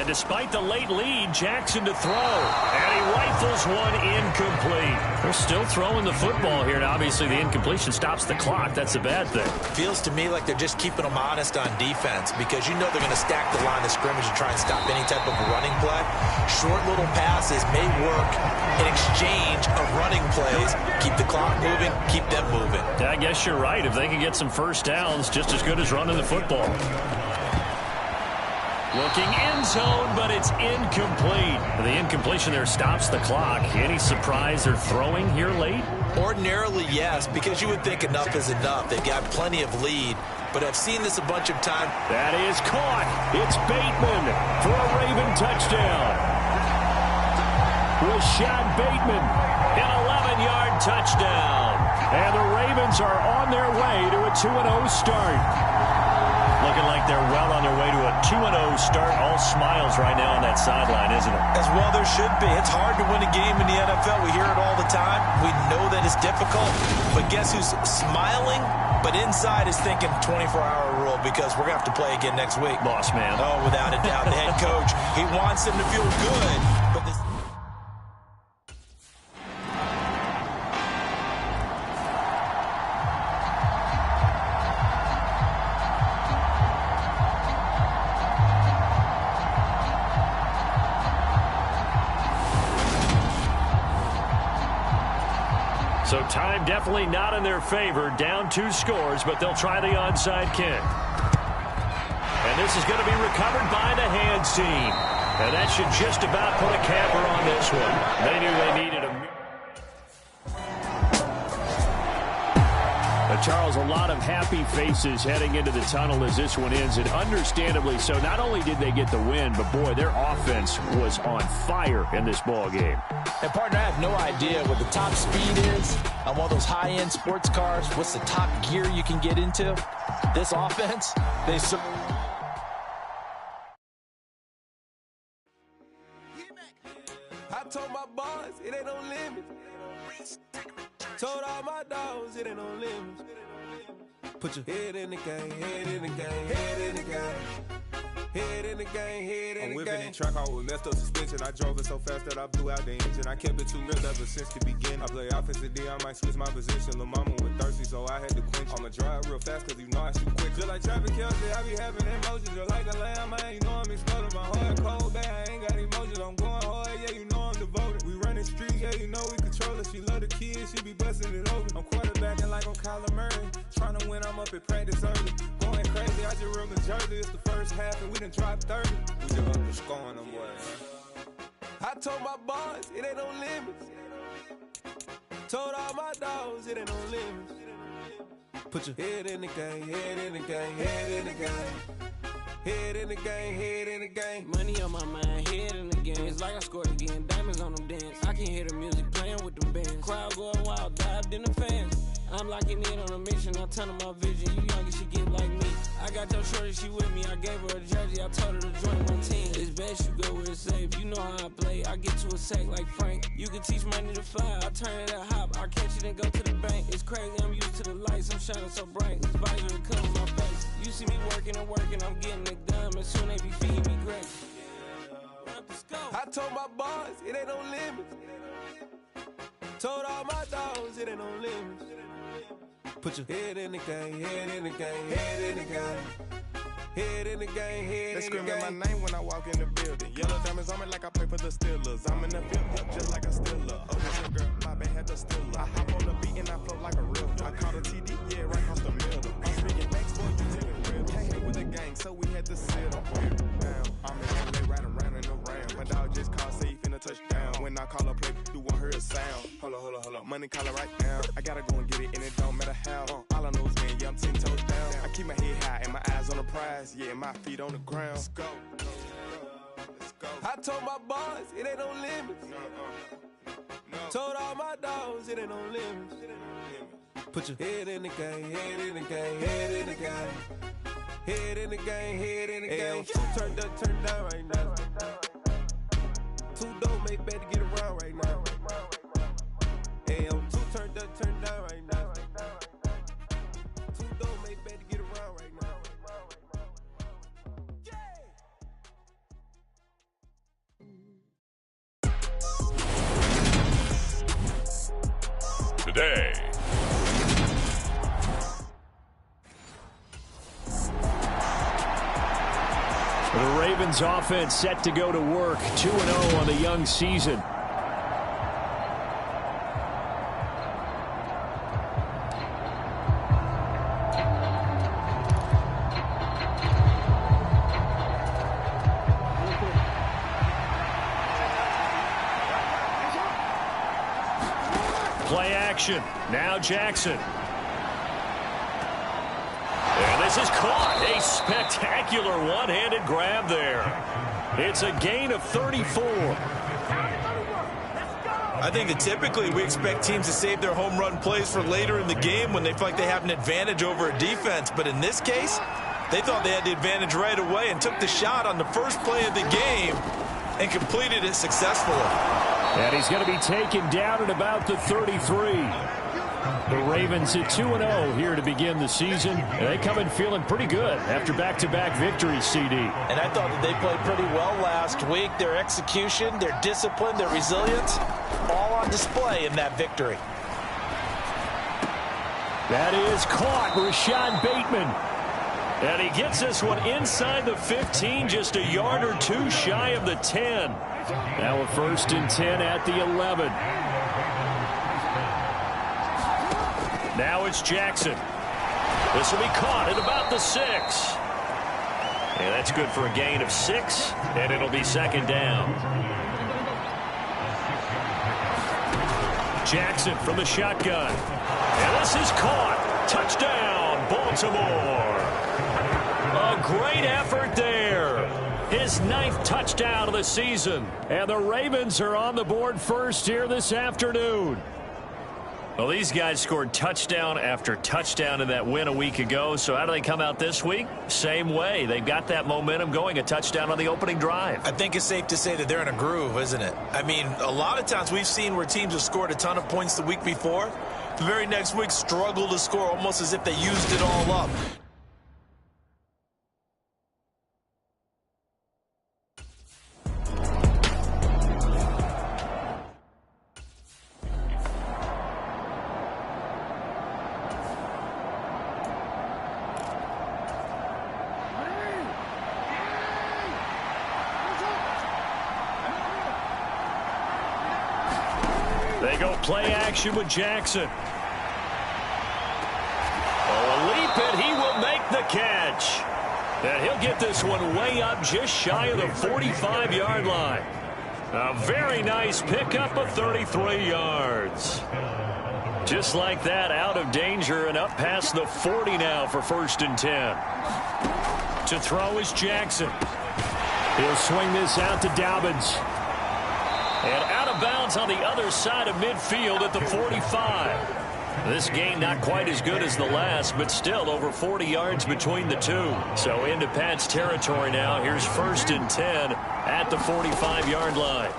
And despite the late lead, Jackson to throw. And he rifles one incomplete. They're still throwing the football here. And obviously, the incompletion stops the clock. That's a bad thing. Feels to me like they're just keeping them honest on defense because you know they're going to stack the line of scrimmage and try and stop any type of a running play. Short little passes may work in exchange of running plays. Keep the clock moving, keep them moving. I guess you're right. If they can get some first downs, just as good as running the football. Looking end zone, but it's incomplete. The incompletion there stops the clock. Any surprise they're throwing here late? Ordinarily, yes, because you would think enough is enough. They've got plenty of lead, but I've seen this a bunch of times. That is caught. It's Bateman for a Raven touchdown. Rashad Bateman, an 11-yard touchdown. And the Ravens are on their way to a 2-0 start. Looking like they're well on their way to a 2-0 start. All smiles right now on that sideline, isn't it? As well there should be. It's hard to win a game in the NFL. We hear it all the time. We know that it's difficult. But guess who's smiling? But inside is thinking 24-hour rule because we're going to have to play again next week. Boss man. Oh, without a doubt. The head coach, he wants them to feel good. But this... So time definitely not in their favor. Down 2 scores, but they'll try the onside kick. And this is going to be recovered by the hands team. And that should just about put a capper on this one. They knew they needed a... Charles, a lot of happy faces heading into the tunnel as this one ends, and understandably so. Not only did they get the win, but, boy, their offense was on fire in this ball game. And, partner, I have no idea what the top speed is on one of those high-end sports cars. What's the top gear you can get into? This offense, they... I told my boys it ain't no limit. Told all my dogs it ain't no limit. Put your head in the game, head in the game, head in the game. Head in the game, head in the game. I'm whipping in track out with messed up suspension. I drove it so fast that I blew out the engine. I kept it too real ever since the beginning. I play offensive D, I might switch my position. Lil' mama was thirsty, so I had to quench. I'ma drive real fast, cause you know I shoot quick. Just like traffic Kelsey, I be having emotions. Just like a lamb, man, you know I'm exploding. My heart cold, bad, I ain't got emotions. I'm going hard, yeah, you know I'm devoted. We running streets, yeah, you know we control it. She love the kids, she be busting it over. I'm quarterbacking like I'm Kyler Murray. Trying to win, I'm up at practice early. Going crazy, I just real the jersey. It's the first half, and we done dropped 30. We just up to scoring them, boys. I told my boys it ain't no limits. Told all my dogs it ain't no limits. Put your head in the game, head in the game, head in the game. Head in the game, head in the game. Money on my mind, head in the game. It's like I scored again, diamonds on them dance. I can hear the music playing with them bands. Crowd going wild, dived in the fans. I'm locking in on a mission, I turn on my vision. You young, you should get like me. I got your shorty, she with me. I gave her a jersey, I told her to join my team. It's best you go where it's safe. You know how I play, I get to a sack like Frank. You can teach money to fly, I turn it at hop. I catch it and go to the bank. It's crazy, I'm used to the lights, I'm shining so bright. This visor cover my face. You see me working and working, I'm getting it done. And soon they be feeding me great. I told my boys it ain't no limits. Told all my dogs it ain't no limits. Put your head in the game, head in the game, head in the game. Head in the game, head in the game. They screaming my name when I walk in the building. Yellow diamonds on me like I play for the Steelers. I'm in the field just like a Steeler. Oh, girl, my band had the Steeler. I hop on the beat and I float like a real. I caught a TD, yeah, right across the middle. I'm speaking next, boy, you tell me real. Can't hit with the gang, so we had to sit on down. I'm in LA riding around in the ram. My dog just called safe in a touchdown. When I call a play, you won't hear a sound. Hold up. Money call it right now. I gotta go and get it, and it don't matter how. All I know is win, yeah, I'm 10 toes down. I keep my head high and my eyes on the prize. Yeah, and my feet on the ground. Let's go. I told my boys it ain't no limits. Told all my dogs it ain't no limits. Put your head in the game, head in the game, head in the game. Head in the game, head in the game. Turned up, turned down right now. Too dope, make better get around right now. Hey, I'm too turned up, turned down right now. Too dope, make better get around right now. day. The Ravens offense set to go to work, 2-0 on the young season. Play action. Now Jackson. And this is caught. A spectacular one-handed grab there. It's a gain of 34. I think that typically we expect teams to save their home run plays for later in the game when they feel like they have an advantage over a defense. But in this case, they thought they had the advantage right away and took the shot on the first play of the game and completed it successfully. And he's going to be taken down at about the 33. The Ravens at 2-0 here to begin the season. And they come in feeling pretty good after back-to-back victories, CD. And I thought that they played pretty well last week. Their execution, their discipline, their resilience, all on display in that victory. That is caught. Rashad Bateman. And he gets this one inside the 15, just a yard or two shy of the 10. Now a 1st and 10 at the 11. Now it's Jackson. This will be caught at about the 6. And that's good for a gain of 6, and it'll be 2nd down. Jackson from the shotgun. And this is caught. Touchdown, Baltimore. A great effort there. His 9th touchdown of the season. And the Ravens are on the board first here this afternoon. Well, these guys scored touchdown after touchdown in that win a week ago. So how do they come out this week? Same way. They've got that momentum going, a touchdown on the opening drive. I think it's safe to say that they're in a groove, isn't it? I mean, a lot of times we've seen where teams have scored a ton of points the week before. The very next week struggle to score almost as if they used it all up. They go play action with Jackson. Oh, a leap, and he will make the catch. And he'll get this one way up just shy of the 45-yard line. A very nice pickup of 33 yards. Just like that, out of danger and up past the 40 now for 1st and 10. To throw is Jackson. He'll swing this out to Dobbins. And out of bounds on the other side of midfield at the 45. This game not quite as good as the last, but still over 40 yards between the two. So into Pat's territory now. Here's 1st and 10 at the 45-yard line.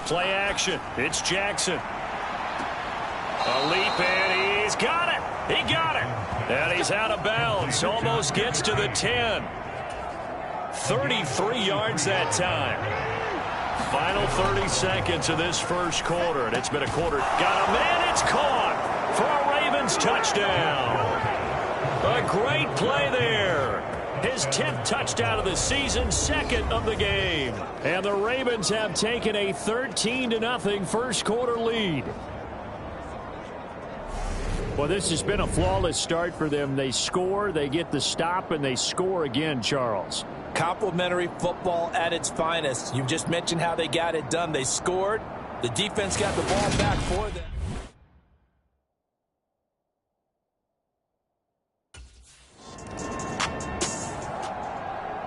Play action. It's Jackson. A leap, and he's got it. He got it. And he's out of bounds. Almost gets to the 10. 33 yards that time. Final 30 seconds of this first quarter, and it's been a quarter. Got a man, it's caught for a Ravens touchdown. A great play there. His 10th touchdown of the season, 2nd of the game. And the Ravens have taken a 13-0 first quarter lead. Well, this has been a flawless start for them. They score, they get the stop, and they score again, Charles. Complimentary football at its finest. You've just mentioned how they got it done. They scored. The defense got the ball back for them.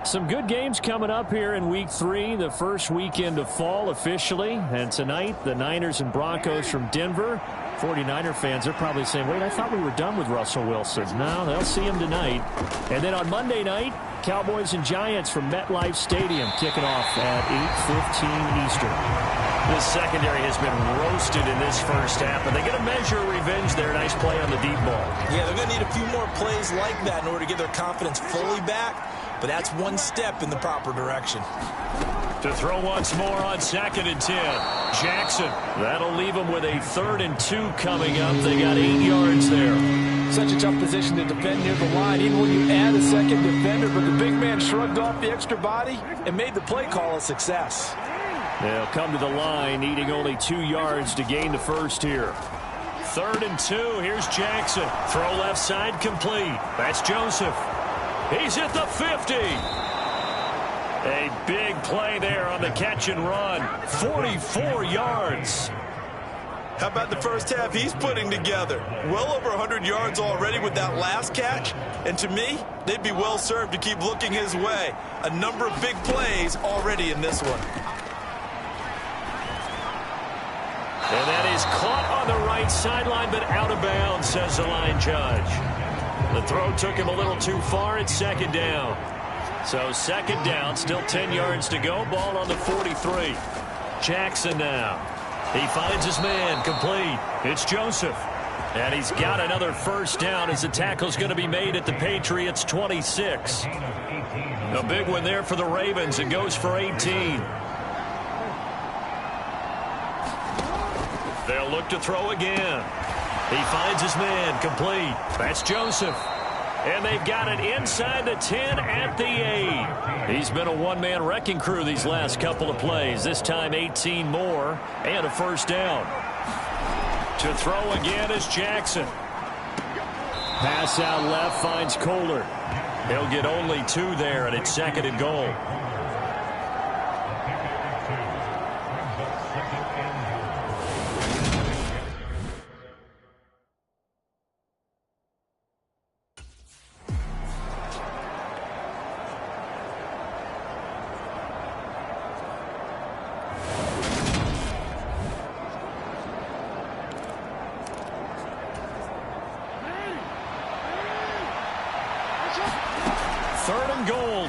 Some good games coming up here in Week 3, the first weekend of fall officially. And tonight, the Niners and Broncos from Denver. 49er fans are probably saying, wait, I thought we were done with Russell Wilson. No, they'll see him tonight. And then on Monday night, Cowboys and Giants from MetLife Stadium kicking off at 8:15 Eastern. The secondary has been roasted in this first half, but they get a measure of revenge there. Nice play on the deep ball. Yeah, they're going to need a few more plays like that in order to get their confidence fully back. but that's one step in the proper direction. To throw once more on 2nd and 10. Jackson. That'll leave them with a 3rd and 2 coming up. They got 8 yards there. Such a tough position to defend near the line, even when you add a second defender, but the big man shrugged off the extra body and made the play call a success. They'll come to the line, needing only 2 yards to gain the first here. 3rd and 2. Here's Jackson. Throw left side complete. That's Joseph. He's at the 50. A big play there on the catch and run. 44 yards. How about the first half he's putting together? Well over 100 yards already with that last catch. And to me, they'd be well served to keep looking his way. A number of big plays already in this one. And that is caught on the right sideline, but out of bounds, says the line judge. The throw took him a little too far at 2nd down. So 2nd down, still 10 yards to go. Ball on the 43. Jackson now. He finds his man, complete. It's Joseph. And he's got another first down as the tackle's going to be made at the Patriots' 26. A big one there for the Ravens. It goes for 18. They'll look to throw again. He finds his man, complete. That's Joseph. And they've got it inside the 10 at the 8. He's been a one-man wrecking crew these last couple of plays. This time 18 more and a first down. To throw again is Jackson. Pass out left finds Kohler. He'll get only 2 there, and it's 2nd and goal.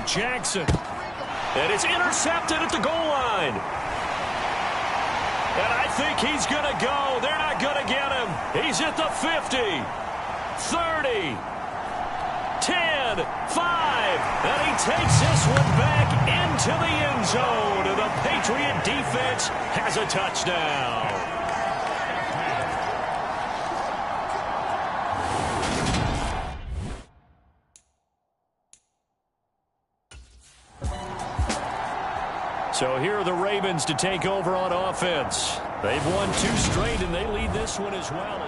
Jackson. And it's intercepted at the goal line. And I think he's going to go. They're not going to get him. He's at the 50, 30, 10, 5. And he takes this one back into the end zone. And the Patriot defense has a touchdown. So here are the Ravens to take over on offense. They've won 2 straight, and they lead this one as well.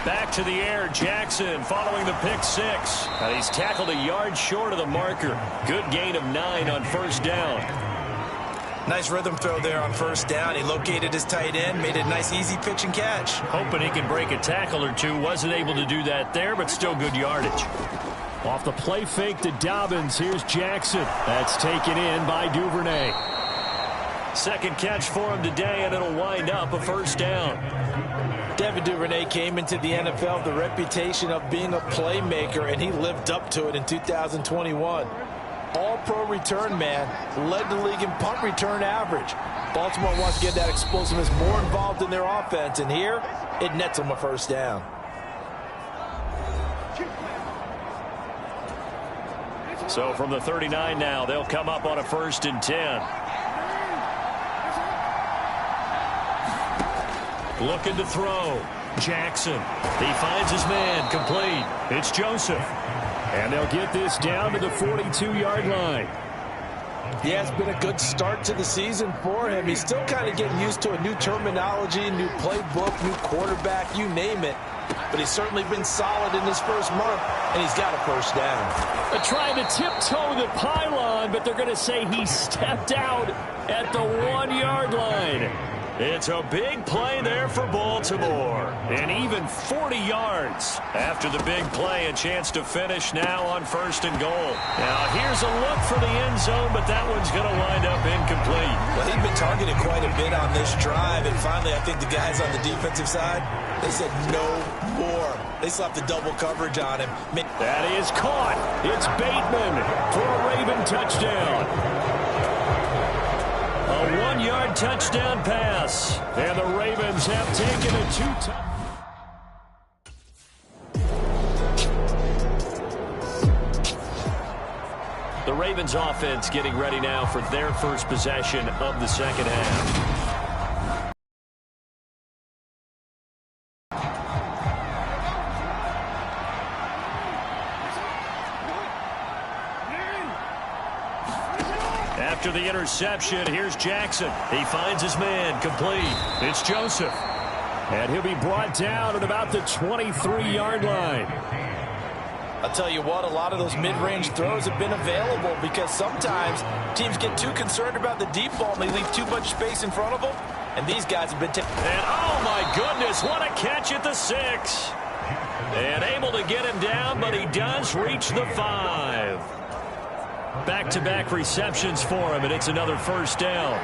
Back to the air, Jackson following the pick 6. And he's tackled a yard short of the marker. Good gain of 9 on first down. Nice rhythm throw there on first down. He located his tight end, made a nice easy pitch and catch. Hoping he can break a tackle or two. Wasn't able to do that there, but still good yardage. Off the play fake to Dobbins, here's Jackson. That's taken in by Duvernay. Second catch for him today, and it'll wind up a first down. Devin Duvernay came into the NFL with the reputation of being a playmaker, and he lived up to it in 2021. All-pro return man, led the league in punt return average. Baltimore wants to get that explosiveness more involved in their offense, and here it nets them a first down. So from the 39 now, they'll come up on a 1st and 10. Looking to throw. Jackson. He finds his man, complete. It's Joseph. And they'll get this down to the 42-yard line. Yeah, it's been a good start to the season for him. He's still kind of getting used to a new terminology, new playbook, new quarterback, you name it. But he's certainly been solid in this first month, and he's got a first down. They're trying to tiptoe the pylon, but they're going to say he stepped out at the 1-yard line. It's a big play there for Baltimore. And even 40 yards after the big play. A chance to finish now on 1st and goal. Now here's a look for the end zone, but that one's going to wind up incomplete. Well, he'd been targeted quite a bit on this drive. And finally, I think the guys on the defensive side, they said no more. They slapped the double coverage on him. That is caught. It's Bateman for a Raven touchdown. long touchdown pass. And the Ravens have taken a 2-touchdown. The Ravens offense getting ready now for their first possession of the second half. After the interception, here's Jackson. He finds his man, complete. It's Joseph. And he'll be brought down at about the 23-yard line. I'll tell you what, a lot of those mid-range throws have been available because sometimes teams get too concerned about the deep ball and they leave too much space in front of them. And these guys have been taking... And oh my goodness, what a catch at the 6. And able to get him down, but he does reach the 5. Back-to-back receptions for him, and it's another first down.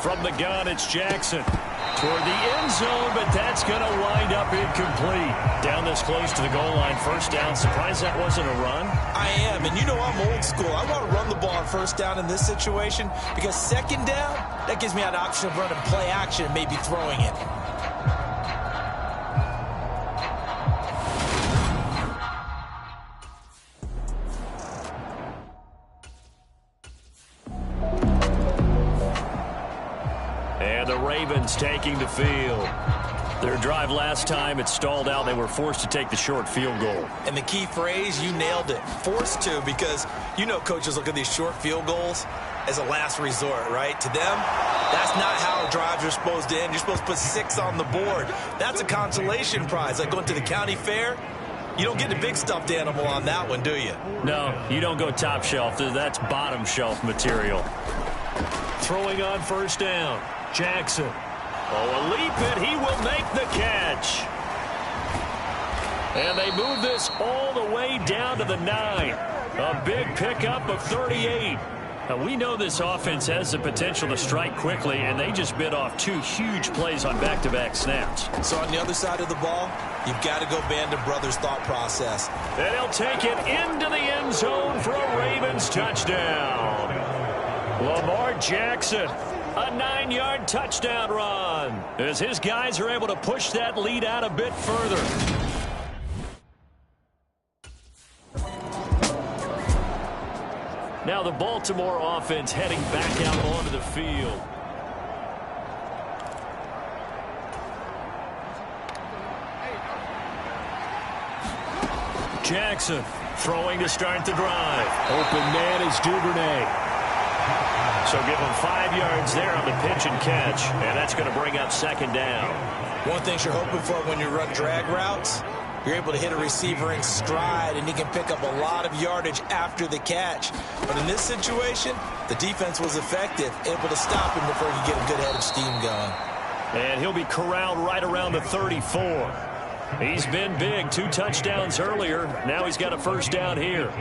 From the gun, it's Jackson. Toward the end zone, but that's going to wind up incomplete. Down this close to the goal line, first down. Surprised that wasn't a run? I am, and you know I'm old school. I want to run the ball on first down in this situation because second down, that gives me an option of running play action and maybe throwing it. Ravens taking the field. Their drive last time, it stalled out. They were forced to take the short field goal. And the key phrase, you nailed it. Forced to, because you know coaches look at these short field goals as a last resort, right? To them, that's not how drives are supposed to end. You're supposed to put 6 on the board. That's a consolation prize. Like going to the county fair, you don't get the big stuffed animal on that one, do you? No, you don't go top shelf. That's bottom shelf material. Throwing on first down. Jackson. Oh, a leap, and he will make the catch. And they move this all the way down to the 9. A big pickup of 38. Now, we know this offense has the potential to strike quickly, and they just bit off 2 huge plays on back-to-back snaps. So on the other side of the ball, you've got to go Band of Brothers thought process. And he'll take it into the end zone for a Ravens touchdown. Lamar Jackson. A 9-yard touchdown run as his guys are able to push that lead out a bit further. Now the Baltimore offense heading back out onto the field. Jackson throwing to start the drive. Open man is Duvernay. So give him 5 yards there on the pitch and catch, and that's going to bring up second down. One thing you're hoping for when you run drag routes, you're able to hit a receiver in stride, and he can pick up a lot of yardage after the catch. But in this situation, the defense was effective, able to stop him before he could get a good head of steam going. And he'll be corralled right around the 34. He's been big, 2 touchdowns earlier. Now he's got a first down here.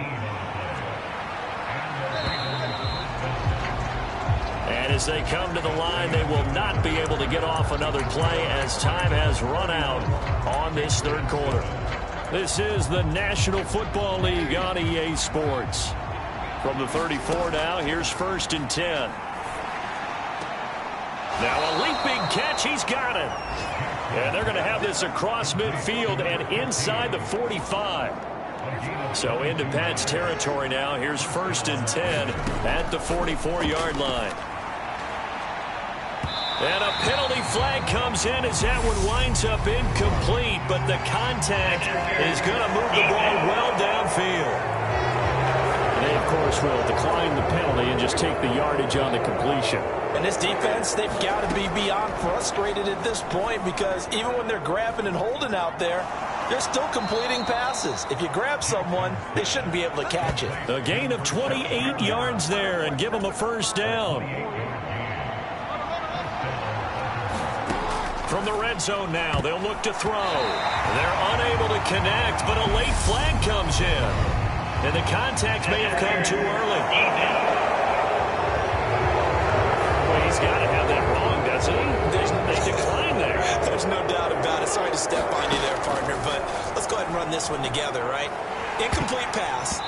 And as they come to the line, they will not be able to get off another play as time has run out on this third quarter. This is the National Football League on EA Sports. From the 34 now, here's 1st and 10. Now a leaping catch, he's got it. And they're going to have this across midfield and inside the 45. So into Pat's territory now. Here's 1st and 10 at the 44-yard line. And a penalty flag comes in as that one winds up incomplete, but the contact is going to move the ball well downfield. They, of course, will decline the penalty and just take the yardage on the completion. And this defense, they've got to be beyond frustrated at this point because even when they're grabbing and holding out there, they're still completing passes. If you grab someone, they shouldn't be able to catch it. A gain of 28 yards there and give them a first down. From the red zone now, they'll look to throw. They're unable to connect, but a late flag comes in. And the contact may have come too early. Well, he's got to have that wrong, doesn't he? They decline there. There's no doubt about it. Sorry to step on you there, partner, but let's go ahead and run this one together, right? Incomplete pass,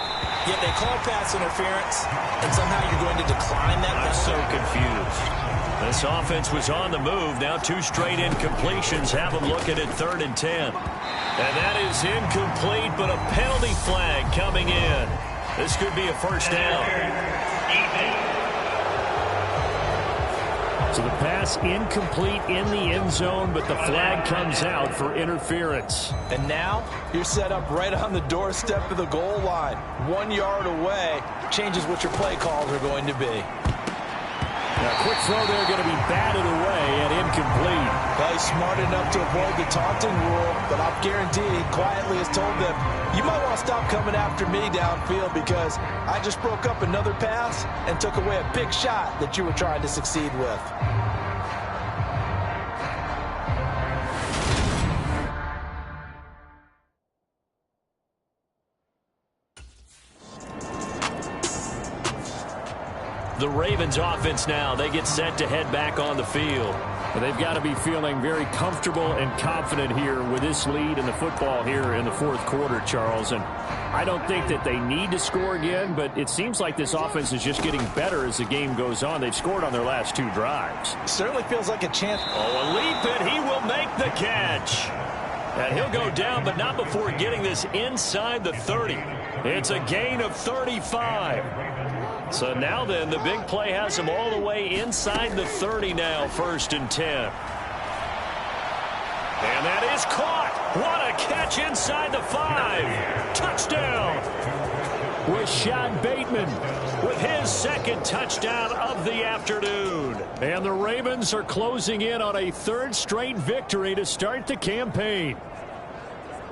yet they call pass interference, and somehow you're going to decline that. I'm so confused. This offense was on the move. Now 2 straight incompletions have them looking at 3rd and 10. And that is incomplete, but a penalty flag coming in. This could be a first down. So the pass incomplete in the end zone, but the flag comes out for interference. And now you're set up right on the doorstep of the goal line. 1 yard away changes what your play calls are going to be. Now, a quick throw there going to be batted away and incomplete. Well, he's smart enough to avoid the taunting rule, but I'm guaranteed he quietly has told them, you might want to stop coming after me downfield because I just broke up another pass and took away a big shot that you were trying to succeed with. The Ravens offense now, they get set to head back on the field. But they've got to be feeling very comfortable and confident here with this lead in the football here in the 4th quarter, Charles. And I don't think that they need to score again, but it seems like this offense is just getting better as the game goes on. They've scored on their last 2 drives. Certainly feels like a chance. Oh, a leap, and he will make the catch. And he'll go down, but not before getting this inside the 30. It's a gain of 35. So now then, the big play has him all the way inside the 30 now, 1st and 10. And that is caught. What a catch inside the 5. Touchdown. Rashad Bateman with his 2nd touchdown of the afternoon. And the Ravens are closing in on a 3rd straight victory to start the campaign.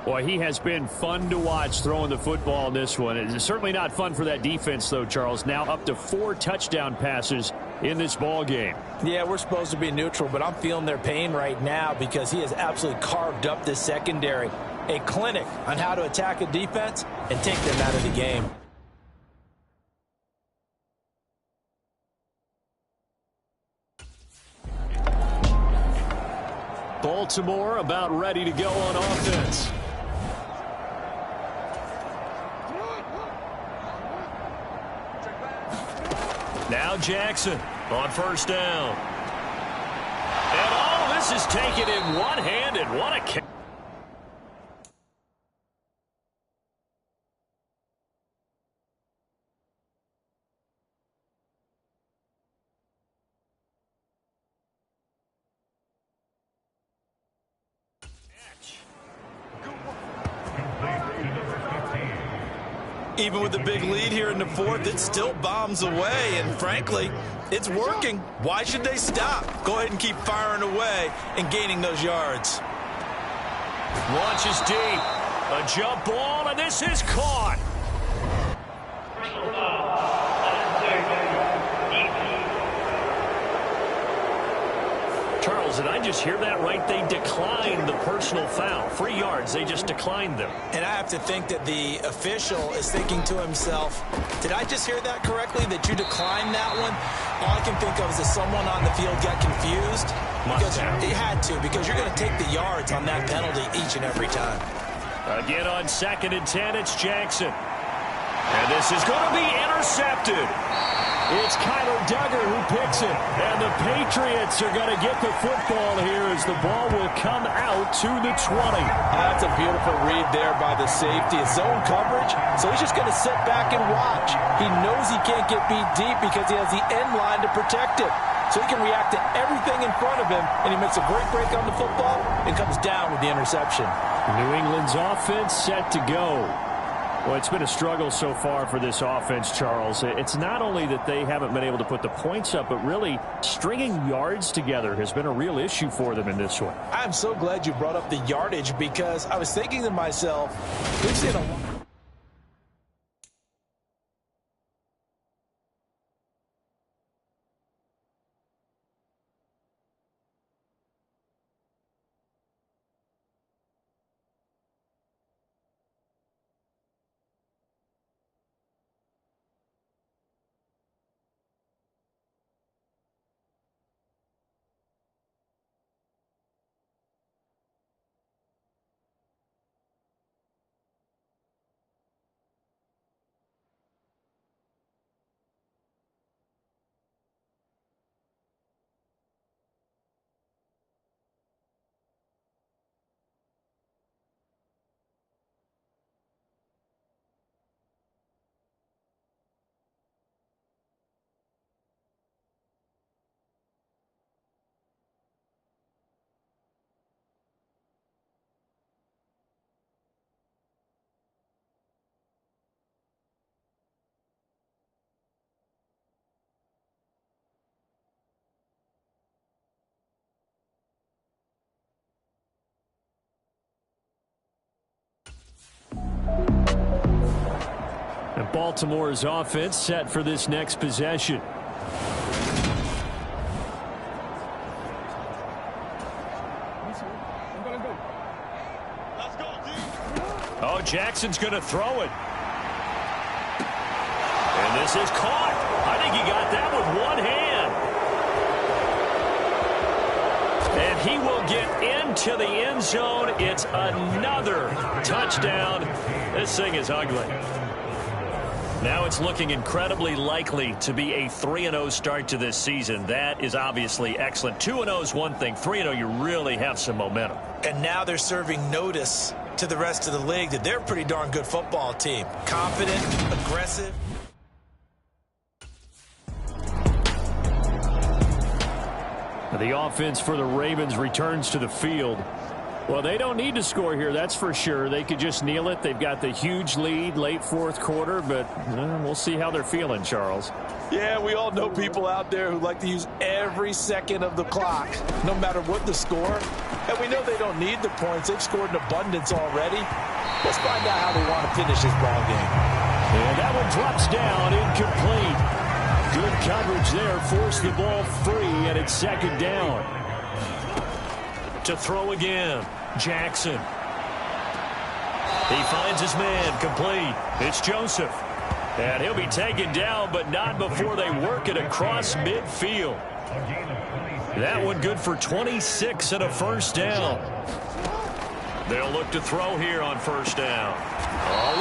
Boy, he has been fun to watch throwing the football in this one. It's certainly not fun for that defense, though, Charles. Now up to 4 touchdown passes in this ball game. Yeah, we're supposed to be neutral, but I'm feeling their pain right now because he has absolutely carved up this secondary. A clinic on how to attack a defense and take them out of the game. Baltimore about ready to go on offense. Now Jackson on 1st down. And all this is taken in one-handed. What a catch. Even with the big lead here in the 4th, it still bombs away, and frankly, it's working. Why should they stop? Go ahead and keep firing away and gaining those yards. Launches deep. A jump ball, and this is caught. Charles, did I just hear that right? They declined the personal foul. 3 yards, they just declined them. And I have to think that the official is thinking to himself, did I just hear that correctly, that you declined that one? All I can think of is that someone on the field got confused. Because they had to, because you're going to take the yards on that penalty each and every time. Again on 2nd and 10, it's Jackson. And this is going to be intercepted. It's Kyler Duggar who picks it. And the Patriots are going to get the football here as the ball will come out to the 20. That's a beautiful read there by the safety. It's zone coverage, so he's just going to sit back and watch. He knows he can't get beat deep because he has the end line to protect it. So he can react to everything in front of him, and he makes a great break on the football and comes down with the interception. New England's offense set to go. Well, it's been a struggle so far for this offense, Charles. It's not only that they haven't been able to put the points up, but really stringing yards together has been a real issue for them in this one. I'm so glad you brought up the yardage because I was thinking to myself, we've seen a lot. And Baltimore's offense set for this next possession. Oh, Jackson's going to throw it. And this is caught. I think he got that with one hand. And he will get into the end zone. It's another touchdown. This thing is ugly. Now it's looking incredibly likely to be a 3-0 start to this season. That is obviously excellent. 2-0 is one thing. 3-0, you really have some momentum. And now they're serving notice to the rest of the league that they're a pretty darn good football team. Confident, aggressive. The offense for the Ravens returns to the field. Well, they don't need to score here, that's for sure. They could just kneel it. They've got the huge lead late fourth quarter, but we'll see how they're feeling, Charles. Yeah, we all know people out there who like to use every second of the clock, no matter what the score. And we know they don't need the points. They've scored in abundance already. Let's find out how they want to finish this ball game. And that one drops down, incomplete. Good coverage there, forced the ball free, and it's second down. To throw again, Jackson. He finds his man, complete. It's Joseph. And he'll be taken down, but not before they work it across midfield. That one good for 26 and a first down. They'll look to throw here on first down.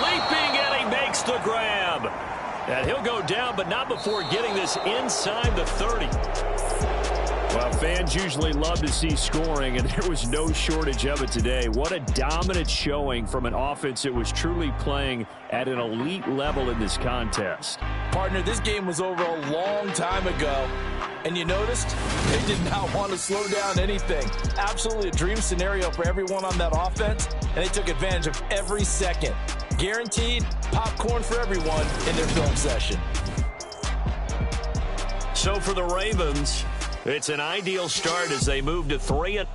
Leaping, and he makes the grab. And he'll go down, but not before getting this inside the 30. Well, fans usually love to see scoring, and there was no shortage of it today. What a dominant showing from an offense that was truly playing at an elite level in this contest. Partner, this game was over a long time ago, and you noticed they did not want to slow down anything. Absolutely a dream scenario for everyone on that offense, and they took advantage of every second. Guaranteed popcorn for everyone in their film session. So for the Ravens, it's an ideal start as they move to 3-0.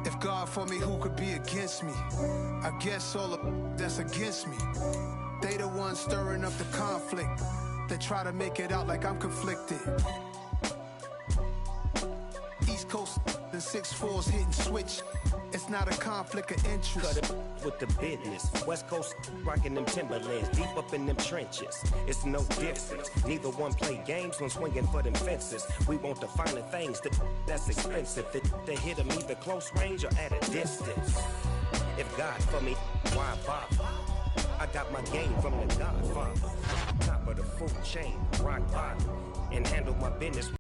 If God for me, who could be against me? I guess all of that's against me. They the ones stirring up the conflict. They try to make it out like I'm conflicted. East Coast and 6'4's hitting switch. It's not a conflict of interest. Cut it with the business. West Coast rocking them Timberlands, deep up in them trenches. It's no difference. Neither one play games when swinging for them fences. We want the finer things that's expensive. They hit them either close range or at a distance. If God for me, why bother? I got my game from the Godfather. Top of the food chain, rock bottom, and handle my business.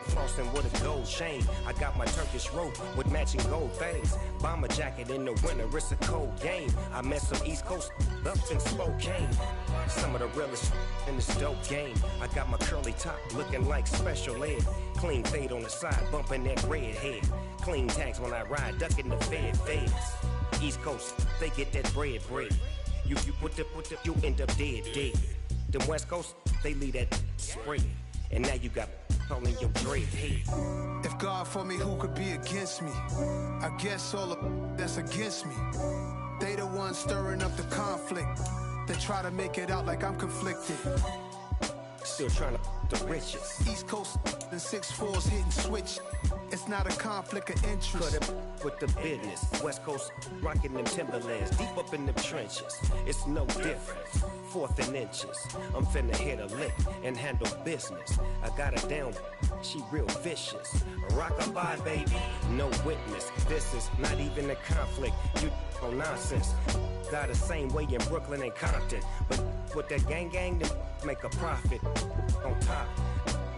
Flossing with a gold chain. I got my Turkish rope with matching gold things. Bomber jacket in the winter, it's a cold game. I met some East Coast up in Spokane. Some of the realest in this dope game. I got my curly top looking like special ed. Clean fade on the side, bumping that red head. Clean tags when I ride, ducking the feds. East Coast, they get that bread. You end up dead. Them West Coast, they leave that spread. And now you got calling your dread head. If God for me, who could be against me? I guess all of that's against me. They the ones stirring up the conflict. They try to make it out like I'm conflicted. Still trying to the riches. East Coast and 6'4's hitting switch. It's not a conflict of interest. Cut it with the business. West Coast rocking them Timberlands, deep up in them trenches. It's no difference. Fourth and inches. I'm finna hit a lick and handle business. I got her down. She real vicious. Rock-a-bye, baby. No witness. This is not even a conflict. You on nonsense. Got the same way in Brooklyn and Compton. But with that gang, they make a profit. On top,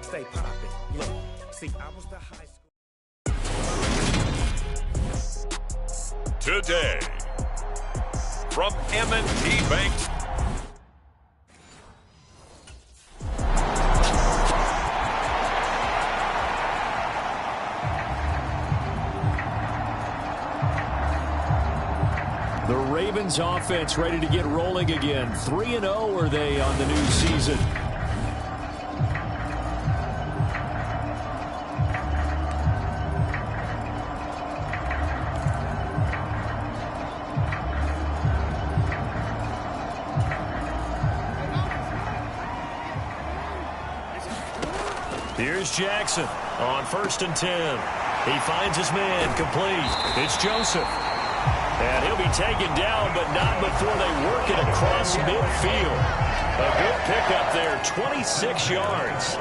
stay poppin'. Look, see, I was the high school. Today, from M&T Bank. Ravens offense ready to get rolling again. 3-0 are they on the new season. Here's Jackson on 1st and 10. He finds his man complete. It's Joseph. And he'll be taken down, but not before they work it across midfield. A good pickup there, 26 yards.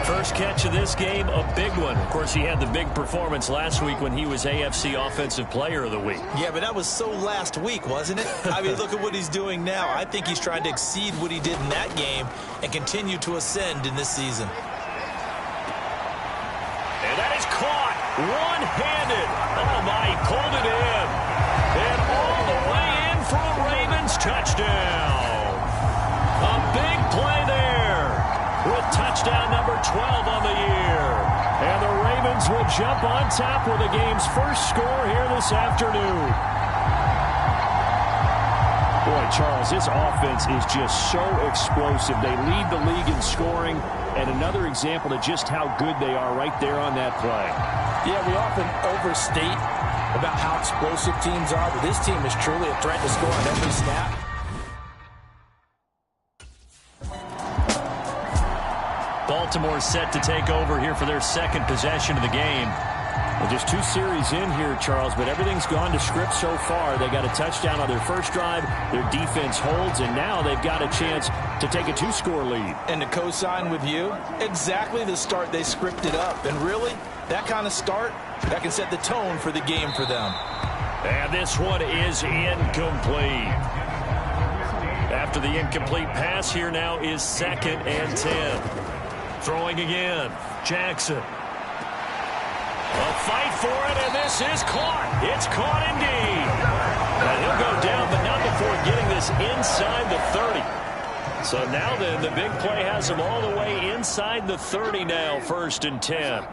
First catch of this game, a big one. Of course, he had the big performance last week when he was AFC Offensive Player of the Week. Yeah, but that was so last week, wasn't it? I mean, look at what he's doing now. I think he's trying to exceed what he did in that game and continue to ascend in this season. And that is caught one-handed. Oh, my, he pulled it in. And all the way in for a Ravens touchdown. A big play there with touchdown number 12 on the year. And the Ravens will jump on top with the game's first score here this afternoon. Boy, Charles, this offense is just so explosive. They lead the league in scoring, and another example of just how good they are right there on that play. Yeah, we often overstate about how explosive teams are, but this team is truly a threat to score on every snap. Baltimore set to take over here for their second possession of the game. Well, just 2 series in here, Charles, but everything's gone to script so far. They got a touchdown on their first drive. Their defense holds, and now they've got a chance to take a 2-score lead. And to co-sign with you, exactly the start they scripted up. And really, that kind of start, that can set the tone for the game for them. And this one is incomplete. After the incomplete pass, here now is 2nd and 10. Throwing again, Jackson. A fight for it, and this is caught. It's caught indeed. And he'll go down, but not before getting this inside the 30. So now then, the big play has him all the way inside the 30 now, 1st and 10.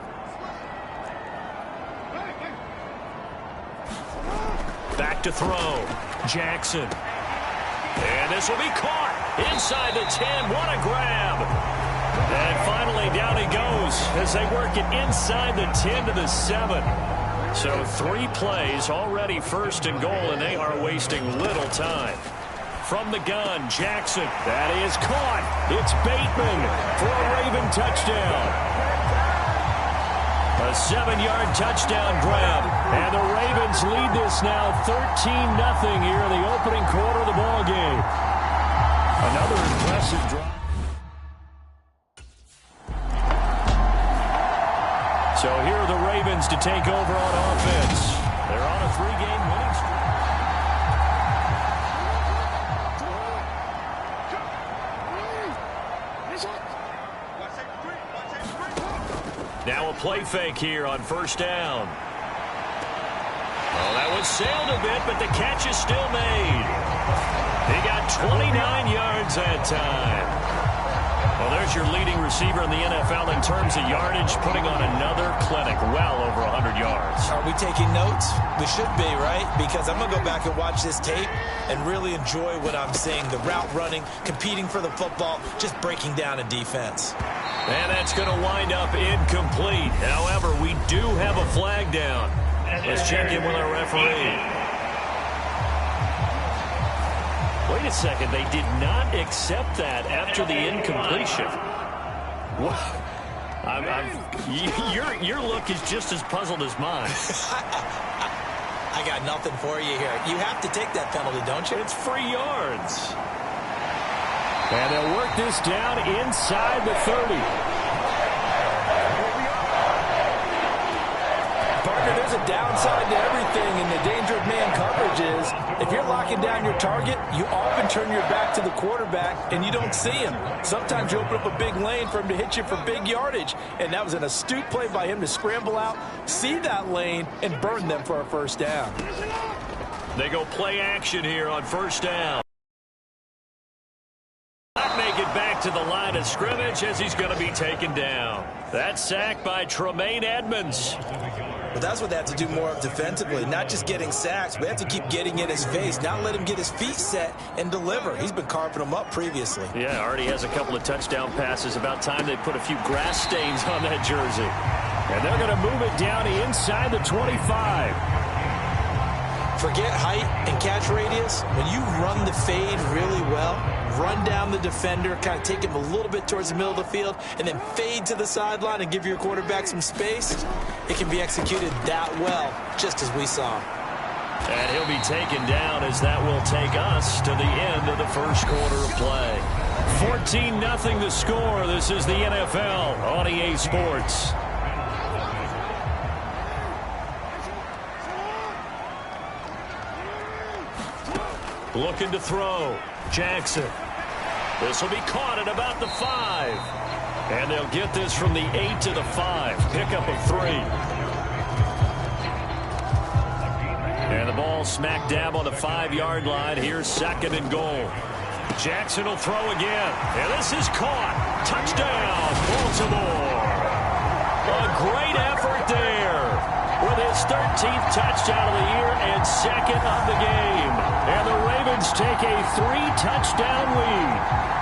Back to throw. Jackson. And this will be caught inside the 10. What a grab. And finally, down he goes as they work it inside the 10 to the 7. So 3 plays, already 1st and goal, and they are wasting little time. From the gun, Jackson. That is caught. It's Bateman for a Raven touchdown. A 7-yard touchdown grab. And the Ravens lead this now 13-0 here in the opening quarter of the ball game. Another impressive drive. So here are the Ravens to take over on offense. They're on a 3-game winning streak. Now a play fake here on 1st down. Well, that was sailed a bit, but the catch is still made. He got 29 yards that time. Well, there's your leading receiver in the NFL in terms of yardage, putting on another clinic, well over 100 yards. Are we taking notes? We should be, right? Because I'm going to go back and watch this tape and really enjoy what I'm seeing. The route running, competing for the football, just breaking down a defense. And that's going to wind up incomplete. However, we do have a flag down. Let's check in with our referee. Wait a second, they did not accept that after the incompletion. Wow. Your look is just as puzzled as mine. I got nothing for you here. You have to take that penalty, don't you? It's free yards. And they'll work this down inside the 30. Parker, there's a downside to everything, and the danger of man coverage is if you're locking down your target, you often turn your back to the quarterback and you don't see him. Sometimes you open up a big lane for him to hit you for big yardage, and that was an astute play by him to scramble out, see that lane, and burn them for a 1st down. They go play action here on 1st down. Not make it back to the line of scrimmage as he's going to be taken down. That sack by Tremaine Edmonds. Well, that's what they have to do more of defensively, not just getting sacks. We have to keep getting in his face, not let him get his feet set and deliver. He's been carving them up previously. Yeah, already has a couple of touchdown passes. About time they put a few grass stains on that jersey. And they're going to move it down inside the 25. Forget height and catch radius. When you run the fade really well, run down the defender, kind of take him a little bit towards the middle of the field, and then fade to the sideline and give your quarterback some space, it can be executed that well, just as we saw. And he'll be taken down as that will take us to the end of the first quarter of play. 14-0 the score. This is the NFL on EA Sports. Looking to throw. Jackson. This will be caught at about the 5. And they'll get this from the 8 to the 5. Pickup of 3. And the ball smack dab on the 5-yard line. Here's 2nd and goal. Jackson will throw again. And this is caught. Touchdown, Baltimore. A great effort there with his 13th touchdown of the year and 2nd of the game. And the Ravens take a 3-touchdown lead.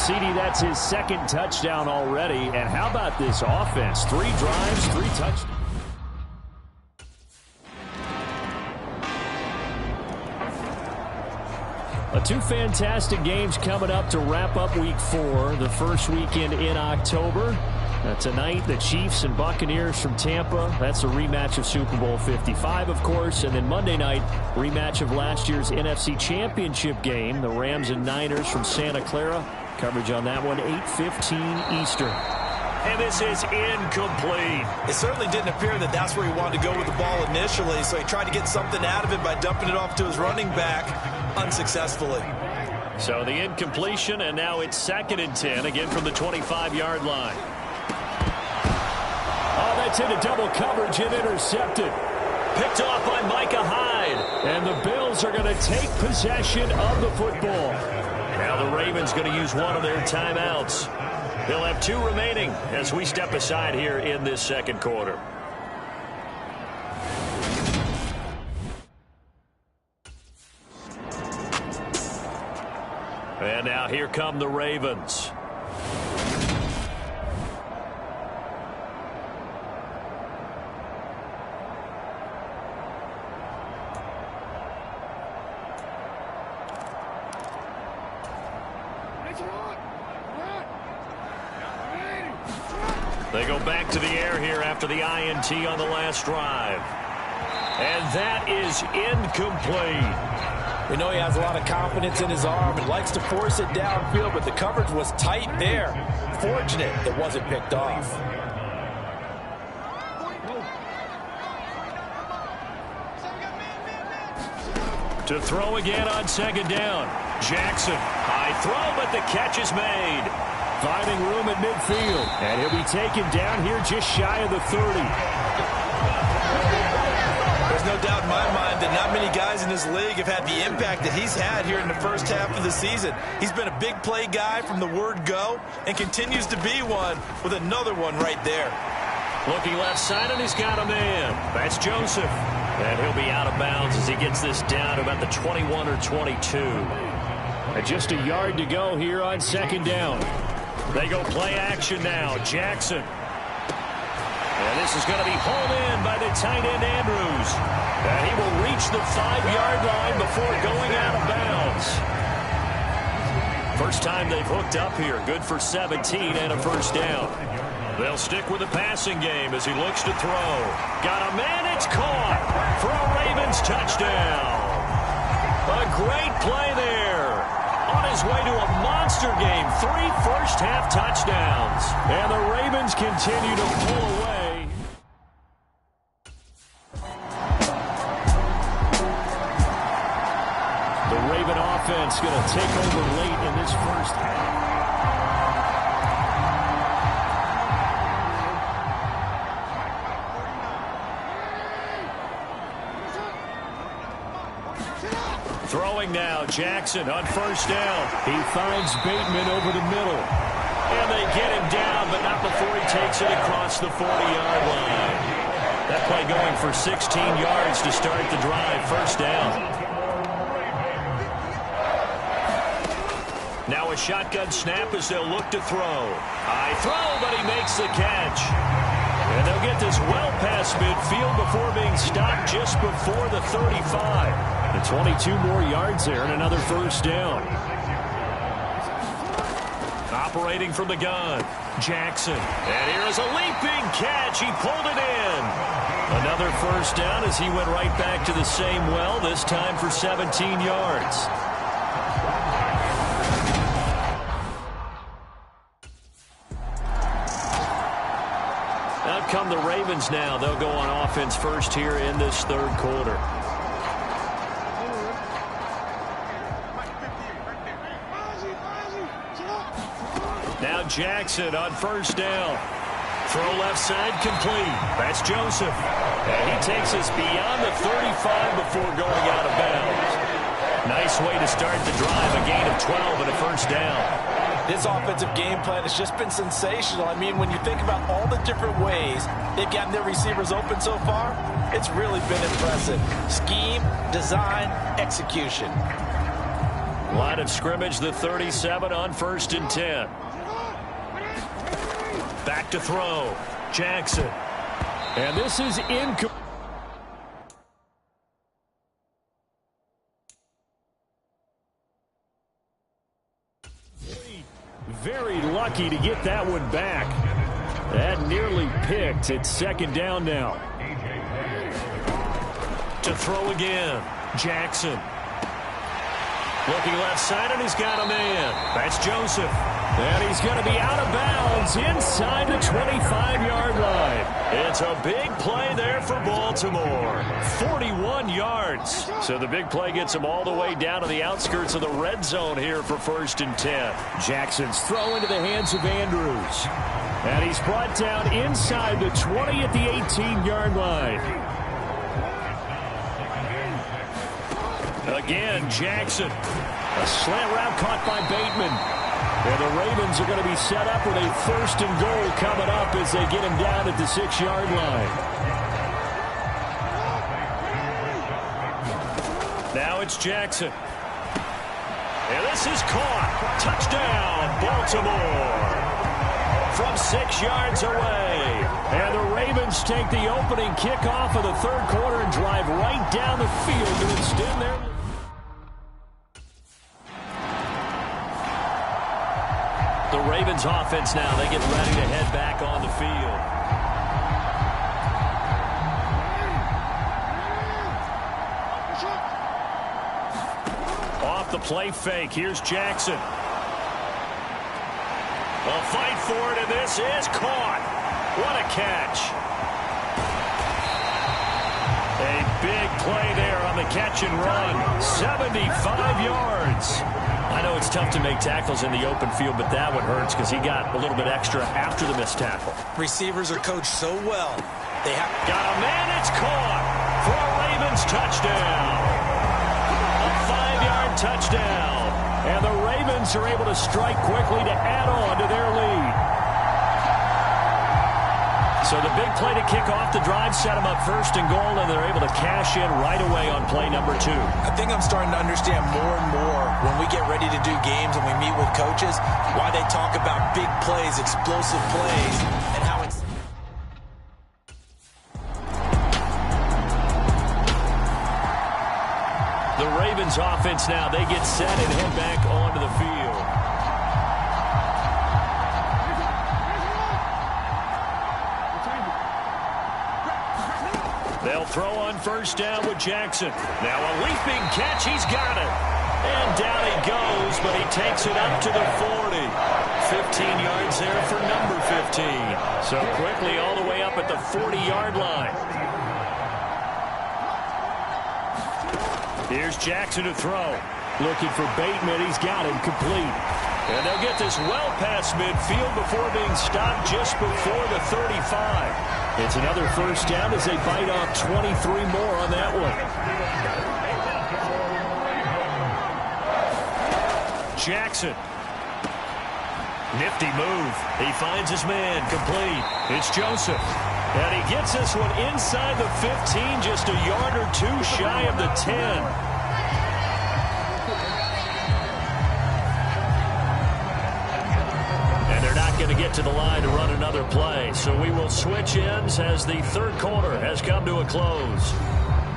CD, that's his second touchdown already. And how about this offense? 3 drives, 3 touchdowns. Two fantastic games coming up to wrap up Week 4, the first weekend in October. Tonight, the Chiefs and Buccaneers from Tampa. That's a rematch of Super Bowl 55, of course. And then Monday night, rematch of last year's NFC Championship game, the Rams and Niners from Santa Clara. Coverage on that one, 8:15 Eastern. And this is incomplete. It certainly didn't appear that that's where he wanted to go with the ball initially, so he tried to get something out of it by dumping it off to his running back unsuccessfully. So the incompletion, and now it's 2nd and 10, again from the 25-yard line. Oh, that's into double coverage and intercepted. Picked off by Micah Hyde. And the Bills are going to take possession of the football. Now the Ravens going to use one of their timeouts. They'll have 2 remaining as we step aside here in this second quarter. And now here come the Ravens. They go back to the air here after the INT on the last drive. And that is incomplete. We know he has a lot of confidence in his arm and likes to force it downfield, but the coverage was tight there. Fortunate it wasn't picked off. To throw again on 2nd down. Jackson, high throw, but the catch is made. Finding room at midfield. And he'll be taken down here just shy of the 30. There's no doubt in my mind that not many guys in this league have had the impact that he's had here in the first half of the season. He's been a big play guy from the word go and continues to be one with another one right there. Looking left side, and he's got a man. That's Joseph. And he'll be out of bounds as he gets this down to about the 21 or 22. And just a yard to go here on 2nd down. They go play action now. Jackson. And this is going to be hauled in by the tight end Andrews. And he will reach the 5-yard line before going out of bounds. First time they've hooked up here. Good for 17 and a first down. They'll stick with the passing game as he looks to throw. Got a man, it's caught for a Ravens touchdown. A great play there. On his way to a monster game, 3 first-half touchdowns. And the Ravens continue to pull away. The Raven offense going to take over late in this first half. Throwing now, Jackson on first down. He finds Bateman over the middle. And they get him down, but not before he takes it across the 40-yard line. That play going for 16 yards to start the drive, first down. Now a shotgun snap as they'll look to throw. High throw, but he makes the catch. And they'll get this well past midfield before being stopped just before the 35. And 22 more yards there and another first down. Operating from the gun, Jackson. And here is a leaping catch. He pulled it in. Another first down as he went right back to the same well, this time for 17 yards. Out come the Ravens now. They'll go on offense first here in this third quarter. Now Jackson on first down. Throw left side complete. That's Joseph. And he takes us beyond the 35 before going out of bounds. Nice way to start the drive. A gain of 12 and a first down. This offensive game plan has just been sensational. I mean, when you think about all the different ways they've gotten their receivers open so far, it's really been impressive. Scheme, design, execution. Line of scrimmage, the 37 on 1st and 10. Back to throw. Jackson. And this is incomplete. Very lucky to get that one back. That nearly picked. It's 2nd down now. To throw again. Jackson. Looking left side, and he's got a man. That's Joseph. And he's going to be out of bounds inside the 25-yard line. It's a big play there for Baltimore. 41 yards. So the big play gets him all the way down to the outskirts of the red zone here for 1st and 10. Jackson's throw into the hands of Andrews. And he's brought down inside the 20 at the 18-yard line. Again, Jackson. A slant route caught by Bateman. And the Ravens are going to be set up with a 1st and goal coming up as they get him down at the 6-yard line. Now it's Jackson. And this is caught. Touchdown, Baltimore. From 6 yards away. And the Ravens take the opening kickoff of the 3rd quarter and drive right down the field to extend their... The Ravens offense now, they get ready to head back on the field. Off the play fake, here's Jackson. A fight for it, and this is caught. What a catch. A big play there on the catch and run. 75 yards. I know it's tough to make tackles in the open field, but that one hurts because he got a little bit extra after the missed tackle. Receivers are coached so well. They have got a man. It's caught for a Ravens touchdown. A 5-yard touchdown. And the Ravens are able to strike quickly to add on to their lead. So the big play to kick off the drive set them up 1st and goal, and they're able to cash in right away on play number 2. I think I'm starting to understand more and more when we get ready to do games and we meet with coaches why they talk about big plays, explosive plays, and how it's... The Ravens offense now, they get set and head back onto the field. They'll throw on 1st down with Jackson. Now a leaping catch, he's got it. And down he goes, but he takes it up to the 40. 15 yards there for number 15. So quickly all the way up at the 40-yard line. Here's Jackson to throw. Looking for Bateman. He's got him complete. And they'll get this well past midfield before being stopped just before the 35. It's another 1st down as they bite off 23 more on that one. Jackson. Nifty move. He finds his man complete. It's Joseph. And he gets this one inside the 15, just a yard or 2 shy of the 10. Going to get to the line to run another play. So we will switch ends as the 3rd quarter has come to a close.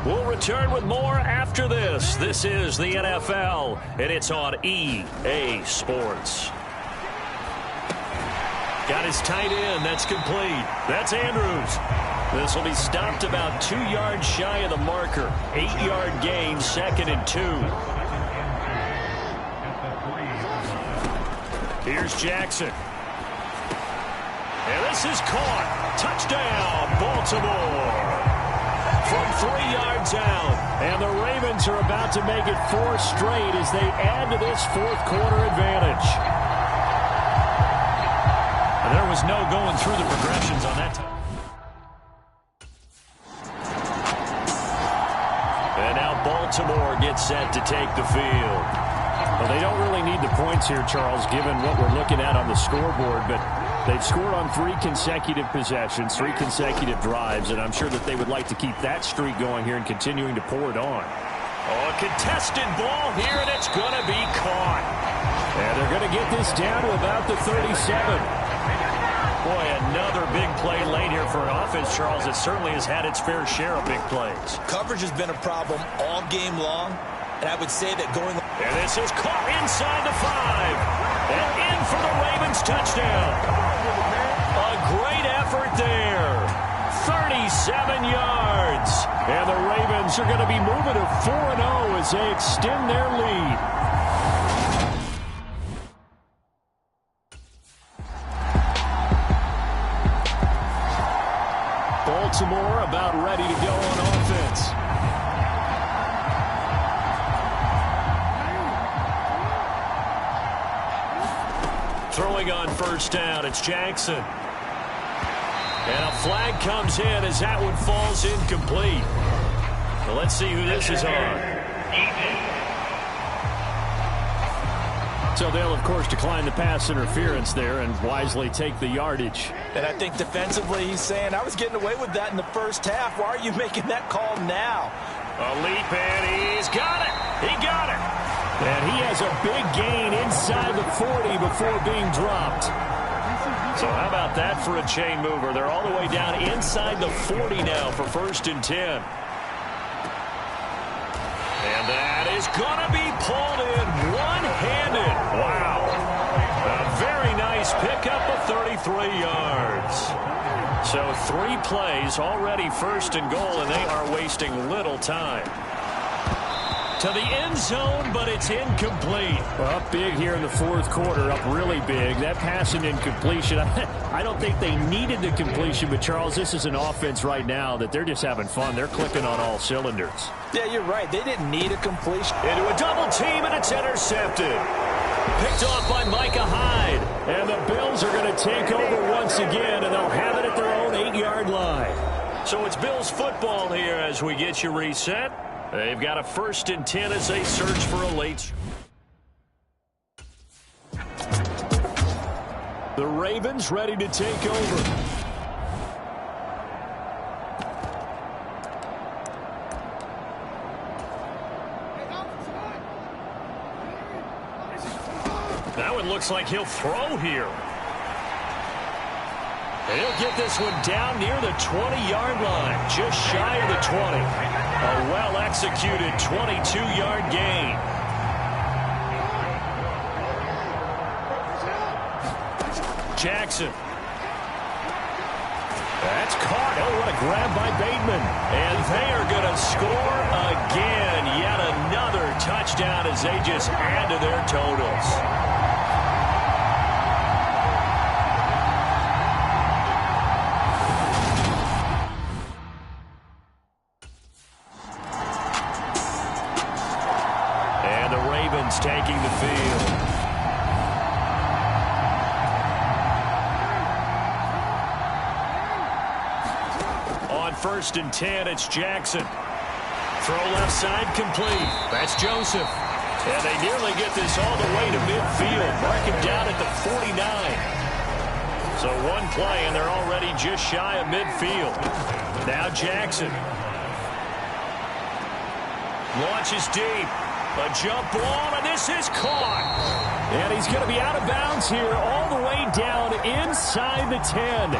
We'll return with more after this. This is the NFL, and it's on EA Sports. Got his tight end. That's complete. That's Andrews. This will be stopped about 2 yards shy of the marker. 8-yard gain, 2nd and 2. Here's Jackson. And this is caught. Touchdown, Baltimore. From 3 yards out. And the Ravens are about to make it 4 straight as they add to this 4th quarter advantage. And there was no going through the progressions on that time. And now Baltimore gets set to take the field. Well, they don't really need the points here, Charles, given what we're looking at on the scoreboard, but they've scored on 3 consecutive possessions, 3 consecutive drives, and I'm sure that they would like to keep that streak going here and continuing to pour it on. Oh, a contested ball here, and it's going to be caught. going to get this down to about the 37. Boy, another big play late here for an offense, Charles. It certainly has had its fair share of big plays. Coverage has been a problem all game long, and I would say that going... And this is caught inside the 5. And in for the Ravens touchdown. A great effort there. 37 yards. And the Ravens are going to be moving to 4-0 as they extend their lead. Baltimore about ready to go on offense. Throwing on first down, it's Jackson. And a flag comes in as that one falls incomplete. Well, let's see who this is on. So they'll, of course, decline the pass interference there and wisely take the yardage. And I think defensively he's saying, I was getting away with that in the first half. Why are you making that call now? A leap, and he's got it. He got it. And he has a big gain inside the 40 before being dropped. So how about that for a chain mover? They're all the way down inside the 40 now for 1st and 10. And that is going to be pulled in one-handed. Wow. A very nice pickup of 33 yards. So 3 plays already 1st and goal, and they are wasting little time. To the end zone, but it's incomplete. Well, up big here in the 4th quarter, up really big. That pass and incompletion, I don't think they needed the completion, but Charles, this is an offense right now that they're just having fun. They're clicking on all cylinders. Yeah, you're right. They didn't need a completion. Into a double team, and it's intercepted. Picked off by Micah Hyde. And the Bills are going to take over once again, and they'll have it at their own 8-yard line. So it's Bills football here as we get you reset. They've got a 1st and 10 as they search for a late. The Ravens ready to take over. That one looks like he'll throw here. And he'll get this one down near the 20-yard line, just shy of the 20. A well-executed 22-yard gain. Jackson. That's caught. Oh, what a grab by Bateman. And they are going to score again. Yet another touchdown as they just add to their totals. Taking the field. On 1st and 10, it's Jackson. Throw left side complete. That's Joseph. And they nearly get this all the way to midfield. Mark him down at the 49. So one play, and they're already just shy of midfield. Now Jackson. Launches deep. A jump ball, and this is caught. And he's going to be out of bounds here all the way down inside the 10.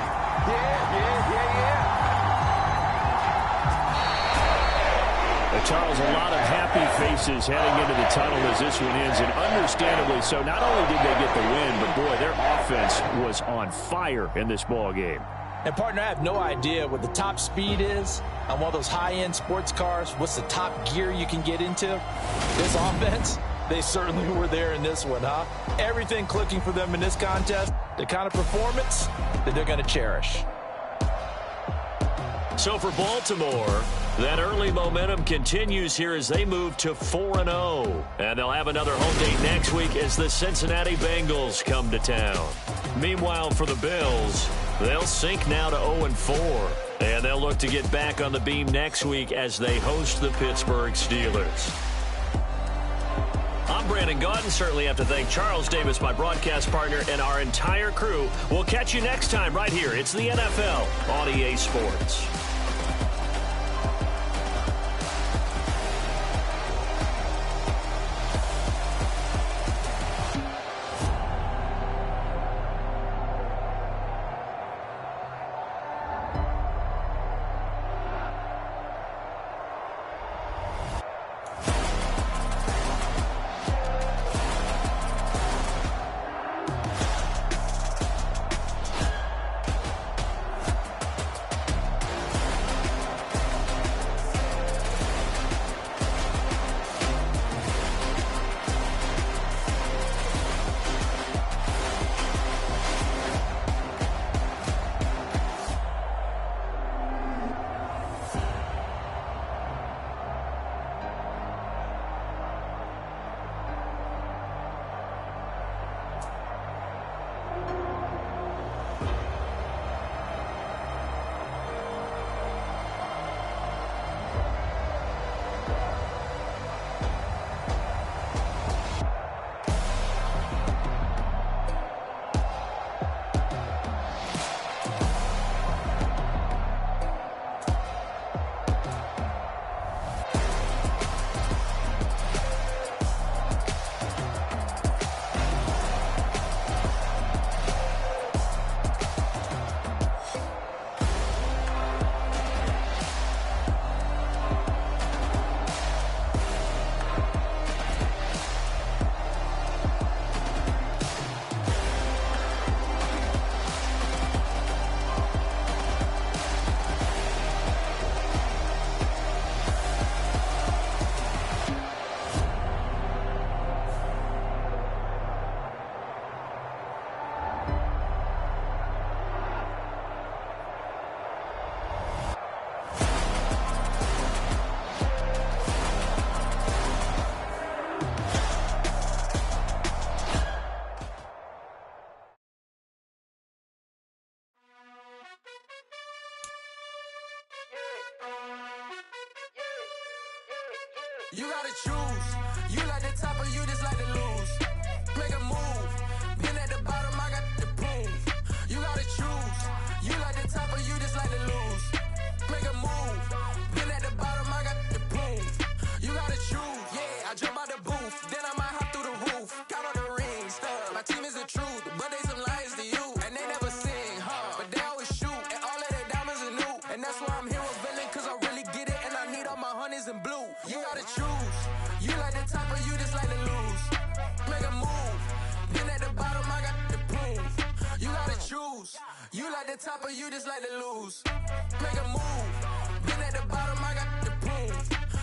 Charles, a lot of happy faces heading into the tunnel as this one ends, and understandably so. Not only did they get the win, but, boy, their offense was on fire in this ball game. And, partner, I have no idea what the top speed is on one of those high-end sports cars. What's the top gear you can get into? This offense, they certainly were there in this one, huh? Everything clicking for them in this contest, the kind of performance that they're going to cherish. So for Baltimore, that early momentum continues here as they move to 4-0. And they'll have another home date next week as the Cincinnati Bengals come to town. Meanwhile, for the Bills, they'll sink now to 0-4. And they'll look to get back on the beam next week as they host the Pittsburgh Steelers. I'm Brandon Gaudin. Certainly have to thank Charles Davis, my broadcast partner, and our entire crew. We'll catch you next time right here. It's the NFL on EA Sports. You gotta choose. You like the top or you just like to lose. Make a move. Been at the bottom, I got the prove. You gotta choose. You like the top or you just like to lose. Make a move. Been at the bottom, I got the prove. You gotta choose. Yeah, I jump out the booth. Then I might hop through the roof. Count on the rings. My team is the truth, but they some liars to you. And they never sing, but they always shoot. And all of their diamonds are new. And that's why I'm here with villain, cause I really get it. And I need all my honeys in blue. You gotta choose. You like the top or you just like to lose. Make a move. Been at the bottom, I got the proof. You gotta choose. You like the top or you just like to lose. Make a move. Been at the bottom, I got the proof.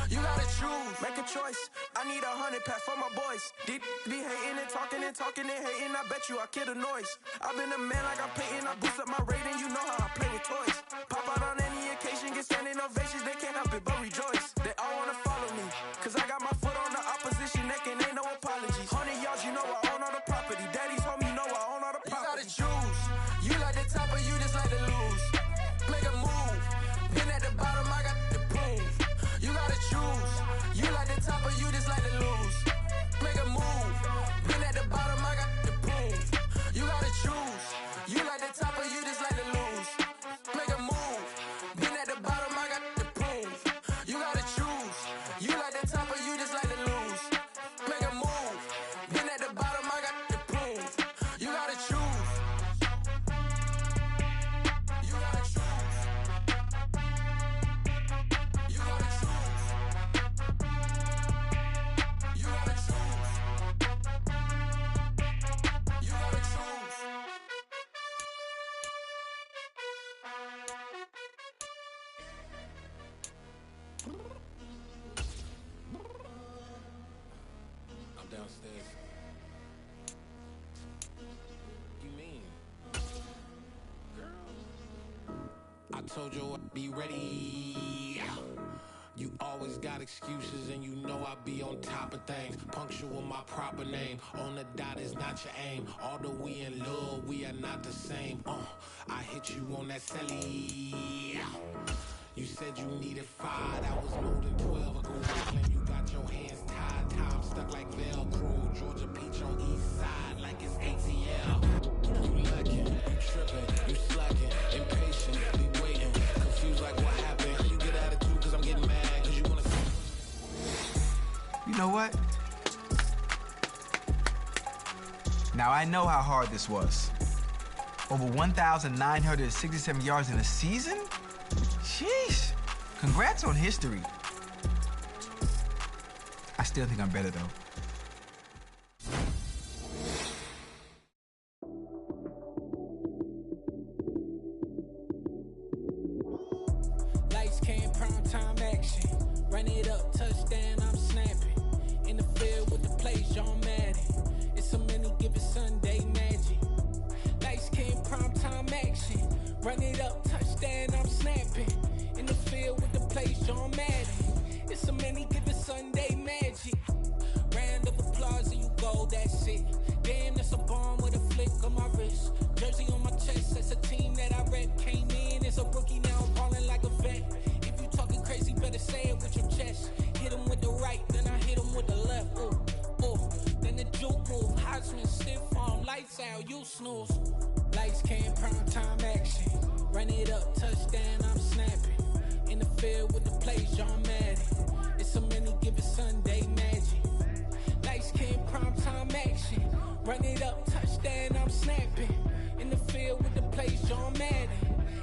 You gotta choose. Make a choice. I need 100 pack for my boys. Deep be hating and talking and hating. I bet you I kill the noise. I've been a man like I'm painting. I boost up my rating. You know how I play with toys. Pop out on any occasion, get standing ovations. They can't help it but rejoice. They all wanna follow me, cause I got my foot on the opposition neck and ain't no apologies. 100 yards, you know I own all the property. Daddy's home, you know I own all the property. You gotta choose. You like the top or you just like to lose. Make a move. Been at the bottom, I got the proof. You gotta choose. You like the top or you just like to lose. Make a move. Been at the bottom, I got the proof. You gotta choose. You like the top or you just like to lose. Make a move. Been at the bottom, I got the proof. You gotta choose. You like the top or you just like to lose. Make a move. Been at the bottom, I got the proof. You gotta choose. You gotta choose. You gotta choose. You gotta choose. You gotta choose. I'm downstairs. You mean? Girl, I told you I'd be ready. You always got excuses and you know I be on top of things. Punctual my proper name. On the dot is not your aim. Although we in love, we are not the same. I hit you on that celly. You said you needed 5, that was more than 12 ago. Brooklyn, you got your hands tied, time stuck like Velcro. Georgia Peach on east side like it's ATL. You lacking, you tripping, you slacking, impatient, be waiting, confused like what happened. You get attitude cause I'm getting mad, cause you wanna see. You know what? Now I know how hard this was. Over 1,967 yards in a season? Sheesh. Congrats on history. I still think I'm better though. Lights came, prime time action. Run it up, touchdown, I'm snapping. In the field with the plays, John Madden. It's a many given Sunday magic. Lights came, prime time action. Run it up, touchdown, I'm snapping. In the field with the plays, John Madden. It's a many given Sunday magic. Round of applause and you go, that's it. Damn, that's a bomb with a flick on my wrist. Jersey on my chest, that's a team that I rep. Came in as a rookie, now I'm balling like a vet. If you talking crazy, better say it with your chest. Hit him with the right, then I hit him with the left. Ooh, ooh. Then the juke move, Heisman stiff arm, lights out, you snooze. Lights came, prime time action. Run it up, touchdown, I'm snapping. In the field with the plays, John Madden. It's a many given Sunday magic. Lights came, prime time action. Run it up, touchdown, I'm snapping. In the field with the plays, John Madden.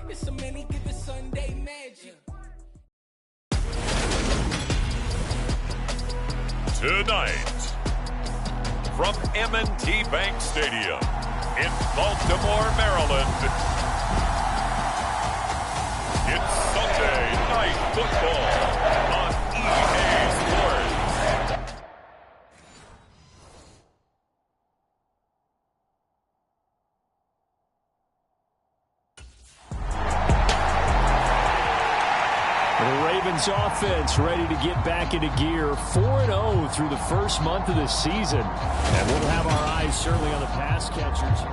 It's a many given Sunday magic. Tonight, from M&T Bank Stadium in Baltimore, Maryland, it's Sunday Night Football on EA Sports. The Ravens offense ready to get back into gear. 4-0 through the first month of the season. And we'll have our eyes certainly on the pass catchers.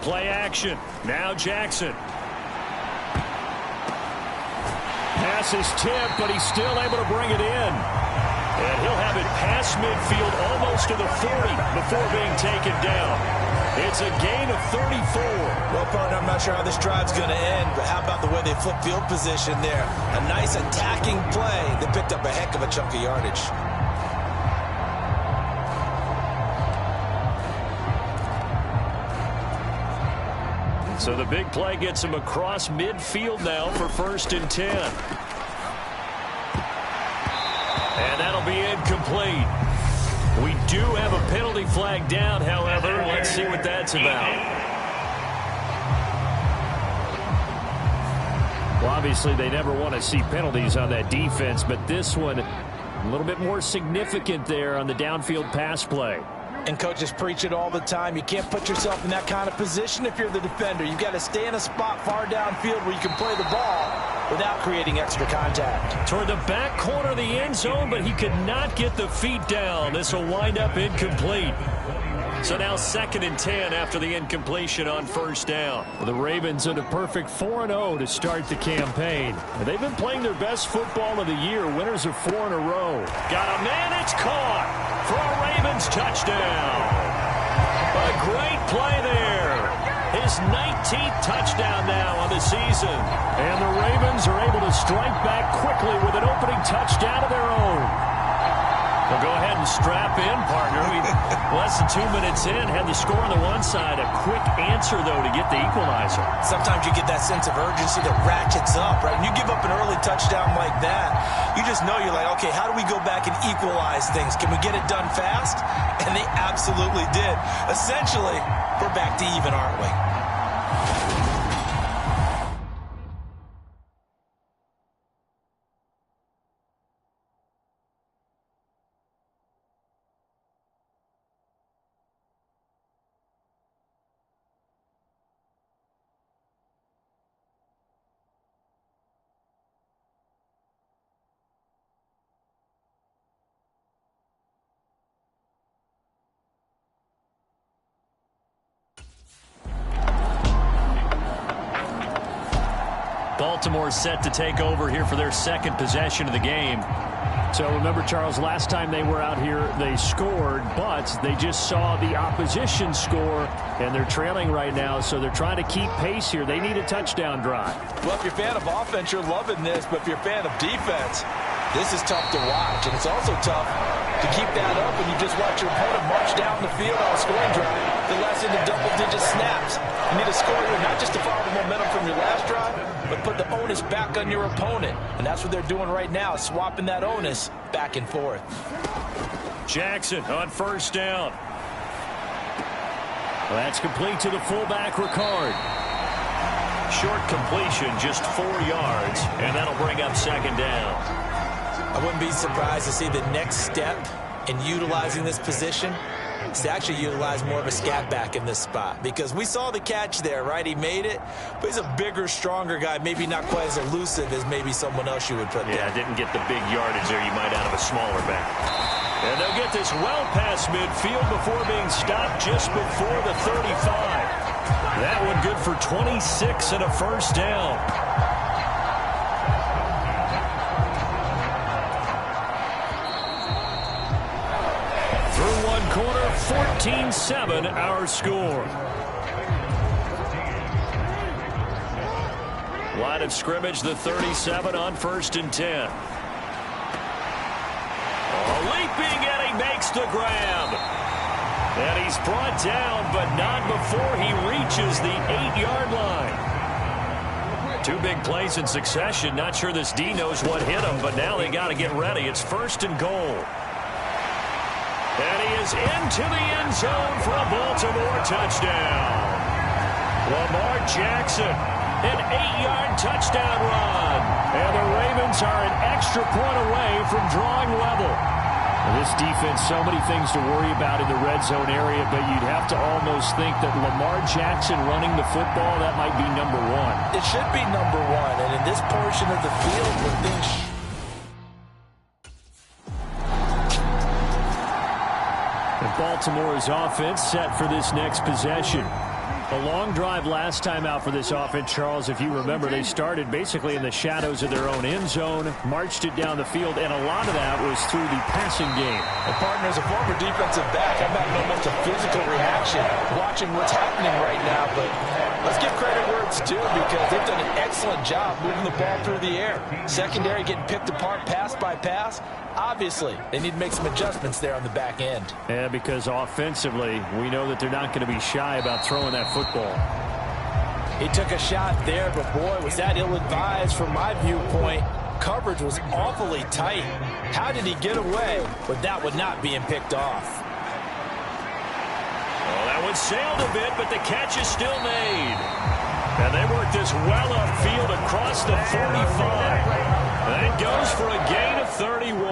Play action. Now Jackson. Pass is tipped, but he's still able to bring it in. And he'll have it past midfield almost to the 40 before being taken down. It's a gain of 34. Well, partner, I'm not sure how this drive's going to end, but how about the way they flip field position there? A nice attacking play. They picked up a heck of a chunk of yardage. So the big play gets him across midfield now for 1st and 10. And that'll be incomplete. We do have a penalty flag down, however. Let's see what that's about. Well, obviously, they never want to see penalties on that defense, but this one a little bit more significant there on the downfield pass play. And coaches preach it all the time. You can't put yourself in that kind of position if you're the defender. You've got to stay in a spot far downfield where you can play the ball without creating extra contact. Toward the back corner of the end zone, but he could not get the feet down. This will wind up incomplete. So now 2nd and 10 after the incompletion on 1st down. The Ravens in a perfect 4-0 to start the campaign. They've been playing their best football of the year. Winners of 4 in a row. Got a man, it's caught for a Ravens touchdown. A great play there. His 19th touchdown now on the season. And the Ravens are able to strike back quickly with an opening touchdown of their own. Well, go ahead and strap in, partner. We less than 2 minutes in, had the score on the one side. A quick answer, though, to get the equalizer. Sometimes you get that sense of urgency that ratchets up, right? And you give up an early touchdown like that, you just know you're like, okay, how do we go back and equalize things? Can we get it done fast? And they absolutely did. Essentially, we're back to even, aren't we? Baltimore set to take over here for their 2nd possession of the game. So remember, Charles, last time they were out here, they scored, but they just saw the opposition score, and they're trailing right now, so they're trying to keep pace here. They need a touchdown drive. Well, if you're a fan of offense, you're loving this, but if you're a fan of defense, this is tough to watch, and it's also tough to keep that up when you just watch your opponent march down the field on a scoring drive. The less into double-digit snaps. You need to score here, not just to follow the momentum from your last drive, but put the onus back on your opponent. And that's what they're doing right now, swapping that onus back and forth. Jackson on 1st down. Well, that's complete to the fullback, Ricard. Short completion, just 4 yards, and that'll bring up 2nd down. I wouldn't be surprised to see the next step in utilizing this position is to actually utilize more of a scat back in this spot, because we saw the catch there, right? He made it, but he's a bigger, stronger guy, maybe not quite as elusive as maybe someone else you would put there. Yeah, didn't get the big yardage there you might out of a smaller back. And they'll get this well past midfield before being stopped just before the 35. That one good for 26 and a 1st down. Through one quarter, 14-7 our score. Line of scrimmage, the 37 on 1st and 10. Leaping, and he makes the grab. And he's brought down, but not before he reaches the 8-yard line. 2 big plays in succession. Not sure this D knows what hit him, but now they got to get ready. It's 1st and goal. And he is into the end zone for a Baltimore touchdown. Lamar Jackson, an 8-yard touchdown run. And the Ravens are an extra point away from drawing level. And this defense, so many things to worry about in the red zone area, but you'd have to almost think that Lamar Jackson running the football, that might be number 1. It should be number 1, and in this portion of the field where things... And Baltimore's offense set for this next possession. A long drive last time out for this offense, Charles. If you remember, they started basically in the shadows of their own end zone, marched it down the field, and a lot of that was through the passing game. And partner, as a former defensive back, I'm having almost a physical reaction watching what's happening right now. But let's give credit where it's due, because they've done an excellent job moving the ball through the air. Secondary getting picked apart pass by pass. Obviously, they need to make some adjustments there on the back end. Yeah, because offensively, we know that they're not going to be shy about throwing that football. He took a shot there, but boy, was that ill-advised from my viewpoint. Coverage was awfully tight. How did he get away with that one not being picked off? Well, that one sailed a bit, but the catch is still made. And they work this well upfield across the 45. And it goes for a gain of 31.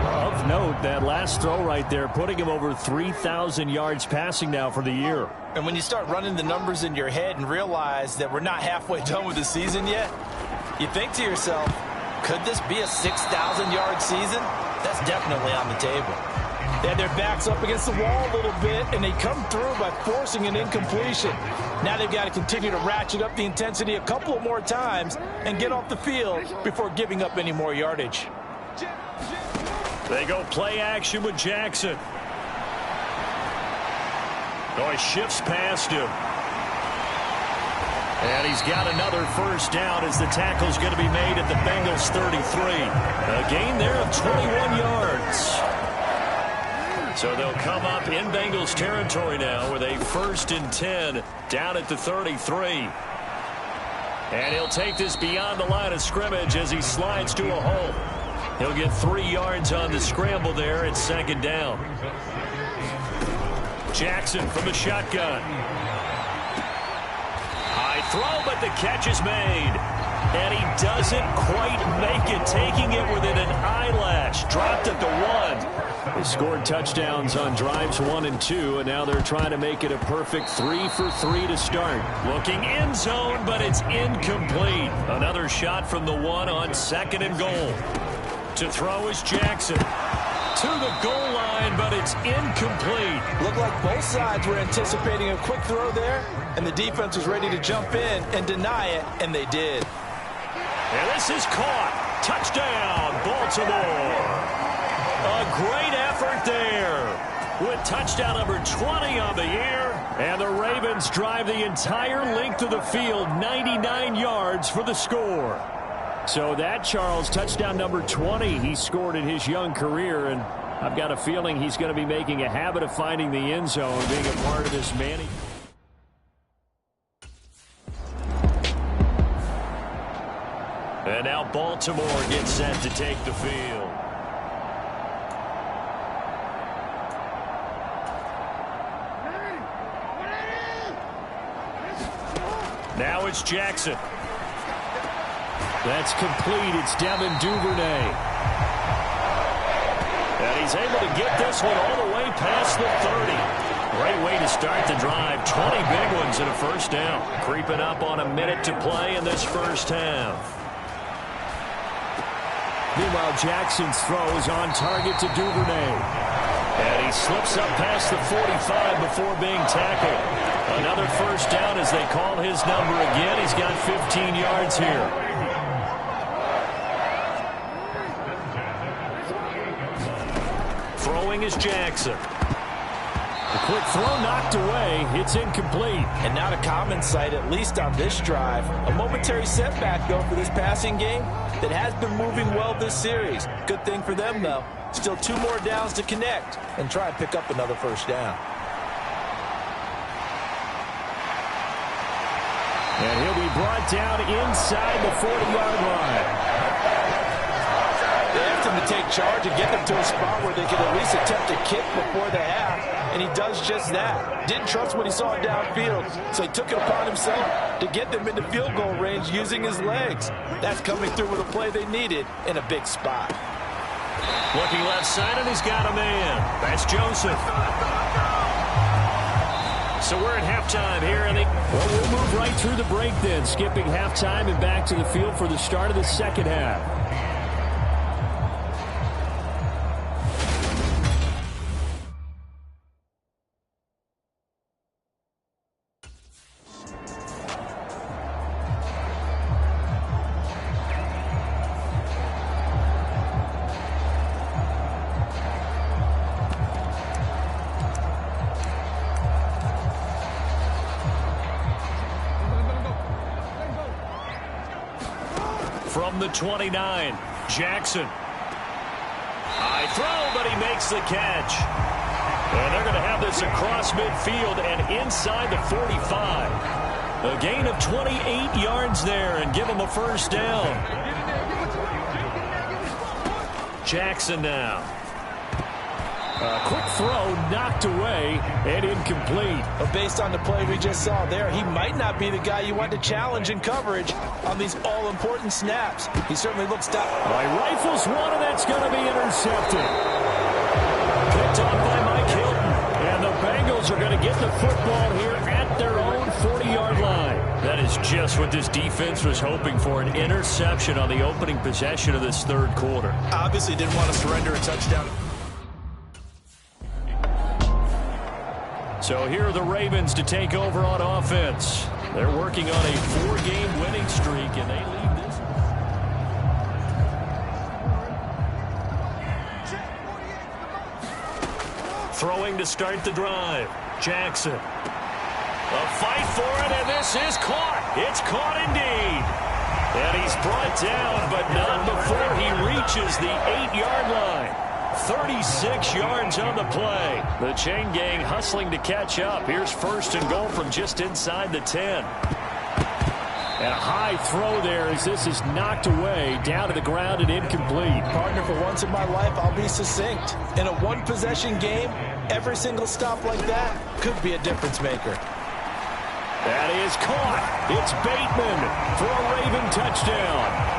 Of note, that last throw right there, putting him over 3,000 yards passing now for the year. And when you start running the numbers in your head and realize that we're not halfway done with the season yet, you think to yourself, could this be a 6,000-yard season? That's definitely on the table. They had their backs up against the wall a little bit, and they come through by forcing an incompletion. Now they've got to continue to ratchet up the intensity a couple of more times and get off the field before giving up any more yardage. They go play action with Jackson. Oh, he shifts past him. And he's got another first down as the tackle's going to be made at the Bengals 33. A gain there of 21 yards. So they'll come up in Bengals territory now with a 1st and 10 down at the 33. And he'll take this beyond the line of scrimmage as he slides to a hole. He'll get 3 yards on the scramble there at 2nd down. Jackson from the shotgun. High throw, but the catch is made. And he doesn't quite make it, taking it within an eyelash. Dropped at the 1. They scored touchdowns on drives 1 and 2, and now they're trying to make it a perfect 3 for 3 to start. Looking end zone, but it's incomplete. Another shot from the 1 on 2nd and goal. To throw is Jackson. To the goal line, but it's incomplete. Looked like both sides were anticipating a quick throw there, and the defense was ready to jump in and deny it, and they did. And this is caught. Touchdown, Baltimore. A great effort there with touchdown number 20 on the year. And the Ravens drive the entire length of the field, 99 yards for the score. So that, Charles, touchdown number 20 he scored in his young career. And I've got a feeling he's going to be making a habit of finding the end zone, being a part of this Manning. And now Baltimore gets set to take the field. Now it's Jackson. That's complete. It's Devin Duvernay. And he's able to get this one all the way past the 30. Great way to start the drive. 20 big ones and a first down. Creeping up on a minute to play in this first half. Meanwhile, Jackson's throw is on target to Duvernay. And he slips up past the 45 before being tackled. Another first down as they call his number again. He's got 15 yards here. Throwing is Jackson. The quick throw knocked away. It's incomplete. And not a common sight, at least on this drive. A momentary setback, though, for this passing game that has been moving well this series. Good thing for them, though. Still 2 more downs to connect and try and pick up another first down. And he'll be brought down inside the 40-yard line. They asked him to take charge and get them to a spot where they could at least attempt a kick before the half, and he does just that. Didn't trust what he saw downfield, so he took it upon himself to get them into field goal range using his legs. That's coming through with a play they needed in a big spot. Looking left side, and he's got a man. That's Joseph. So we're at halftime here, and well, we'll move right through the break then, skipping halftime and back to the field for the start of the second half. from the 29. Jackson. High throw, but he makes the catch. And they're going to have this across midfield and inside the 45. A gain of 28 yards there and give them a first down. Jackson now. A quick throw knocked away and incomplete. But based on the play we just saw there, he might not be the guy you want to challenge in coverage on these all-important snaps. He certainly looks down. Rifles one, and that's going to be intercepted. Picked off by Mike Hilton. And the Bengals are going to get the football here at their own 40-yard line. That is just what this defense was hoping for, an interception on the opening possession of this third quarter. Obviously didn't want to surrender a touchdown. So here are the Ravens to take over on offense. They're working on a 4-game winning streak, and they lead this. Throwing to start the drive. Jackson. A fight for it, and this is caught. It's caught indeed. And he's brought down, but not before he reaches the 8-yard line. 36 yards on the play. The chain gang hustling to catch up. Here's first and goal from just inside the 10. And a high throw there as this is knocked away down to the ground and incomplete. Partner, for once in my life, I'll be succinct. In a one-possession game, every single stop like that could be a difference maker. That is caught. It's Bateman for a Raven touchdown.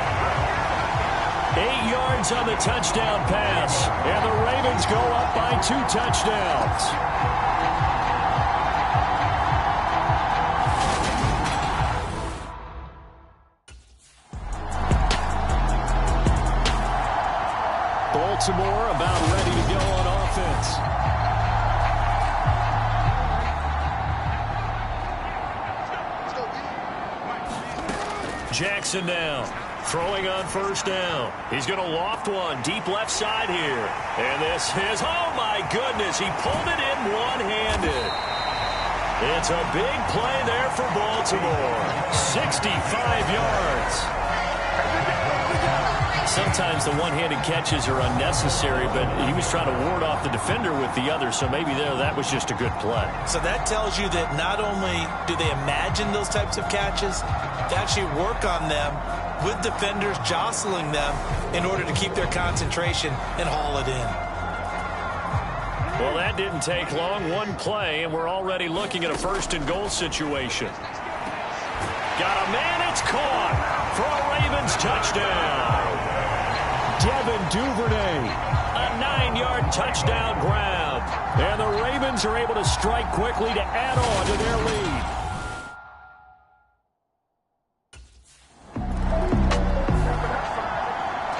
8 yards on the touchdown pass. And the Ravens go up by 2 touchdowns. Baltimore about ready to go on offense. Jackson now. Throwing on first down. He's going to loft one deep left side here. And this is, oh my goodness, he pulled it in one-handed. It's a big play there for Baltimore. 65 yards. Sometimes the one-handed catches are unnecessary, but he was trying to ward off the defender with the other, so maybe that was just a good play. So that tells you that not only do they imagine those types of catches, they actually work on them with defenders jostling them in order to keep their concentration and haul it in. Well, that didn't take long. One play, and we're already looking at a first and goal situation. Got a man, it's caught for a Ravens touchdown. Devin Duvernay, a 9-yard touchdown grab. And the Ravens are able to strike quickly to add on to their lead.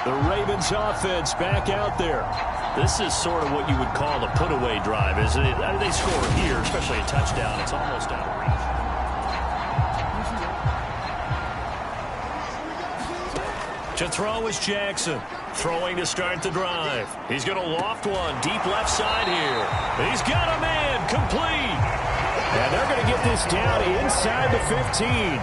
The Ravens offense back out there. This is sort of what you would call a put-away drive, isn't it? They score here, especially a touchdown. It's almost out of reach. To throw is Jackson. Throwing to start the drive. He's going to loft one deep left side here. He's got a man complete. And they're going to get this down inside the 15.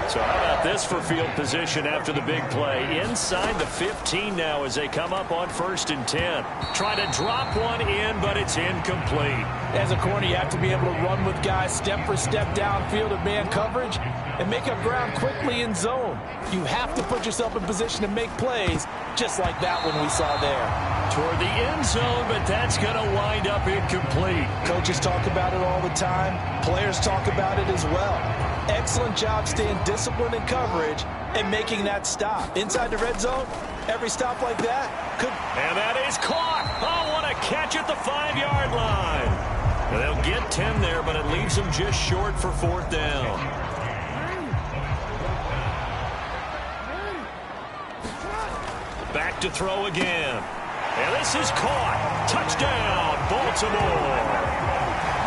So how about this for field position after the big play? Inside the 15 now as they come up on first and 10. Try to drop one in, but it's incomplete. As a corner, you have to be able to run with guys step for step downfield of man coverage and make up ground quickly in zone. You have to put yourself in position to make plays just like that one we saw there. Toward the end zone, but that's going to wind up incomplete. Coaches talk about it all the time. Players talk about it as well. Excellent job staying disciplined in coverage and making that stop. Inside the red zone, every stop like that could... And that is caught. Oh, what a catch at the 5-yard line. And they'll get 10 there, but it leaves them just short for fourth down. Back to throw again. And this is caught. Touchdown, Baltimore.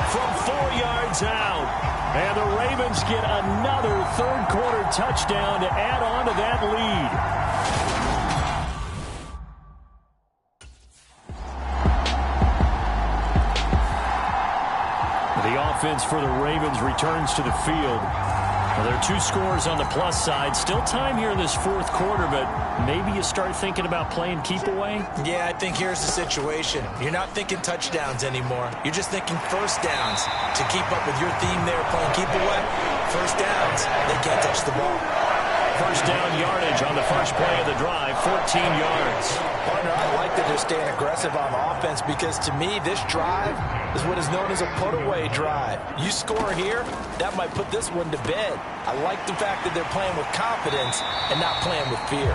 From 4 yards out. And the Ravens get another third-quarter touchdown to add on to that lead. The offense for the Ravens returns to the field. Well, there are 2 scores on the plus side. Still time here in this fourth quarter, but maybe you start thinking about playing keep away? Yeah, I think here's the situation. You're not thinking touchdowns anymore. You're just thinking first downs. To keep up with your theme there, playing keep away, first downs, they can't touch the ball. First down yardage on the first play of the drive, 14 yards. Partner, I like that they're staying aggressive on offense because to me, this drive is what is known as a put-away drive. You score here, that might put this one to bed. I like the fact that they're playing with confidence and not playing with fear.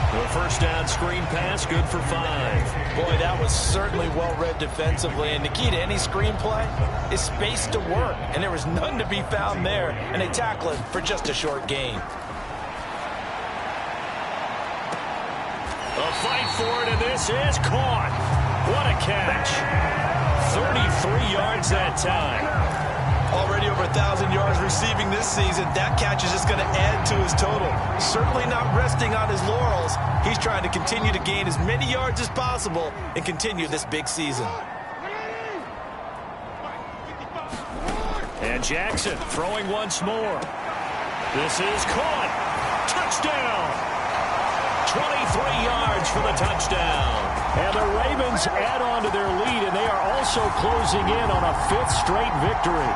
The first down screen pass, good for 5. Boy, that was certainly well-read defensively, and the key to any screenplay is space to work, and there was none to be found there, and they tackle it for just a short gain. A fight for it, and this is caught. What a catch. 33 yards that time. Already over 1,000 yards receiving this season. That catch is just going to add to his total. Certainly not resting on his laurels. He's trying to continue to gain as many yards as possible and continue this big season. And Jackson throwing once more. This is caught. Touchdown. 23 yards for the touchdown. And the Ravens add on to their lead, and they are also closing in on a 5th straight victory.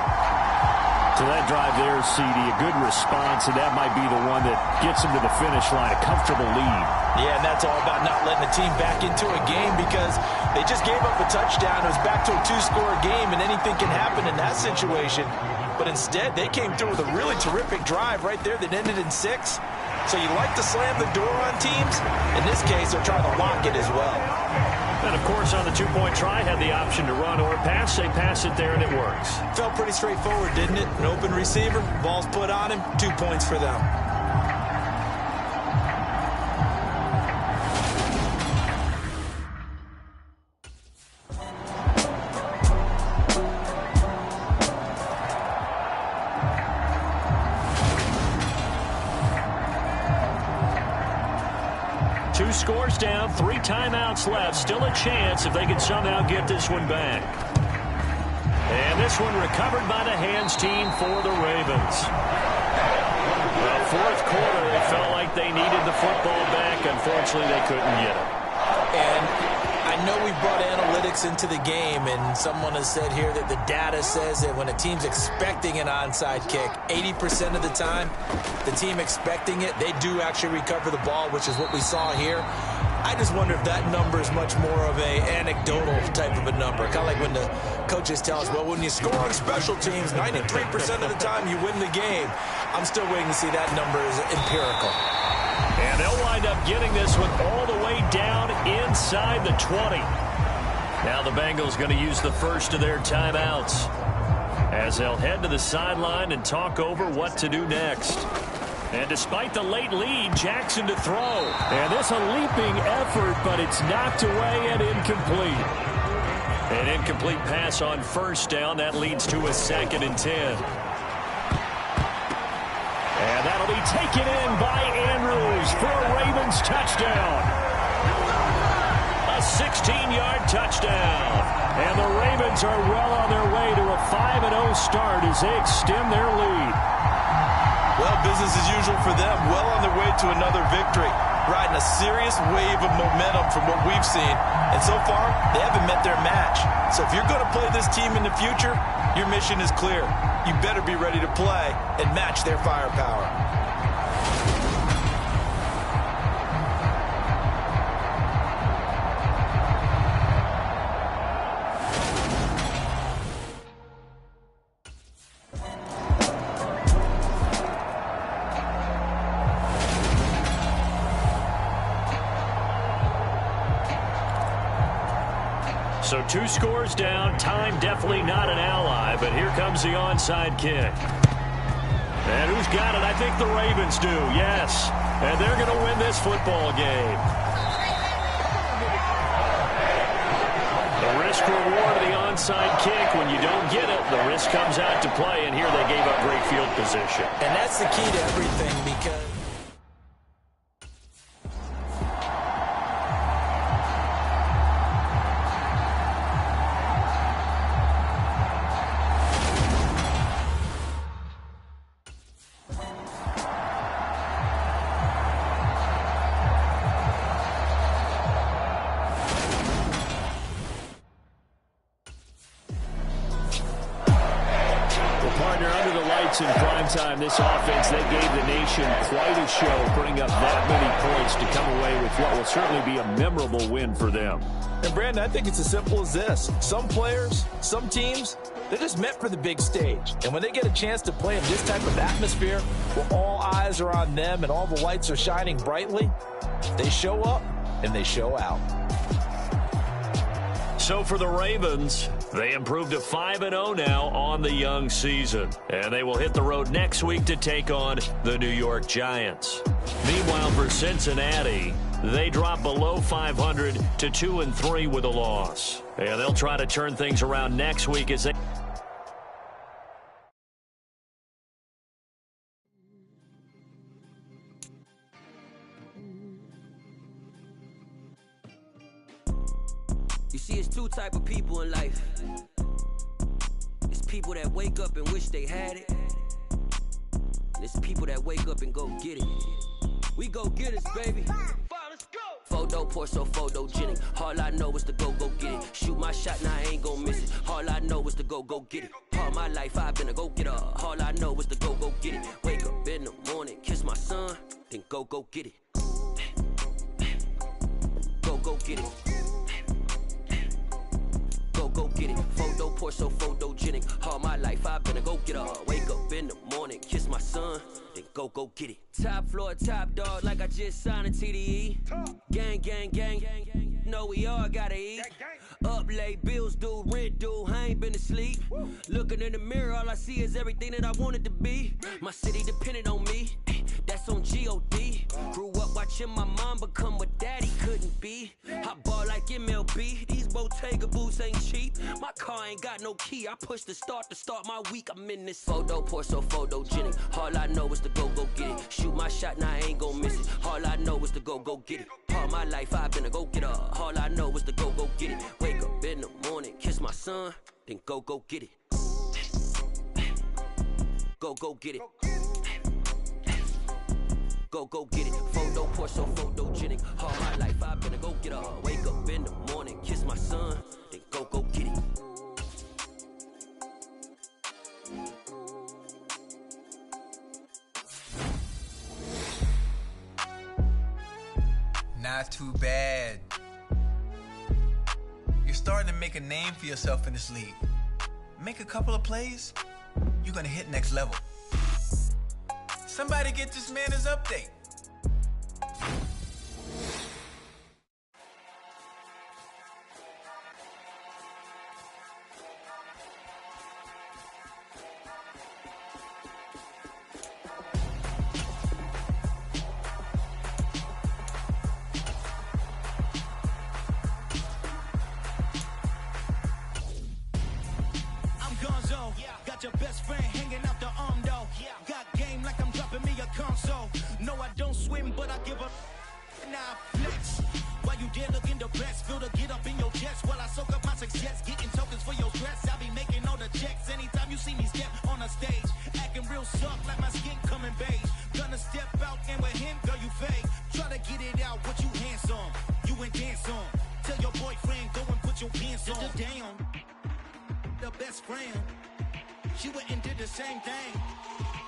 To that drive there, CD, a good response, and that might be the one that gets them to the finish line, a comfortable lead. Yeah, and that's all about not letting the team back into a game because they just gave up a touchdown. It was back to a 2-score game, and anything can happen in that situation. But instead, they came through with a really terrific drive right there that ended in 6. So you like to slam the door on teams. In this case, they're trying to lock it as well. And, of course, on the 2-point try, had the option to run or pass. They pass it there, and it works. Felt pretty straightforward, didn't it? An open receiver, ball's put on him, 2 points for them. Scores down, 3 timeouts left. Still a chance if they can somehow get this one back. And this one recovered by the hands team for the Ravens. The fourth quarter, they felt like they needed the football back. Unfortunately, they couldn't get it. And I know we brought analytics into the game, and someone has said here that the data says that when a team's expecting an onside kick, 80% of the time, the team expecting it, they do actually recover the ball, which is what we saw here. I just wonder if that number is much more of a anecdotal type of a number. Kind of like when the coaches tell us, well, when you score on special teams, 93% of the time you win the game. I'm still waiting to see that number is empirical. And they'll wind up getting this one all the way down inside the 20. Now the Bengals going to use the first of their timeouts as they'll head to the sideline and talk over what to do next. And despite the late lead, Jackson to throw. And this a leaping effort, but it's knocked away and incomplete. An incomplete pass on first down. That leads to a 2nd and 10. And that'll be taken in by Andrews for a Ravens touchdown. A 16-yard touchdown. And the Ravens are well on their way to a 5-0 start as they extend their lead. Well, business as usual for them. Well on their way to another victory. Riding a serious wave of momentum from what we've seen. And so far, they haven't met their match. So if you're going to play this team in the future, your mission is clear. You better be ready to play and match their firepower. So 2 scores down. Time definitely not an ally, but here comes the onside kick. And who's got it? I think the Ravens do, yes. And they're going to win this football game. The risk reward of the onside kick. When you don't get it, the risk comes out to play, and here they gave up great field position. And that's the key to everything because nights in primetime, this offense, they gave the nation quite a show, putting up that many points to come away with what will certainly be a memorable win for them. And, Brandon, I think it's as simple as this. Some players, some teams, they're just meant for the big stage. And when they get a chance to play in this type of atmosphere where all eyes are on them and all the lights are shining brightly, they show up and they show out. So for the Ravens, they improved to 5-0 now on the young season. And they will hit the road next week to take on the New York Giants. Meanwhile, for Cincinnati, they drop below 500 to 2-3 with a loss. And they'll try to turn things around next week as they... You see, it's two type of people in life. It's people that wake up and wish they had it. And it's people that wake up and go get it. We go get it, baby. Photo poor, so photogenic. All I know is to go get it. Shoot my shot, now I ain't gon' miss it. All I know is to go get it. All my life I've been a go-getter. All I know is to go get it. Wake up in the morning, kiss my son, then go get it. Go get it. Go get it. Photo poor, so photogenic. All my life I've been a go-getter. Wake up in the morning, kiss my son, then go get it. Top floor, top dog, like I just signed a TDE. Gang, gang, gang, gang, gang. No, we all gotta eat. Up late, bills due, rent due, I ain't been asleep. Looking in the mirror, all I see is everything that I wanted to be. My city depended on me, that's on G.O.D. Grew up watching my mom become what daddy couldn't be. I ball like MLB, these Bottega boots ain't cheap. My car ain't got no key, I push the start to start my week. I'm in this photo poor, so photogenic. All I know is to go get it. Shoot my shot, now I ain't gon' miss it. All I know is to go get it. All my life I've been a go-getter. All I know is to go get it. Wake up in the morning, kiss my son, then go get it. Go get it. Go get it. Photo poor, so photogenic. All my life I've been a go-getter. Wake up in the morning, kiss my son, then go get it. Not too bad. You're starting to make a name for yourself in this league. Make a couple of plays, you're gonna hit next level. Somebody get this man his update. Your best friend hanging out the arm though. Got game like I'm dropping me a console. No, I don't swim, but I give a now flex. While you there looking depressed, feel the get up in your chest while I soak up my success. Getting tokens for your stress. I be making all the checks anytime you see me step on a stage. Acting real soft like my skin coming beige. Gonna step out and with him, girl, you fake. Try to get it out, what you handsome. You ain't dance on. Tell your boyfriend, go and put your pants on. Down. The best friend. She went and did the same thing.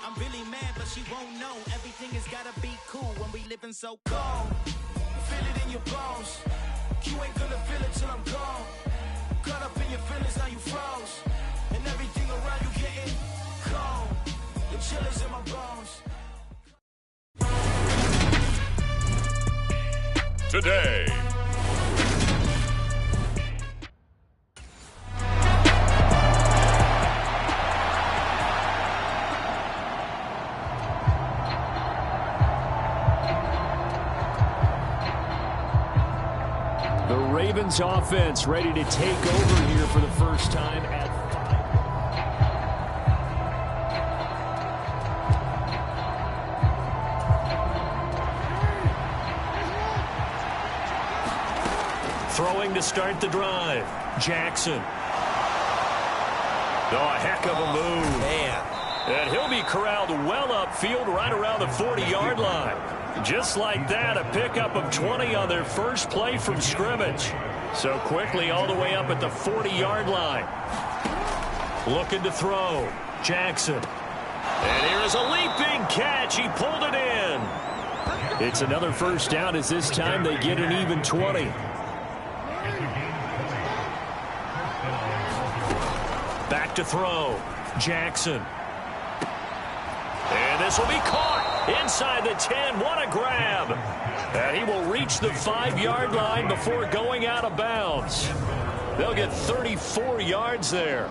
I'm really mad, but she won't know. Everything has gotta be cool when we living so cold. Feel it in your bones. You ain't gonna feel it till I'm gone. Caught up in your feelings, now you froze. And everything around you getting cold. The chillers in my bones. Today. Ravens offense ready to take over here for the first time at 5. Throwing to start the drive. Jackson. Oh, a heck of a move. Man. And he'll be corralled well upfield right around the 40-yard line. Just like that, a pickup of 20 on their first play from scrimmage. So quickly all the way up at the 40-yard line. Looking to throw. Jackson. And here is a leaping catch. He pulled it in. It's another first down as this time they get an even 20. Back to throw. Jackson. And this will be caught inside the 10. What a grab. And he will reach the 5-yard line before going out of bounds. They'll get 34 yards there.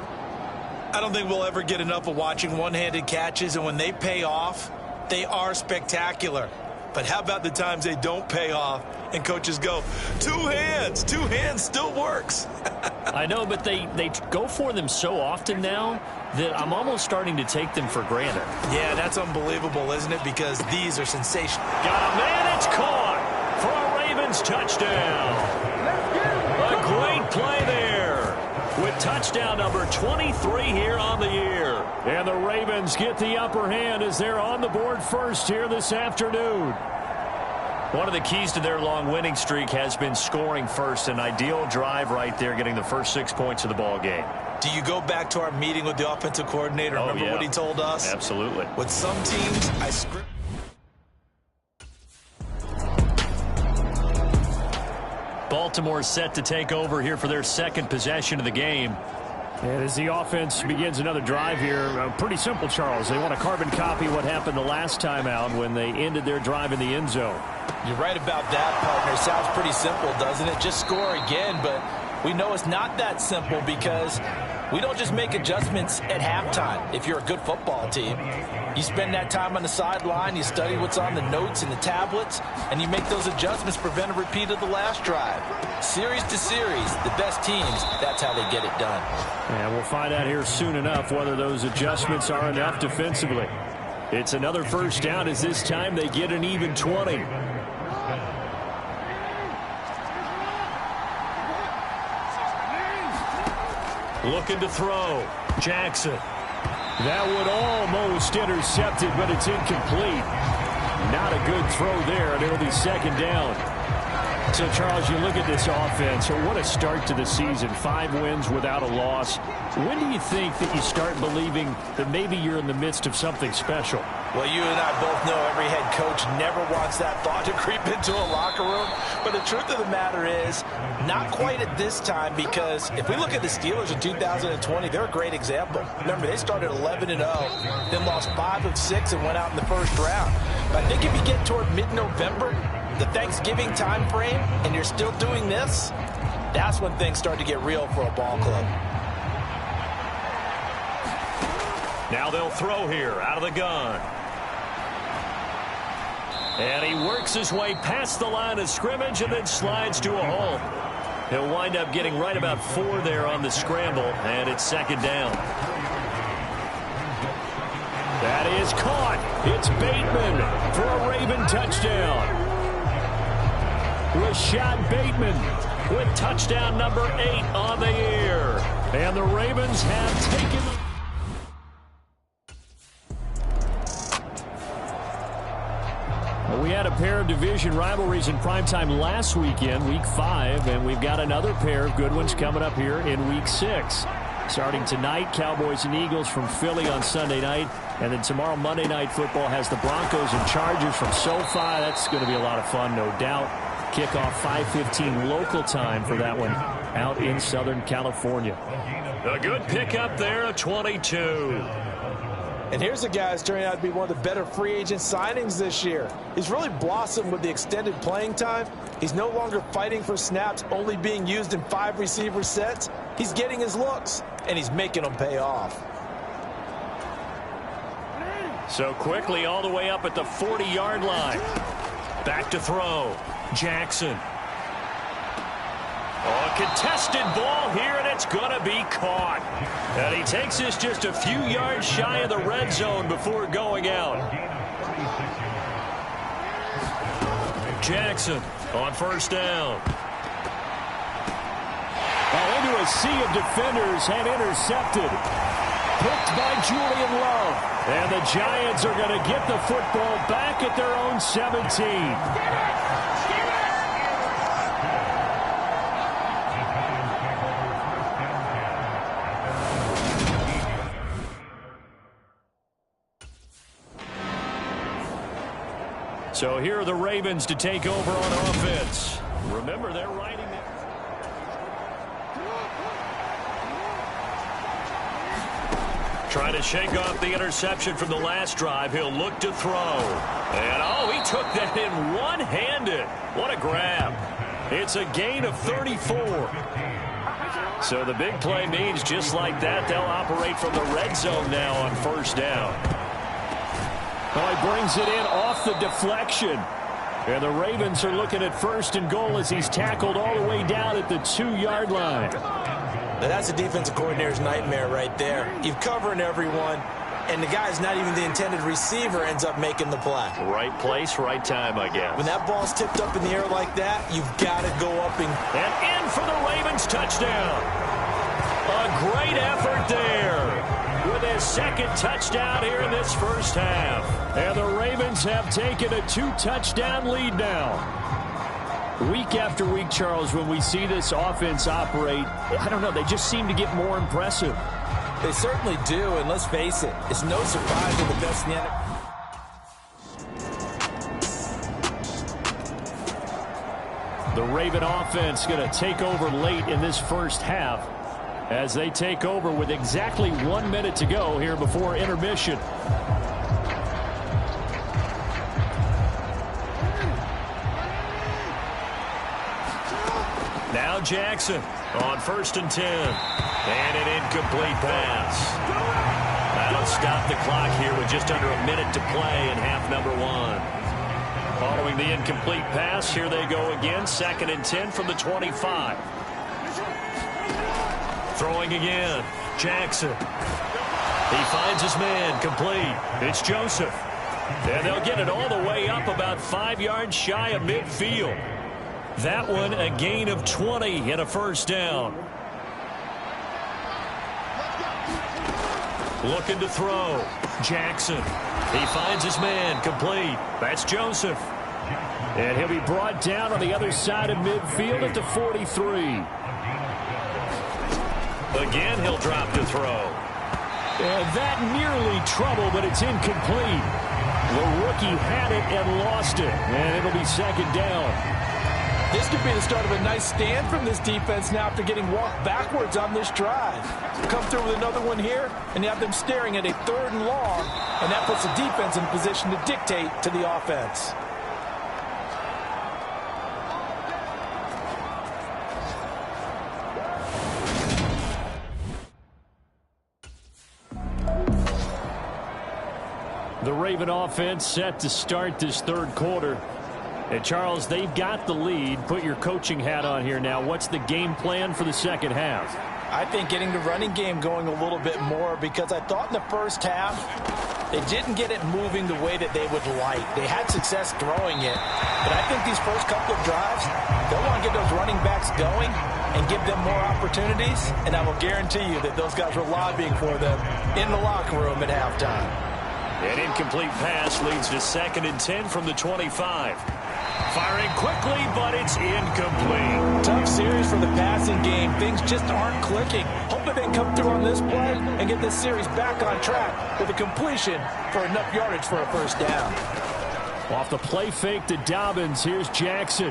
I don't think we'll ever get enough of watching one-handed catches, and when they pay off, they are spectacular. But how about the times they don't pay off and coaches go, two hands still works. I know, but they go for them so often now that I'm almost starting to take them for granted. Yeah, that's unbelievable, isn't it? Because these are sensational. Got a man, it's caught for a Ravens touchdown. A great play there with touchdown number 23 here on the year. And the Ravens get the upper hand as they're on the board first here this afternoon. One of the keys to their long winning streak has been scoring first. An ideal drive right there, getting the first 6 points of the ball game. Do you go back to our meeting with the offensive coordinator? Remember what he told us? Absolutely. With some teams, I script. Baltimore set to take over here for their second possession of the game. And as the offense begins another drive here, pretty simple, Charles. They want to carbon copy what happened the last time out when they ended their drive in the end zone. You're right about that, partner. Sounds pretty simple, doesn't it? Just score again, but we know it's not that simple because we don't just make adjustments at halftime. If you're a good football team, you spend that time on the sideline, you study what's on the notes and the tablets, and you make those adjustments, prevent a repeat of the last drive. Series to series, the best teams, that's how they get it done. And we'll find out here soon enough whether those adjustments are enough defensively. It's another first down as this time they get an even 20. Looking to throw. Jackson. That would almost intercepted, but it's incomplete. Not a good throw there, and it'll be second down. So, Charles, you look at this offense, what a start to the season. 5 wins without a loss. When do you think that you start believing that maybe you're in the midst of something special? Well, you and I both know every head coach never wants that thought to creep into a locker room. But the truth of the matter is, not quite at this time, because if we look at the Steelers in 2020, they're a great example. Remember, they started 11-0, then lost 5 of 6 and went out in the first round. But I think if you get toward mid-November, the Thanksgiving time frame, and you're still doing this, that's when things start to get real for a ball club. Now they'll throw here out of the gun. And he works his way past the line of scrimmage and then slides to a hole. He'll wind up getting right about 4 there on the scramble, and it's second down. That is caught. It's Bateman for a Raven touchdown. Rashad Bateman with touchdown number 8 on the year. And the Ravens have taken the... We had a pair of division rivalries in primetime last weekend, Week 5, and we've got another pair of good ones coming up here in Week 6. Starting tonight, Cowboys and Eagles from Philly on Sunday night, and then tomorrow Monday Night Football has the Broncos and Chargers from SoFi. That's going to be a lot of fun, no doubt. Kickoff 5:15 local time for that one out in Southern California. A good pickup there, a 22. And here's a guy who's turning out to be one of the better free agent signings this year. He's really blossomed with the extended playing time. He's no longer fighting for snaps, only being used in 5 receiver sets. He's getting his looks, and he's making them pay off. So quickly all the way up at the 40-yard line. Back to throw. Jackson. Oh, a contested ball here, and it's going to be caught. And he takes this just a few yards shy of the red zone before going out. Jackson on first down. Oh, into a sea of defenders and intercepted. Picked by Julian Love. And the Giants are going to get the football back at their own 17. So here are the Ravens to take over on offense. Remember, they're riding there. Trying to shake off the interception from the last drive. He'll look to throw. And, oh, he took that in one-handed. What a grab. It's a gain of 34. So the big play means just like that, they'll operate from the red zone now on first down. Oh, he brings it in off the deflection. And the Ravens are looking at first and goal as he's tackled all the way down at the 2-yard line. Now that's a defensive coordinator's nightmare right there. You're covering everyone, and the guy's not even the intended receiver ends up making the play. Right place, right time, I guess. When that ball's tipped up in the air like that, you've got to go up and in for the Ravens touchdown. A great effort there with his second touchdown here in this first half. And the Ravens have taken a 2-touchdown lead now. Week after week, Charles, when we see this offense operate, I don't know, they just seem to get more impressive. They certainly do, and let's face it, it's no surprise they're the best in the NFL. The Raven offense going to take over late in this first half as they take over with exactly 1 minute to go here before intermission. Now Jackson on 1st and 10. And an incomplete pass. That'll stop the clock here with just under a minute to play in half number 1. Following the incomplete pass, here they go again. 2nd and 10 from the 25. Throwing again. Jackson. He finds his man. Complete. It's Joseph. And they'll get it all the way up about 5 yards shy of midfield. That one a gain of 20 and a first down. Looking to throw. Jackson. He finds his man. Complete. That's Joseph. And he'll be brought down on the other side of midfield at the 43. Again, he'll drop to throw. And that nearly trouble, but it's incomplete. The rookie had it and lost it. And it'll be 2nd down. This could be the start of a nice stand from this defense now after getting walked backwards on this drive. Come through with another one here, and you have them staring at a 3rd and long, and that puts the defense in position to dictate to the offense. The Raven offense set to start this 3rd quarter. And Charles, they've got the lead. Put your coaching hat on here now. What's the game plan for the 2nd half? I think getting the running game going a little bit more, because I thought in the first half they didn't get it moving the way that they would like. They had success throwing it, but I think these first couple of drives, they'll want to get those running backs going and give them more opportunities, and I will guarantee you that those guys were lobbying for them in the locker room at halftime. An incomplete pass leads to 2nd and 10 from the 25. Firing quickly, but it's incomplete. Tough series for the passing game. Things just aren't clicking. Hopefully they can come through on this play and get this series back on track with a completion for enough yardage for a first down. Off the play fake to Dobbins, here's Jackson. A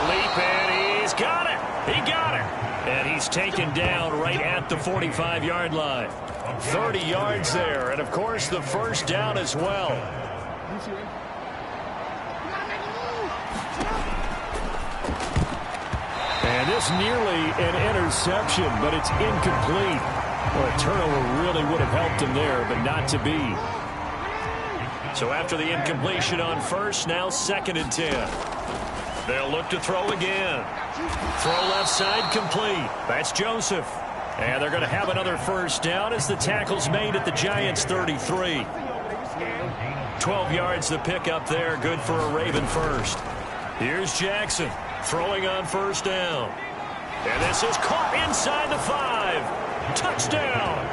leap, and he's got it. He got it. And he's taken down right at the 45-yard line. 30 yards there, and of course the first down as well. And this nearly an interception, but it's incomplete. Well, a turnover really would have helped him there, but not to be. So after the incompletion on first, now 2nd and 10. They'll look to throw again. Throw left side complete. That's Joseph. And they're going to have another first down as the tackle's made at the Giants' 33. 12 yards the pickup there. Good for a Raven first. Here's Jackson throwing on first down. And this is caught inside the 5. Touchdown.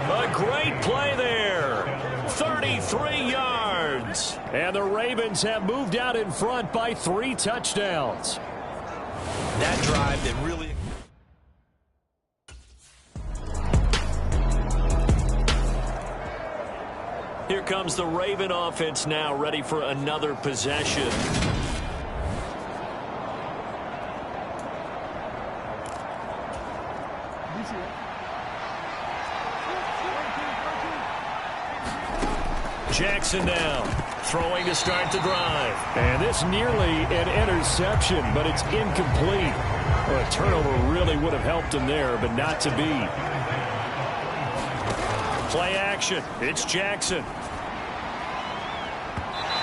A great play there. 33 yards. And the Ravens have moved out in front by 3 touchdowns. That drive that really... Here comes the Raven offense now, ready for another possession. Jackson now, throwing to start the drive. And this nearly an interception, but it's incomplete. Well, a turnover really would have helped him there, but not to be. Play action. It's Jackson.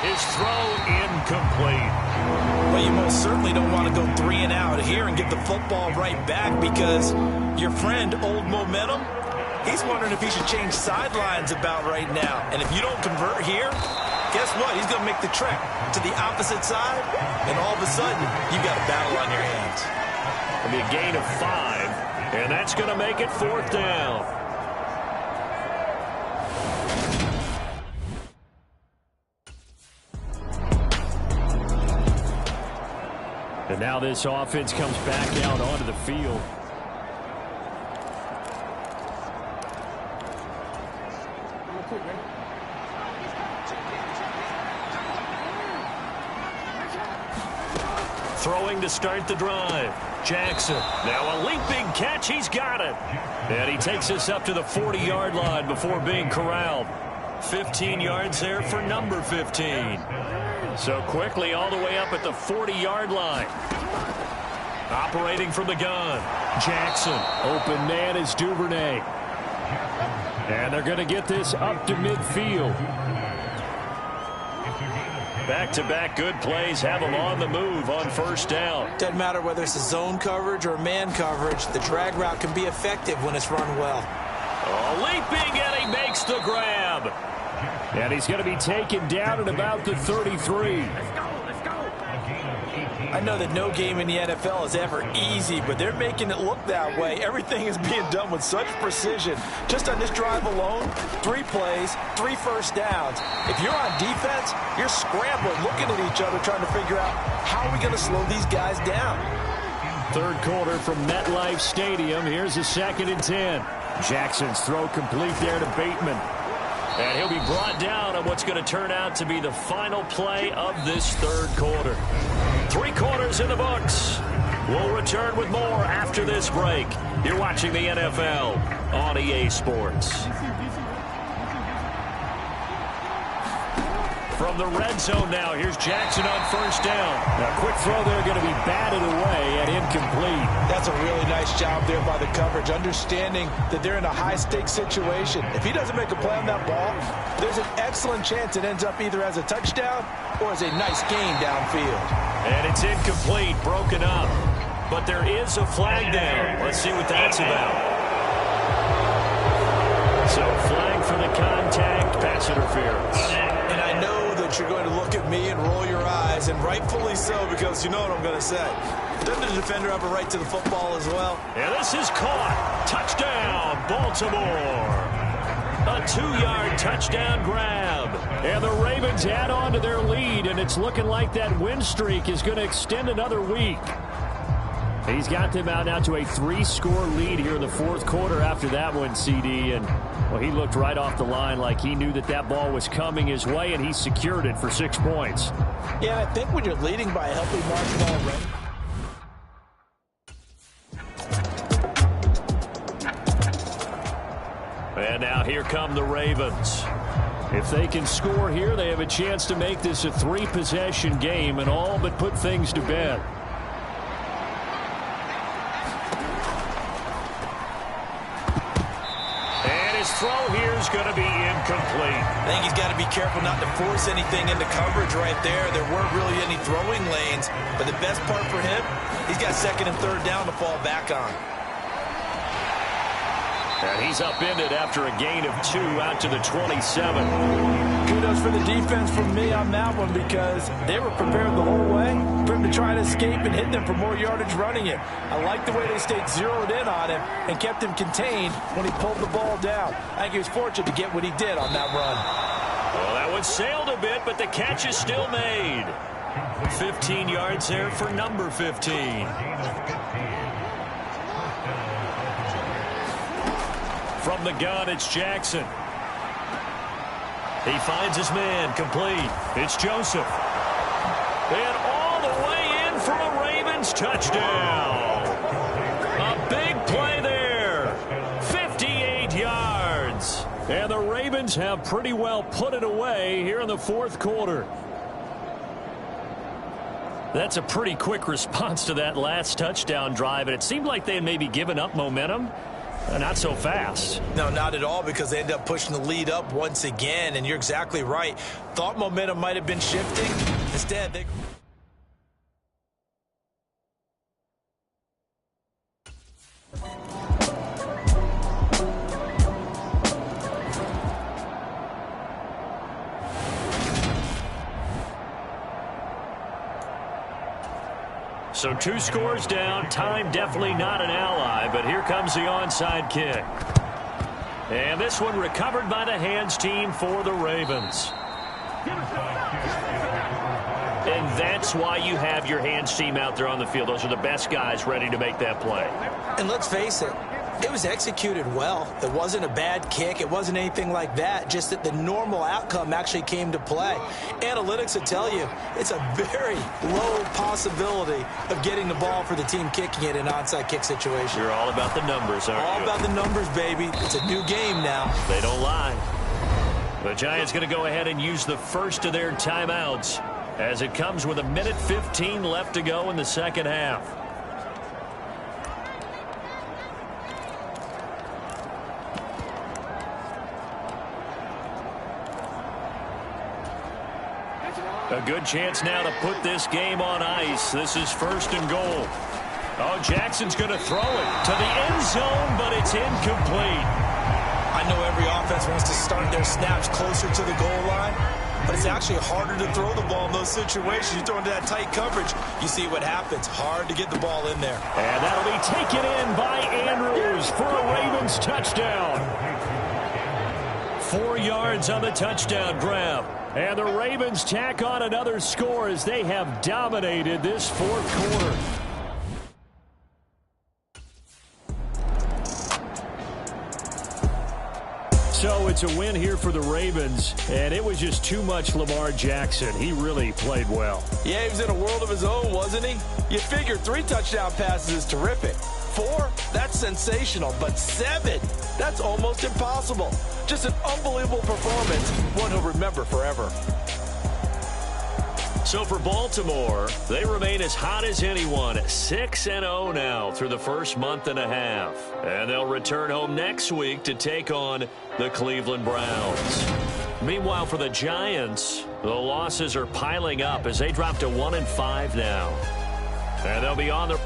His throw incomplete. Well, you most certainly don't want to go 3 and out here and get the football right back because your friend, Old Momentum, he's wondering if he should change sidelines about right now. And if you don't convert here, guess what? He's going to make the trek to the opposite side, and all of a sudden, you've got a battle on your hands. It'll be a gain of 5, and that's going to make it 4th down. And now this offense comes back out onto the field. Throwing to start the drive. Jackson. Now a leaping catch. He's got it. And he takes us up to the 40-yard line before being corralled. 15 yards there for number 15. So quickly all the way up at the 40-yard line. Operating from the gun. Jackson. Open man is Duvernay. And they're going to get this up to midfield. Back-to-back good plays have them on the move on 1st down. Doesn't matter whether it's a zone coverage or man coverage. The drag route can be effective when it's run well. Oh, leaping, and he makes the grab. And he's going to be taken down at about the 33. I know that no game in the NFL is ever easy, but they're making it look that way. Everything is being done with such precision. Just on this drive alone, 3 plays, 3 first downs. If you're on defense, you're scrambling, looking at each other, trying to figure out how are we going to slow these guys down. 3rd quarter from MetLife Stadium. Here's a 2nd and 10. Jackson's throw complete there to Bateman. And he'll be brought down on what's going to turn out to be the final play of this 3rd quarter. 3 quarters in the books. We'll return with more after this break. You're watching the NFL on EA Sports. From the red zone now, here's Jackson on 1st down. Now, quick throw there, going to be batted away and incomplete. That's a really nice job there by the coverage, understanding that they're in a high-stakes situation. If he doesn't make a play on that ball, there's an excellent chance it ends up either as a touchdown or as a nice gain downfield. And it's incomplete, broken up. But there is a flag down. Let's see what that's about. So, flag for the contact, pass interference. And I know that you're going to look at me and roll your eyes, and rightfully so, because you know what I'm going to say. Doesn't the defender have a right to the football as well? And this is caught. Touchdown, Baltimore. A 2-yard touchdown grab. And the Ravens add on to their lead, and it's looking like that win streak is going to extend another week. He's got them out now to a 3-score lead here in the 4th quarter after that one, CD. And, well, he looked right off the line like he knew that that ball was coming his way, and he secured it for 6 points. Yeah, I think when you're leading by a healthy margin already. And now here come the Ravens. If they can score here, they have a chance to make this a 3-possession game and all but put things to bed. Throw here is going to be incomplete. I think he's got to be careful not to force anything into coverage right there. There weren't really any throwing lanes, but the best part for him, he's got 2nd and 3rd down to fall back on. And he's upended after a gain of 2 out to the 27. Kudos for the defense from me on that one because they were prepared the whole way for him to try to escape and hit them for more yardage running it. I like the way they stayed zeroed in on him and kept him contained when he pulled the ball down. I think he was fortunate to get what he did on that run. Well, that one sailed a bit, but the catch is still made. 15 yards there for number 15. From the gun, it's Jackson. He finds his man, complete. It's Joseph. And all the way in for a Ravens touchdown. A big play there. 58 yards. And the Ravens have pretty well put it away here in the fourth quarter. That's a pretty quick response to that last touchdown drive, and it seemed like they had maybe given up momentum. Not so fast. No, not at all, because they ended up pushing the lead up once again, and you're exactly right. Thought momentum might have been shifting. Instead, they... So 2 scores down. Time definitely not an ally, but here comes the onside kick. And this one recovered by the hands team for the Ravens. And that's why you have your hands team out there on the field. Those are the best guys ready to make that play. And let's face it, it was executed well. It wasn't a bad kick. It wasn't anything like that. Just that the normal outcome actually came to play. Analytics will tell you it's a very low possibility of getting the ball for the team kicking it in an onside kick situation. You're all about the numbers, aren't you? All about the numbers, baby. It's a new game now. They don't lie. The Giants going to go ahead and use the first of their timeouts as it comes with 1:15 left to go in the second half. A good chance now to put this game on ice. This is 1st and goal. Oh, Jackson's going to throw it to the end zone, but it's incomplete. I know every offense wants to start their snaps closer to the goal line, but it's actually harder to throw the ball in those situations. You throw into that tight coverage, you see what happens. Hard to get the ball in there. And that'll be taken in by Andrews for a Ravens touchdown. 4 yards on the touchdown grab. And the Ravens tack on another score as they have dominated this fourth quarter. So it's a win here for the Ravens, and it was just too much Lamar Jackson. He really played well. Yeah, he was in a world of his own, wasn't he? You figure 3 touchdown passes is terrific. 4, that's sensational. But 7, that's almost impossible. Just an unbelievable performance, one he'll remember forever. So for Baltimore, they remain as hot as anyone, 6-0 now through the first month and a half. And they'll return home next week to take on the Cleveland Browns. Meanwhile, for the Giants, the losses are piling up as they drop to 1-5 now. And they'll be on the...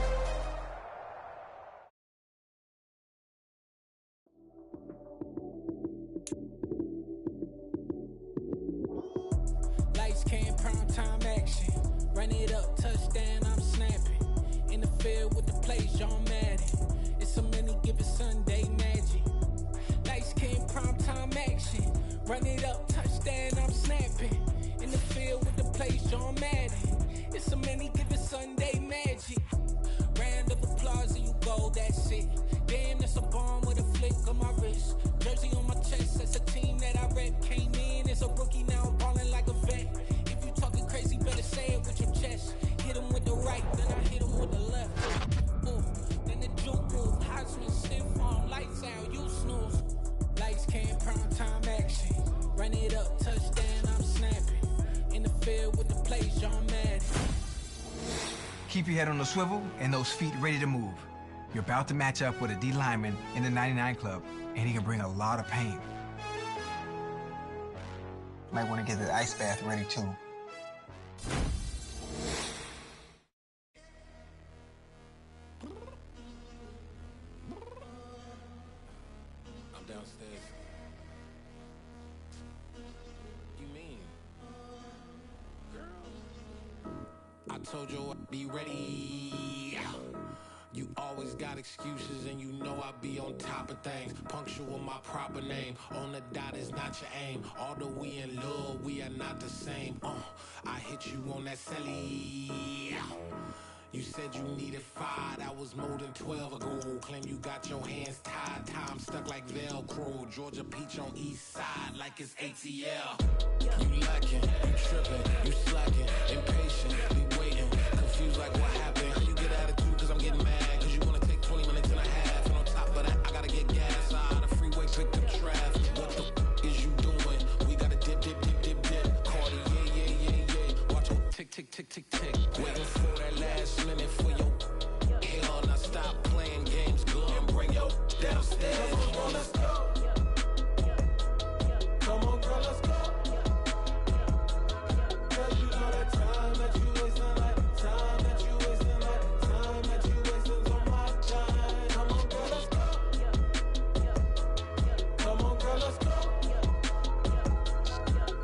Lights, cam, prime time action. Run it up, touchdown, I'm snapping. In the field with the plays, John Madden. It's so many, give it Sunday magic. Lights, cam, prime time action. Run it up, touchdown, I'm snapping. In the field with the plays, John Madden. It's so many, give it Sunday magic. Round of applause and you go, that's it. Damn, that's a bomb with a flick on my wrist. Jersey on my chest, that's a team that I rep. Came in as a rookie, now I'm balling like a vet. If you talking crazy, better say it with your chest. Hit him with the right, then I hit him with the left. Then the juke move, Heisman, stiff arm, lights out, you snooze. Lights, cam, prime time action. Run it up, touchdown, I'm snapping. In the field with the plays, John Madden. Keep your head on the swivel and those feet ready to move. You're about to match up with a D lineman in the 99 Club, and he can bring a lot of pain. Might want to get the ice bath ready, too. I'm downstairs. You mean? Girl. I told you I'd be ready. You always got excuses and you know I be on top of things. Punctual my proper name. On the dot is not your aim. Although we in love, we are not the same. I hit you on that celly. You said you needed 5, that was more than 12 ago. Claim you got your hands tied, time stuck like Velcro. Georgia peach on east side like it's ATL. You lacking, you tripping, you slacking, impatient, be waiting, confused like what happened. How you get attitude cause I'm getting mad, cause you wanna take 20 minutes and a half. And on top of that, I gotta get gas out of the freeway, pick up traffic. What the is you doing? We gotta dip, Cardi, yeah. Watch your tick, waiting for that last minute for your hell. Now stop playing games, go and bring your downstairs. Come on, let's go. Come on, girl, let's go. Cause you know that time that you wasting, like time that you wasting, like time that you wasting's on my time. Come on, girl, let's go. Come on, girl, let's go.